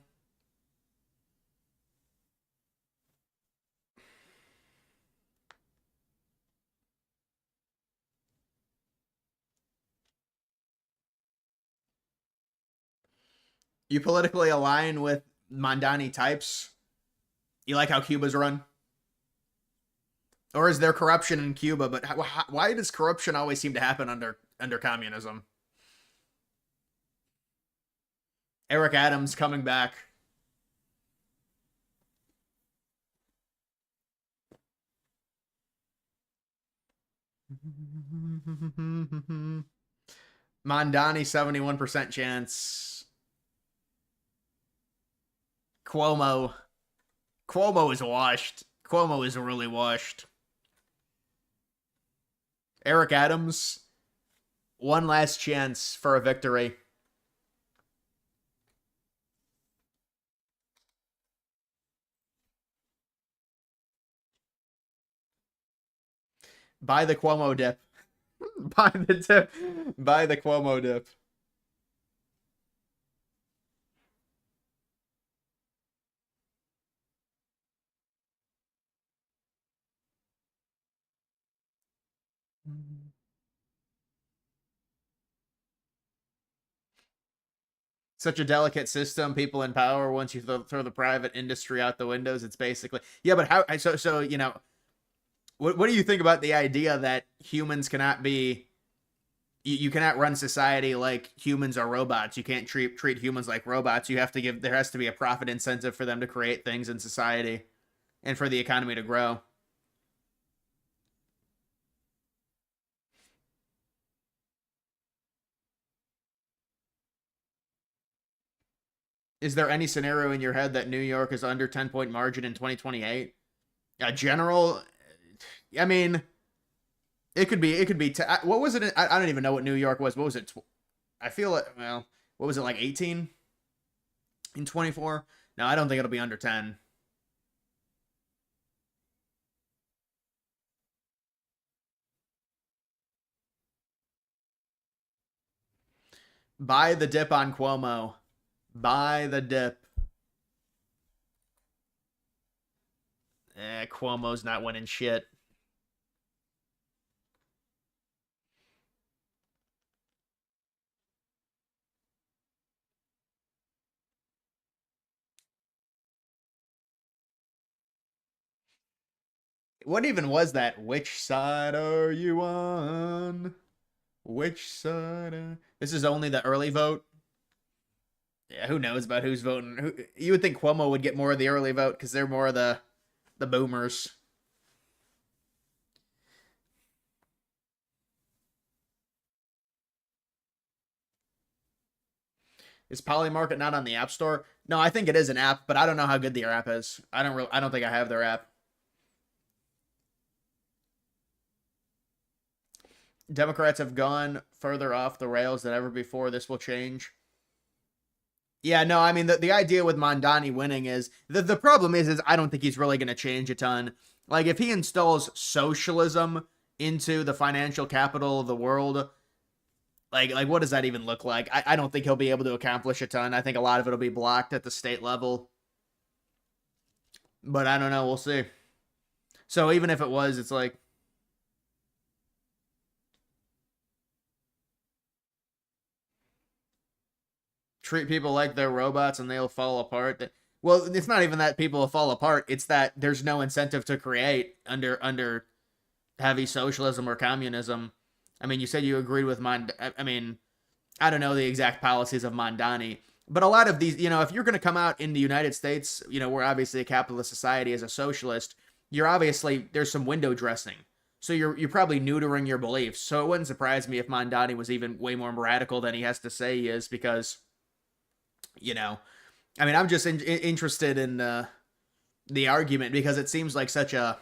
You politically align with Mondani types? You like how Cuba's run? Or is there corruption in Cuba? But why does corruption always seem to happen under communism? Eric Adams coming back. Mondani, 71% chance. Cuomo is washed. Cuomo is really washed. Eric Adams, one last chance for a victory. Buy the Cuomo dip. Buy the dip. Buy the Cuomo dip. Such a delicate system. People in power. Once you throw the private industry out the windows, it's basically but how? So you know, what do you think about the idea that humans cannot be you cannot run society like humans are robots. You can't treat humans like robots. There has to be a profit incentive for them to create things in society and for the economy to grow. Is there any scenario in your head that New York is under 10-point margin in 2028? General, I mean, it could be, what was it? I don't even know what New York was. What was it? I feel it, well, what was it, like 18 in 24? No, I don't think it'll be under 10. Buy the dip on Cuomo. Buy the dip. Cuomo's not winning shit. What even was that? Which side are you on? Which side? This is only the early vote. Yeah, who knows about who's voting? You would think Cuomo would get more of the early vote because they're more of the boomers. Is Polymarket not on the App Store? No, I think it is an app, but I don't know how good their app is. I don't think I have their app. Democrats have gone further off the rails than ever before. This will change. Yeah, no, I mean, the idea with Mondani winning is, the problem is I don't think he's really going to change a ton. Like, if he installs socialism into the financial capital of the world, like what does that even look like? I don't think he'll be able to accomplish a ton. I think a lot of it will be blocked at the state level. But I don't know, we'll see. So even if it was, it's like, treat people like they're robots and they'll fall apart. Well, it's not even that people will fall apart. It's that there's no incentive to create under heavy socialism or communism. I mean, you said you agreed with I mean, I don't know the exact policies of Mondani, but a lot of these, if you're going to come out in the United States, we're obviously a capitalist society, as a socialist, there's some window dressing. So you're probably neutering your beliefs. So it wouldn't surprise me if Mondani was even way more radical than he has to say he is, because I mean, I'm just interested in the argument, because it seems like such a,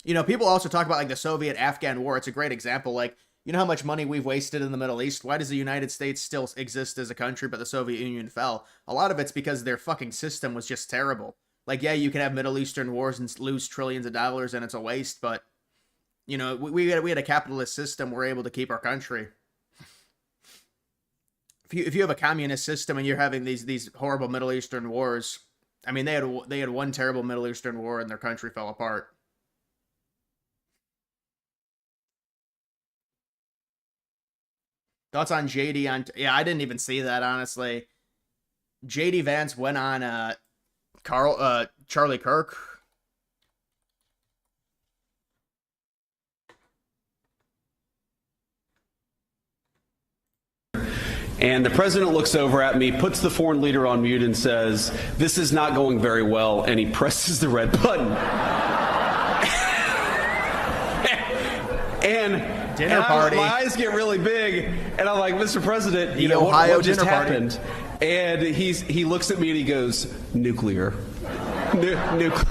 people also talk about like the Soviet-Afghan war. It's a great example. Like, how much money we've wasted in the Middle East? Why does the United States still exist as a country, but the Soviet Union fell? A lot of it's because their fucking system was just terrible. Like, yeah, you can have Middle Eastern wars and lose trillions of dollars and it's a waste, but, we had a capitalist system. We're able to keep our country. If you have a communist system and you're having these horrible Middle Eastern wars, I mean, they had one terrible Middle Eastern war and their country fell apart. Thoughts on JD on? Yeah, I didn't even see that, honestly. JD Vance went on Charlie Kirk. And the president looks over at me, puts the foreign leader on mute, and says, "This is not going very well," and he presses the red button. and dinner party. My eyes get really big, and I'm like, "Mr. President, the Ohio what just dinner happened?" Party. And he looks at me and he goes, "Nuclear, nuclear."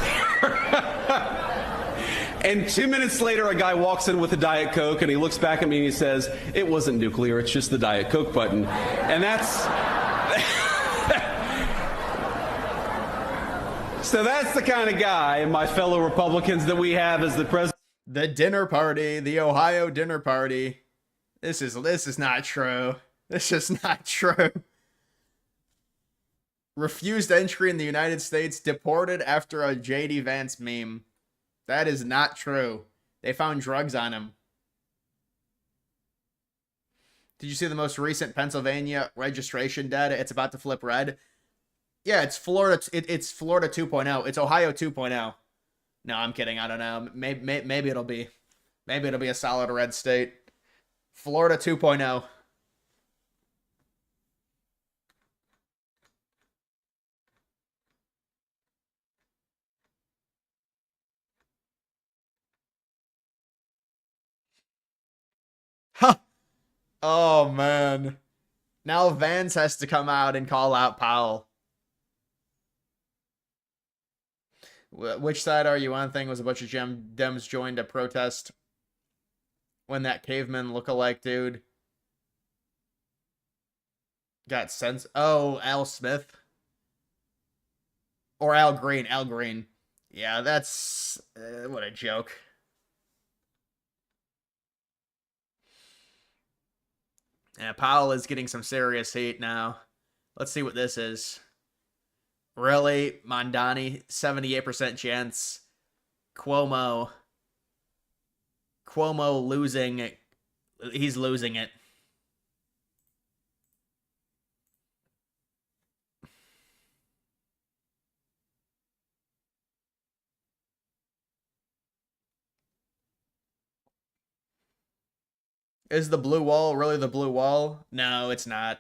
And 2 minutes later, a guy walks in with a Diet Coke, and he looks back at me and he says, "It wasn't nuclear, it's just the Diet Coke button." And that's... So that's the kind of guy, and my fellow Republicans, that we have as the president. The dinner party, the Ohio dinner party. This is not true. This is not true. Refused entry in the United States, deported after a JD Vance meme. That is not true. They found drugs on him. Did you see the most recent Pennsylvania registration data? It's about to flip red. Yeah, it's Florida. It's Florida 2.0. It's Ohio 2.0. No, I'm kidding. I don't know. Maybe it'll be a solid red state. Florida 2.0. Huh. Oh, man. Now Vance has to come out and call out Powell. Which side are you on? Thing was a bunch of Dems joined a protest when that caveman lookalike dude got sense. Oh, Al Smith or Al Green. Al Green. Yeah, that's what a joke. Yeah, Powell is getting some serious heat now. Let's see what this is. Really? Mondani, 78% chance. Cuomo losing it. He's losing it. Is the blue wall really the blue wall? No, it's not.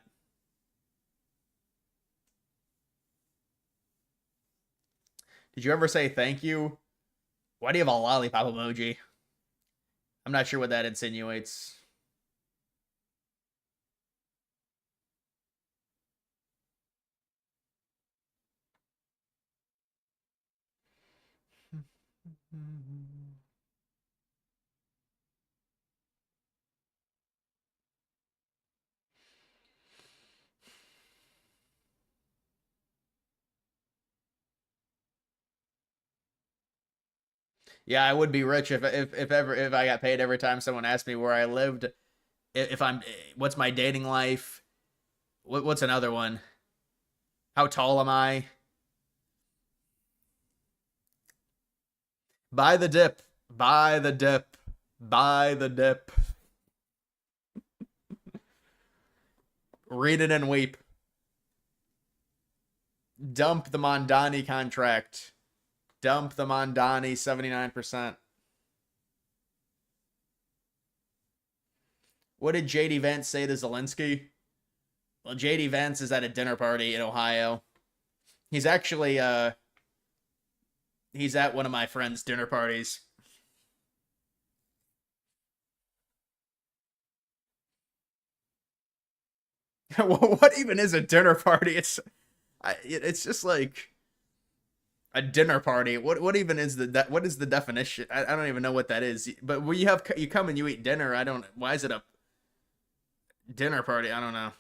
Did you ever say thank you? Why do you have a lollipop emoji? I'm not sure what that insinuates. Yeah, I would be rich if I got paid every time someone asked me where I lived. If I'm, what's my dating life? What's another one? How tall am I? Buy the dip. Buy the dip. Buy the dip. Read it and weep. Dump the Mondani contract. Dump the Mondani 79%. What did JD Vance say to Zelensky? Well, JD Vance is at a dinner party in Ohio. He's actually he's at one of my friends' dinner parties. What even is a dinner party? It's just like a dinner party. What even is what is the definition? I don't even know what that is. But when you come and you eat dinner, why is it a dinner party? I don't know.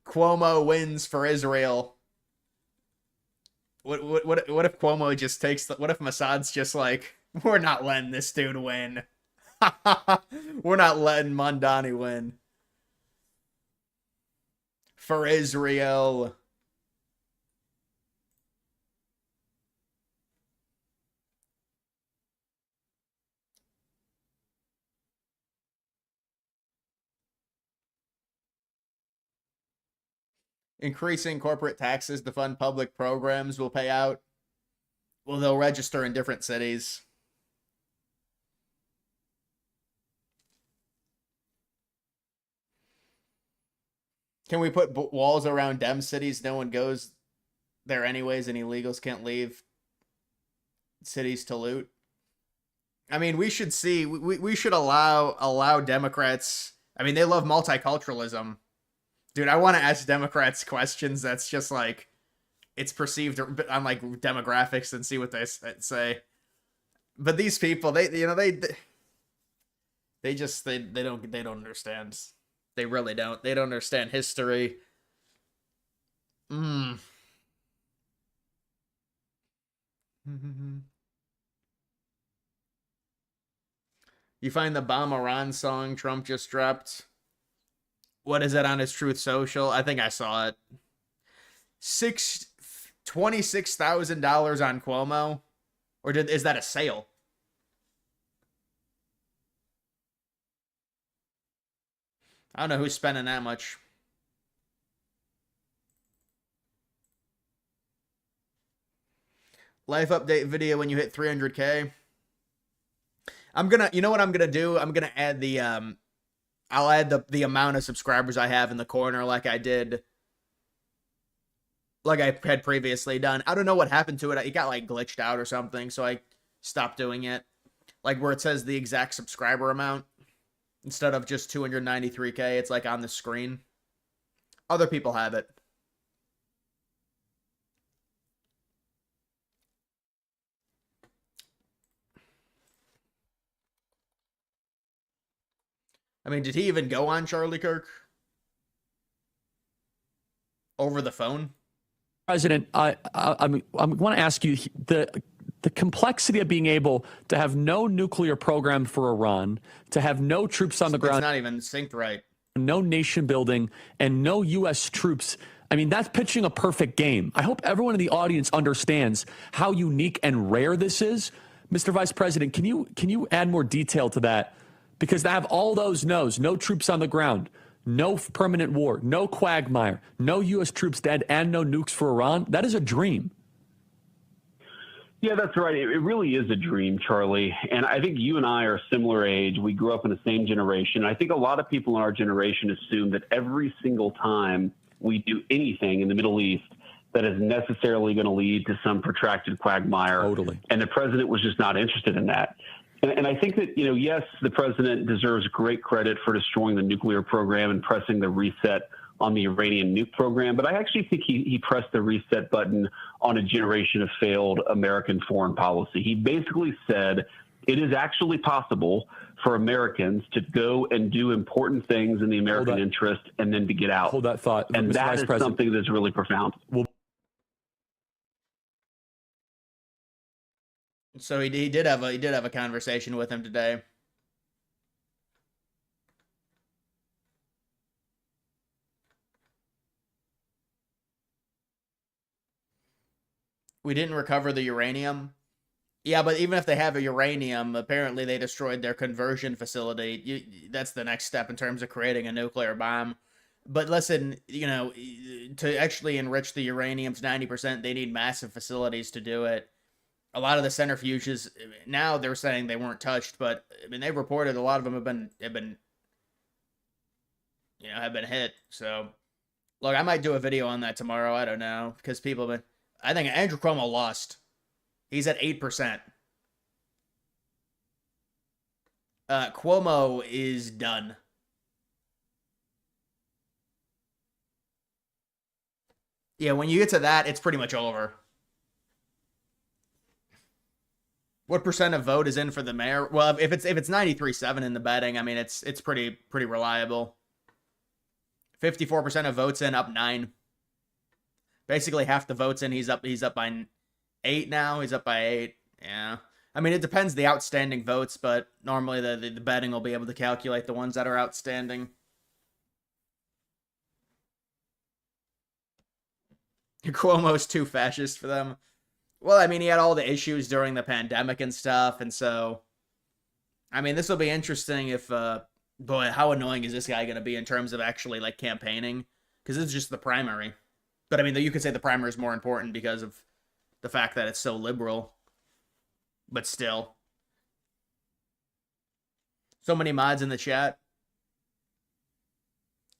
Cuomo wins for Israel. What if Cuomo just takes what if Mossad's just like, we're not letting this dude win. We're not letting Mondani win. For Israel. Increasing corporate taxes to fund public programs will pay out. Well, they'll register in different cities. Can we put walls around Dem cities? No one goes there anyways, and illegals can't leave cities to loot. I mean, we should see. We should allow Democrats. I mean, they love multiculturalism. Dude, I want to ask Democrats questions that's just like, it's perceived on like demographics and see what they say. But these people, they don't understand. They really don't. They don't understand history. You find the Bomb Iran song Trump just dropped? What is it on his Truth Social? I think I saw it. $26,000 on Cuomo, or is that a sale? I don't know who's spending that much. Life update video when you hit 300K. You know what I'm gonna do? I'm gonna add the I'll add the amount of subscribers I have in the corner like I had previously done. I don't know what happened to it. It got like glitched out or something, so I stopped doing it. Like where it says the exact subscriber amount instead of just 293K, it's like on the screen. Other people have it. I mean, did he even go on Charlie Kirk? Over the phone? President, I want to ask you the complexity of being able to have no nuclear program for Iran, to have no troops on the ground. It's not even synced right. No nation building, and no U.S. troops. I mean, that's pitching a perfect game. I hope everyone in the audience understands how unique and rare this is. Mr. Vice President, can you add more detail to that? Because to have all those no's, no troops on the ground, no permanent war, no quagmire, no U.S. troops dead, and no nukes for Iran, that is a dream. Yeah, that's right. It really is a dream, Charlie. And I think you and I are a similar age. We grew up in the same generation. I think a lot of people in our generation assume that every single time we do anything in the Middle East that is necessarily going to lead to some protracted quagmire. Totally. And the president was just not interested in that. And I think that, yes, the president deserves great credit for destroying the nuclear program and pressing the reset on the Iranian nuke program. But I actually think he pressed the reset button on a generation of failed American foreign policy. He basically said it is actually possible for Americans to go and do important things in the American interest and then to get out. Hold that thought. And Mr. that Vice is President. something that's really profound. So he did have a conversation with him today. We didn't recover the uranium. Yeah, but even if they have a uranium, apparently they destroyed their conversion facility. That's the next step in terms of creating a nuclear bomb. But listen, to actually enrich the uranium to 90%, they need massive facilities to do it. A lot of the centrifuges now they're saying they weren't touched, but I mean they've reported a lot of them have been hit. So look, I might do a video on that tomorrow. I don't know because people have been. I think Andrew Cuomo lost. He's at 8%. Cuomo is done. Yeah, when you get to that, it's pretty much over. What percent of vote is in for the mayor? Well, if it's 93.7 in the betting, I mean it's pretty reliable. 54% of votes in, up 9. Basically half the votes in. He's up by 8 now. He's up by 8. Yeah. I mean it depends the outstanding votes, but normally the betting will be able to calculate the ones that are outstanding. Cuomo's too fascist for them. Well, I mean, he had all the issues during the pandemic and stuff, and so, I mean, this will be interesting if, boy, how annoying is this guy going to be in terms of actually, like, campaigning? Because this is just the primary. But, I mean, you could say the primary is more important because of the fact that it's so liberal. But still. So many mods in the chat.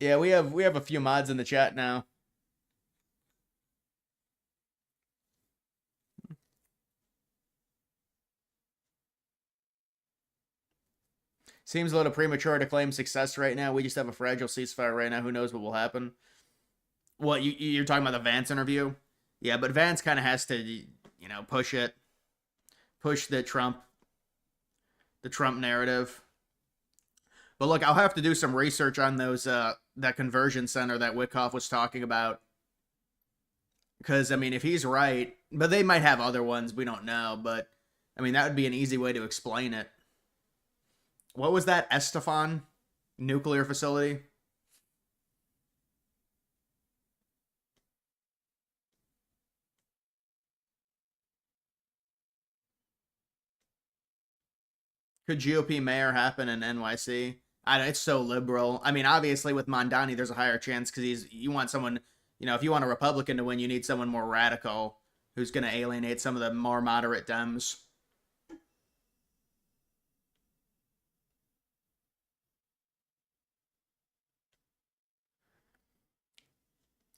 Yeah, we have a few mods in the chat now. Seems a little premature to claim success right now. We just have a fragile ceasefire right now. Who knows what will happen? What, you're talking about the Vance interview? Yeah, but Vance kind of has to, push it. Push the Trump narrative. But look, I'll have to do some research on those, that conversion center that Wickoff was talking about. Because, I mean, if he's right, but they might have other ones, we don't know. But, I mean, that would be an easy way to explain it. What was that Estefan nuclear facility? Could GOP mayor happen in NYC? It's so liberal. I mean, obviously with Mondani, there's a higher chance because you want someone, if you want a Republican to win, you need someone more radical who's going to alienate some of the more moderate Dems.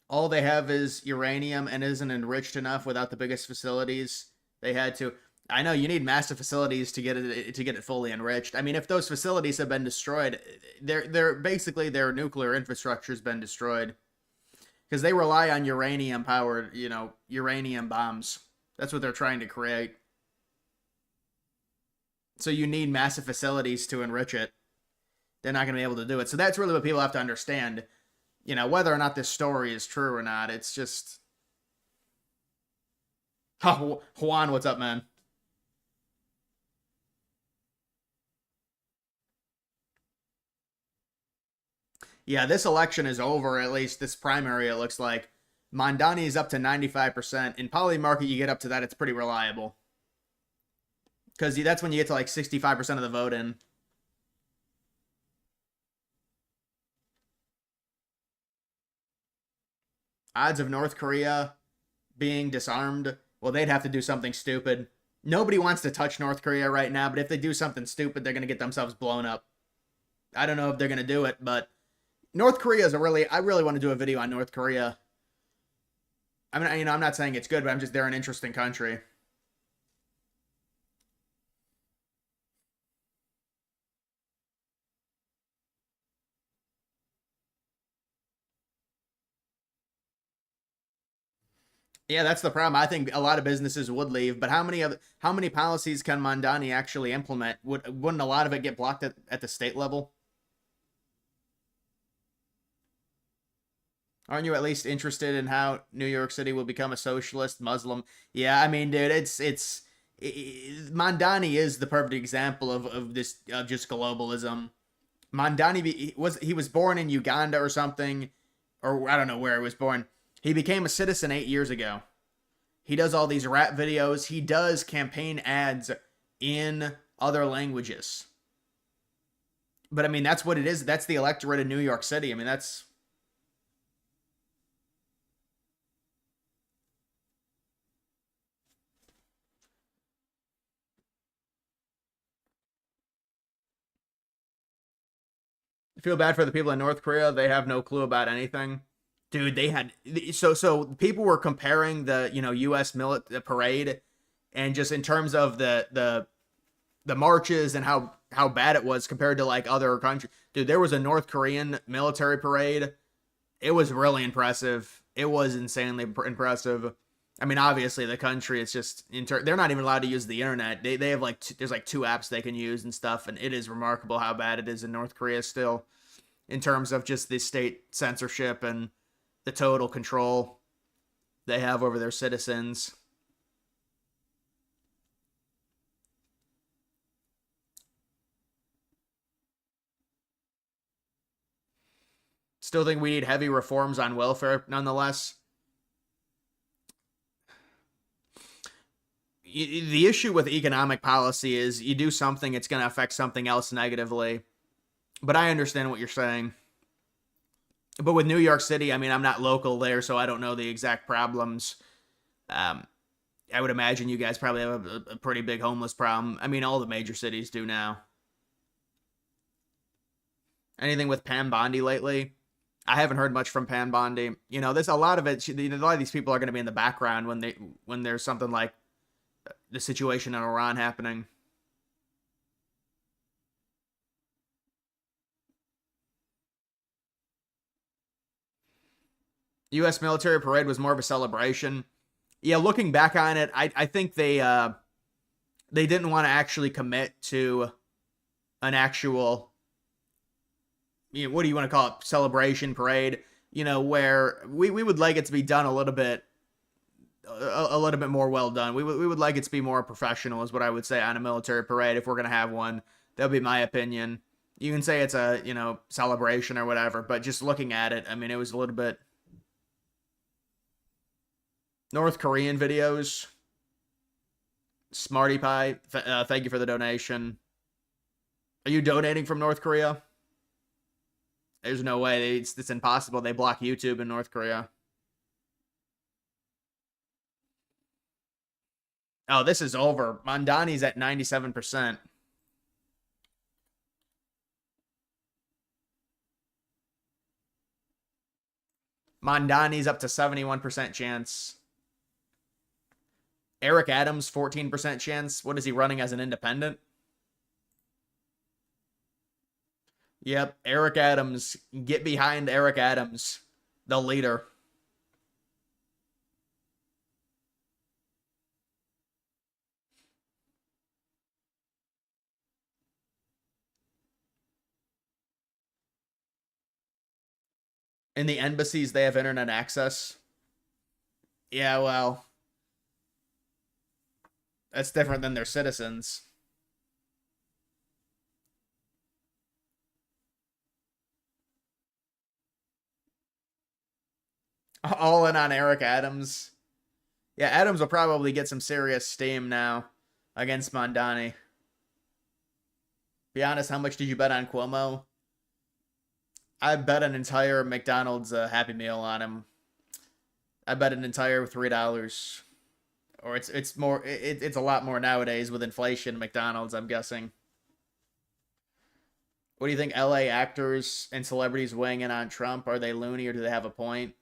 All they have is uranium and isn't enriched enough without the biggest facilities. They had to. I know you need massive facilities to get it fully enriched. I mean, if those facilities have been destroyed, they're basically their nuclear infrastructure's been destroyed because they rely on uranium powered, uranium bombs. That's what they're trying to create. So you need massive facilities to enrich it. They're not going to be able to do it. So that's really what people have to understand. Whether or not this story is true or not, it's just... Oh, Juan, what's up, man? Yeah, this election is over, at least this primary, it looks like. Mondani is up to 95%. In Polymarket, you get up to that, it's pretty reliable. Because that's when you get to like 65% of the vote in. Odds of North Korea being disarmed, well, they'd have to do something stupid. Nobody wants to touch North Korea right now, but if they do something stupid, they're going to get themselves blown up. I don't know if they're going to do it, but North Korea is I really want to do a video on North Korea. I mean, I'm not saying it's good, but they're an interesting country. Yeah, that's the problem. I think a lot of businesses would leave, but how many policies can Mondani actually implement? Wouldn't a lot of it get blocked at the state level? Aren't you at least interested in how New York City will become a socialist Muslim? Yeah, I mean, dude, Mondani is the perfect example of just globalism. Mondani was born in Uganda or something, or I don't know where he was born. He became a citizen 8 years ago. He does all these rap videos. He does campaign ads in other languages. But I mean, that's what it is. That's the electorate in New York City. I mean, that's... I feel bad for the people in North Korea. They have no clue about anything. Dude, they had so people were comparing the U.S. parade, and just in terms of the marches and how bad it was compared to like other countries. Dude, there was a North Korean military parade. It was really impressive. It was insanely impressive. I mean, obviously the country is just they're not even allowed to use the internet. They have there's like 2 apps they can use and stuff, and it is remarkable how bad it is in North Korea still, in terms of just the state censorship and the total control they have over their citizens. Still think we need heavy reforms on welfare, nonetheless. The issue with economic policy is you do something, it's going to affect something else negatively. But I understand what you're saying. But with New York City, I mean, I'm not local there, so I don't know the exact problems. I would imagine you guys probably have a pretty big homeless problem. I mean, all the major cities do now. Anything with Pam Bondi lately? I haven't heard much from Pam Bondi. There's a lot of it. A lot of these people are going to be in the background when there's something like the situation in Iran happening. U.S. military parade was more of a celebration. Yeah, looking back on it, I think they didn't want to actually commit to an actual, what do you want to call it, celebration parade, where we would like it to be done a little bit more well done. We would like it to be more professional, is what I would say, on a military parade if we're going to have one. That would be my opinion. You can say it's a, celebration or whatever, but just looking at it, I mean, it was a little bit... North Korean videos. Smarty Pie, thank you for the donation. Are you donating from North Korea? There's no way. It's impossible. They block YouTube in North Korea. Oh, this is over. Mondani's at 97%. Mondani's up to 71% chance. Eric Adams, 14% chance. What is he running as an independent? Yep, Eric Adams. Get behind Eric Adams, the leader. In the embassies, they have internet access. Yeah, well, that's different than their citizens. All in on Eric Adams. Yeah, Adams will probably get some serious steam now against Mondani. Be honest, how much did you bet on Cuomo? I bet an entire McDonald's Happy Meal on him. I bet an entire $3. Or it's more it's a lot more nowadays with inflation. McDonald's, I'm guessing. What do you think? LA actors and celebrities weighing in on Trump, are they loony or do they have a point?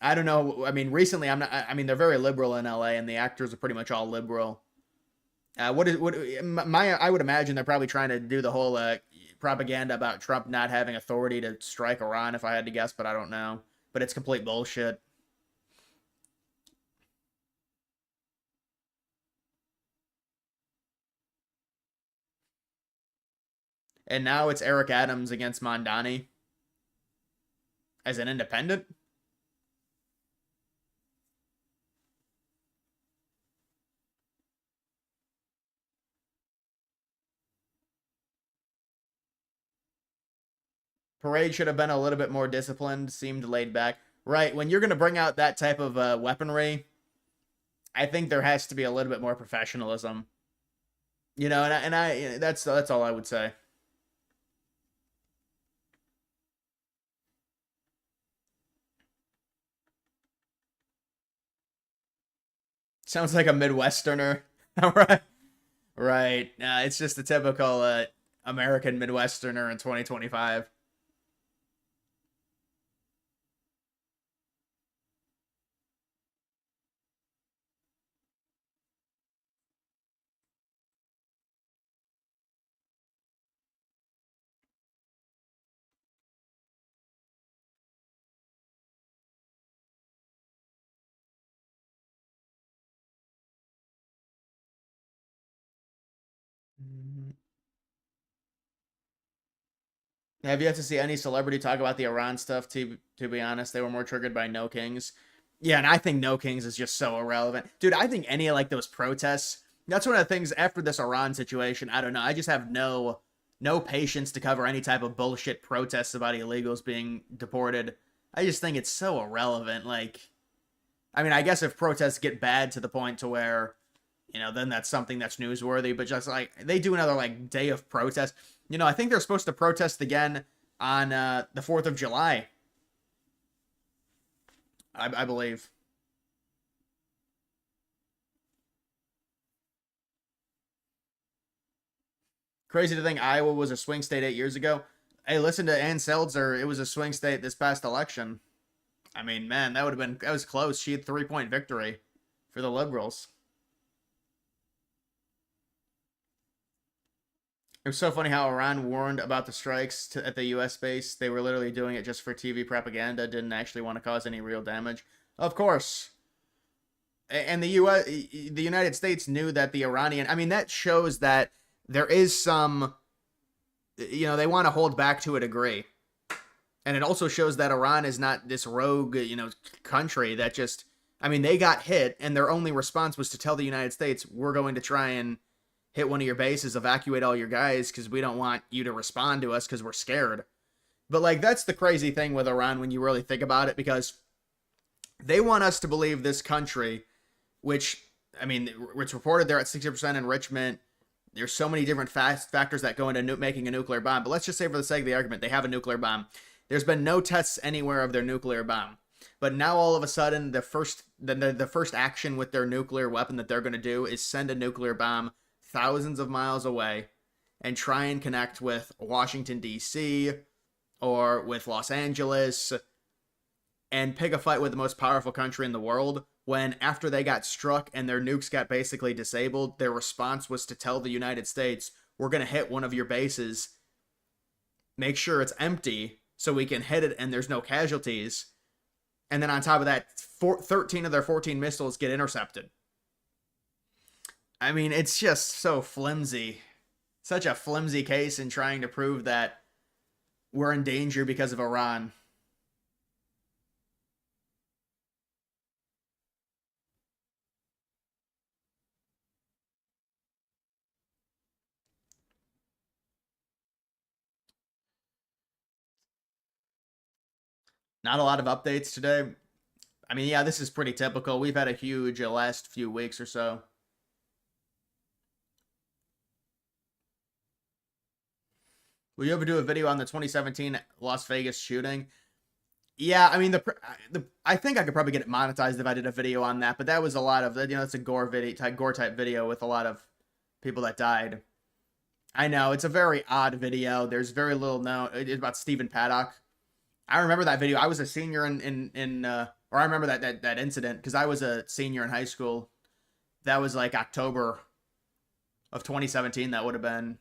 I don't know. I mean, recently they're very liberal in LA, and the actors are pretty much all liberal. I would imagine they're probably trying to do the whole propaganda about Trump not having authority to strike Iran, if I had to guess, but I don't know. But it's complete bullshit. And now it's Eric Adams against Mondani as an independent. Parade should have been a little bit more disciplined, seemed laid back. Right, when you're going to bring out that type of weaponry, I think there has to be a little bit more professionalism. You know, and I that's all I would say. Sounds like a Midwesterner. Right. Right. It's just a typical American Midwesterner in 2025. Have yet to see any celebrity talk about the Iran stuff, to be honest. They were more triggered by No Kings. Yeah, and I think No Kings is just so irrelevant. Dude, I think any of like those protests, that's one of the things after this Iran situation, I don't know. I just have no patience to cover any type of bullshit protests about illegals being deported. I just think it's so irrelevant. Like, I mean, I guess if protests get bad to the point to where, you know, then that's something that's newsworthy. But just like they do another like day of protest. You know, I think they're supposed to protest again on the 4th of July. I believe. Crazy to think Iowa was a swing state 8 years ago. Hey, listen to Ann Seltzer. It was a swing state this past election. I mean, man, that was close. She had 3-point victory for the liberals. It was so funny how Iran warned about the strikes at the U.S. base. They were literally doing it just for TV propaganda, didn't actually want to cause any real damage. Of course. And the United States knew that the Iranian... I mean, that shows that there is some... You know, they want to hold back to a degree. And it also shows that Iran is not this rogue, you know, country that just... I mean, they got hit, and their only response was to tell the United States, we're going to try and hit one of your bases, evacuate all your guys, because we don't want you to respond to us because we're scared. But, like, that's the crazy thing with Iran when you really think about it, because they want us to believe this country, which, I mean, it's reported they're at 60% enrichment. There's so many different factors that go into making a nuclear bomb. But let's just say for the sake of the argument, they have a nuclear bomb. There's been no tests anywhere of their nuclear bomb. But now all of a sudden, the first action with their nuclear weapon that they're going to do is send a nuclear bomb thousands of miles away and try and connect with Washington, D.C. or with Los Angeles and pick a fight with the most powerful country in the world, when after they got struck and their nukes got basically disabled, their response was to tell the United States, we're going to hit one of your bases, make sure it's empty so we can hit it and there's no casualties. And then on top of that, 13 of their 14 missiles get intercepted. I mean, it's just so flimsy. Such a flimsy case in trying to prove that we're in danger because of Iran. Not a lot of updates today. I mean, yeah, this is pretty typical. We've had a huge last few weeks or so. Will you ever do a video on the 2017 Las Vegas shooting? Yeah, I mean, I think I could probably get it monetized if I did a video on that, but that was a lot of, it's a gore type video with a lot of people that died. I know, it's a very odd video. There's very little known. It's about Stephen Paddock. I remember that video. I was a senior or I remember that incident because I was a senior in high school. That was like October of 2017. That would have been.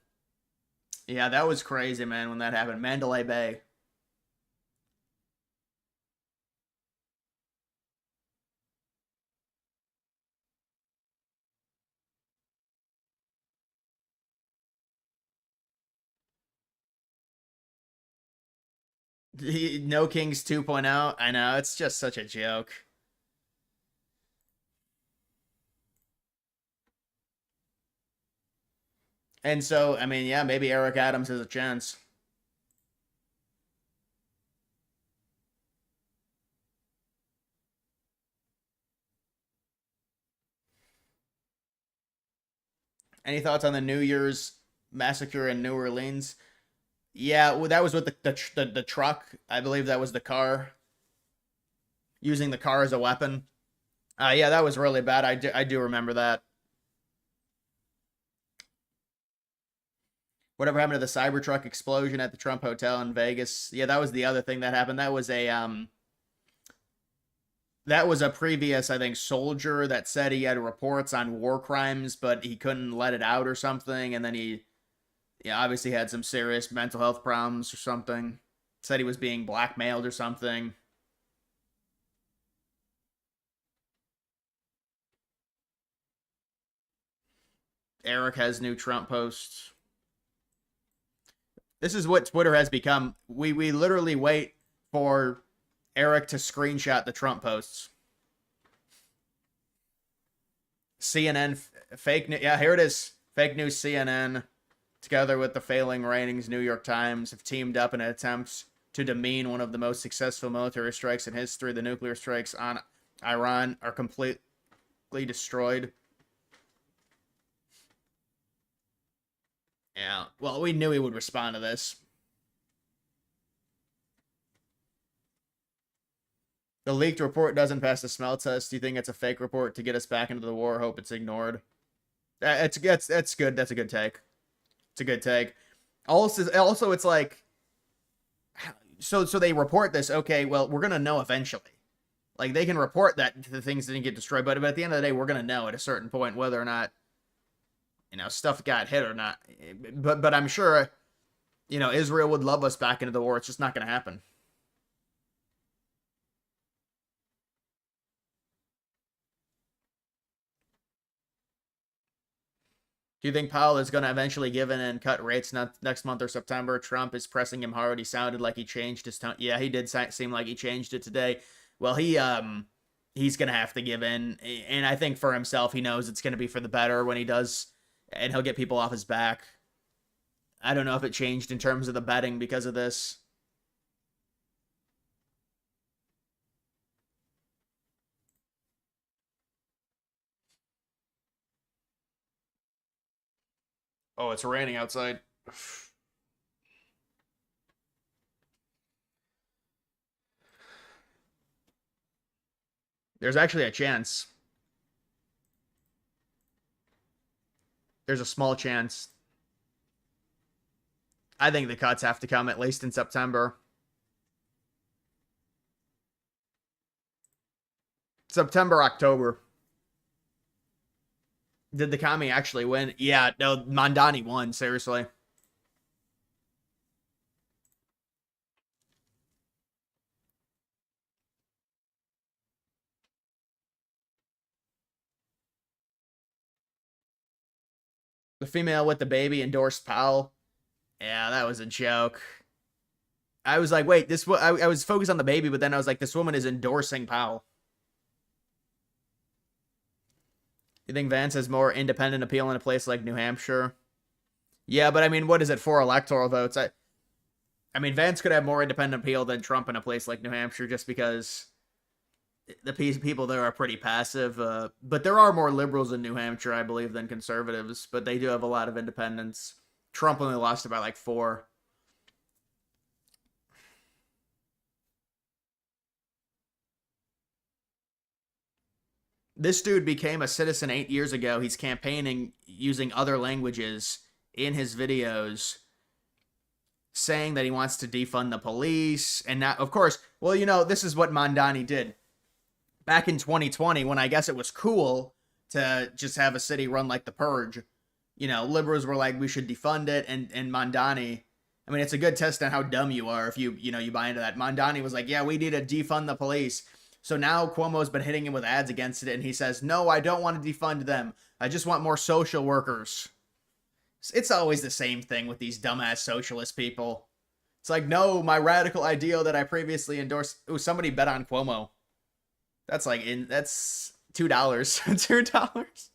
Yeah, that was crazy, man, when that happened. Mandalay Bay. No Kings 2.0. I know, it's just such a joke. And so, I mean, yeah, maybe Eric Adams has a chance. Any thoughts on the New Year's massacre in New Orleans? Yeah, well, that was with the truck. I believe that was the car. Using the car as a weapon. Yeah, that was really bad. I do remember that. Whatever happened to the Cybertruck explosion at the Trump Hotel in Vegas? Yeah, that was the other thing that happened. That was a previous, I think, soldier that said he had reports on war crimes, but he couldn't let it out or something, and then he obviously had some serious mental health problems or something. Said he was being blackmailed or something. Eric has new Trump posts. This is what Twitter has become. We literally wait for Eric to screenshot the Trump posts. CNN fake news. Yeah, here it is. Fake news CNN, together with the failing ratings New York Times, have teamed up in an attempt to demean one of the most successful military strikes in history. The nuclear strikes on Iran are completely destroyed. Yeah, well, we knew he would respond to this. The leaked report doesn't pass the smell test. Do you think it's a fake report to get us back into the war? Hope it's ignored. That's good. That's a good take. It's a good take. Also, it's like, so they report this. Okay, well, we're gonna know eventually. Like, they can report that the things didn't get destroyed, but at the end of the day, we're gonna know at a certain point whether or not, stuff got hit or not. But I'm sure, Israel would love us back into the war. It's just not gonna happen. Do you think Powell is going to eventually give in and cut rates next month or September? Trump is pressing him hard. He sounded like he changed his tone. Yeah, he did seem like he changed it today. Well, he's going to have to give in. And I think for himself, he knows it's going to be for the better when he does. And he'll get people off his back. I don't know if it changed in terms of the betting because of this. Oh, it's raining outside. There's actually a chance. There's a small chance. I think the cuts have to come at least in September. September, October. Did the commie actually win? Yeah, no, Mondani won, seriously. The female with the baby endorsed Powell. Yeah, that was a joke. I was like, wait, I was focused on the baby, but then I was like, this woman is endorsing Powell. You think Vance has more independent appeal in a place like New Hampshire? Yeah, but I mean, what is it, 4 electoral votes? I mean, Vance could have more independent appeal than Trump in a place like New Hampshire just because the people there are pretty passive. But there are more liberals in New Hampshire, I believe, than conservatives. But they do have a lot of independents. Trump only lost by like 4. This dude became a citizen 8 years ago. He's campaigning using other languages in his videos, saying that he wants to defund the police. And now, of course, well, you know, this is what Mondani did. Back in 2020, when I guess it was cool to just have a city run like the Purge, you know, liberals were like, we should defund it. And Mondani, I mean, it's a good test on how dumb you are if you buy into that. Mondani was like, yeah, we need to defund the police. So now Cuomo's been hitting him with ads against it, and he says, no, I don't want to defund them. I just want more social workers. It's always the same thing with these dumbass socialist people. It's like, no, my radical ideal that I previously endorsed. Ooh, somebody bet on Cuomo. That's like, that's $2. $2.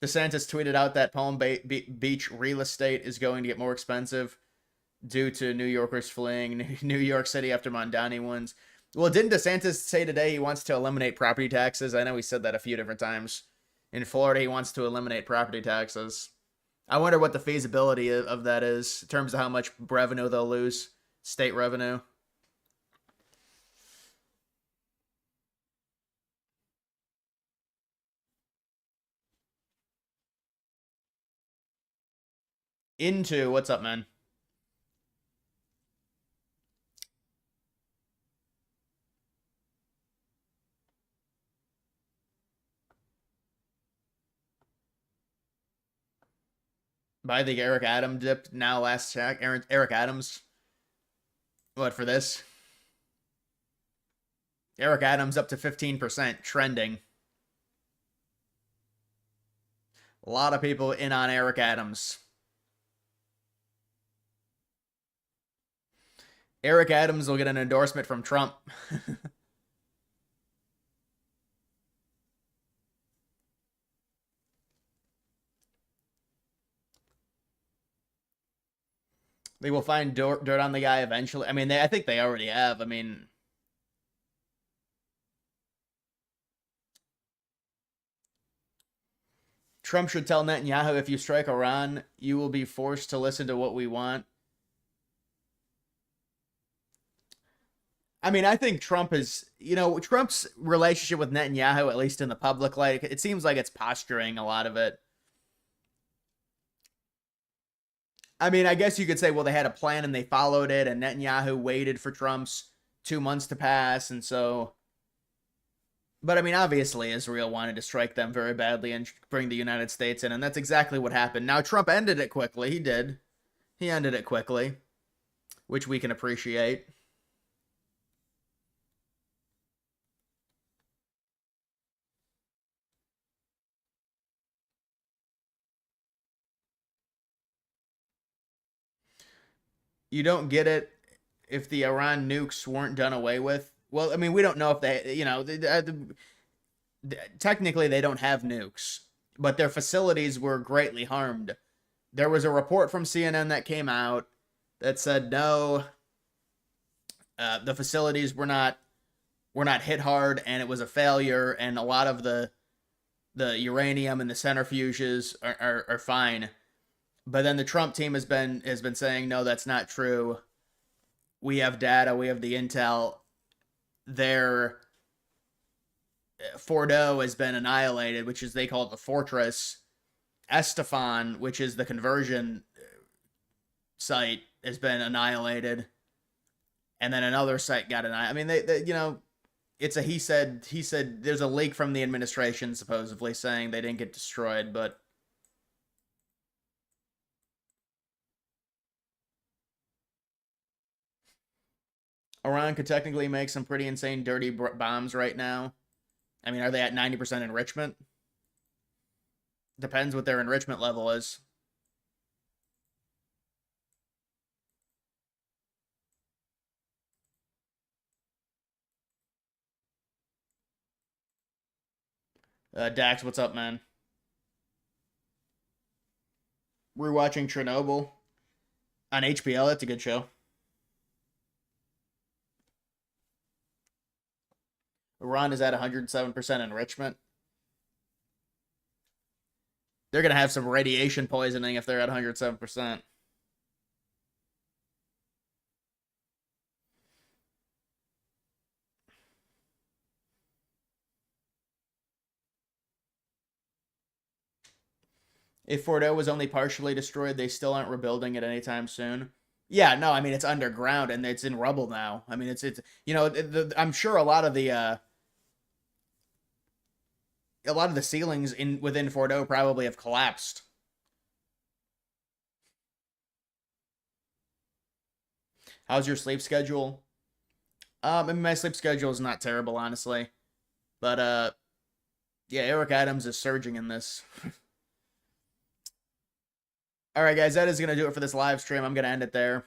DeSantis tweeted out that Palm Beach real estate is going to get more expensive due to New Yorkers fleeing New York City after Mondani wins. Well, didn't DeSantis say today he wants to eliminate property taxes? I know he said that a few different times. In Florida, he wants to eliminate property taxes. I wonder what the feasibility of that is in terms of how much revenue they'll lose, state revenue. Into, what's up, man? I think Eric Adams dipped now last check. Eric Adams. What, for this? Eric Adams up to 15%, trending. A lot of people in on Eric Adams. Eric Adams will get an endorsement from Trump. They will find dirt on the guy eventually. I mean, I think they already have. I mean, Trump should tell Netanyahu, if you strike Iran, you will be forced to listen to what we want. I mean, I think Trump is, Trump's relationship with Netanyahu, at least in the public light, it seems like it's posturing, a lot of it. I mean, I guess you could say, well, they had a plan and they followed it, and Netanyahu waited for Trump's 2 months to pass, and so... But, I mean, obviously Israel wanted to strike them very badly and bring the United States in, and that's exactly what happened. Now, Trump ended it quickly. He did. He ended it quickly, which we can appreciate. You don't get it if the Iran nukes weren't done away with. Well, I mean, we don't know if they, technically they don't have nukes, but their facilities were greatly harmed. There was a report from CNN that came out that said, no, the facilities were not hit hard, and it was a failure, and a lot of the uranium and the centrifuges are fine. But then the Trump team has been saying, no, that's not true. We have data, we have the intel. their Fordo has been annihilated, which is, they call it the fortress. Estefan, which is the conversion site, has been annihilated. And then another site got annihilated. I mean, they you know, it's a he said, there's a leak from the administration supposedly saying they didn't get destroyed, but Iran could technically make some pretty insane dirty bombs right now. I mean, are they at 90% enrichment? Depends what their enrichment level is. Dax, what's up, man? We're watching Chernobyl on HBO. That's a good show. Iran is at 107% enrichment. They're going to have some radiation poisoning if they're at 107%. If Fordo was only partially destroyed, they still aren't rebuilding it anytime soon. Yeah, no, I mean, it's underground and it's in rubble now. I mean, it's you know, I'm sure a lot of the ceilings within Fordo probably have collapsed. How's your sleep schedule? I mean, my sleep schedule is not terrible, honestly. But yeah, Eric Adams is surging in this. All right, guys, that is going to do it for this live stream. I'm going to end it there.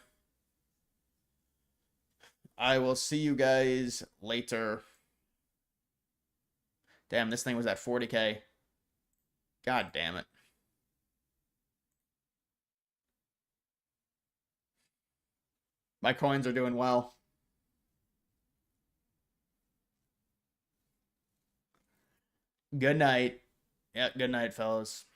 I will see you guys later. Damn, this thing was at 40K. God damn it. My coins are doing well. Good night. Yeah, good night, fellas.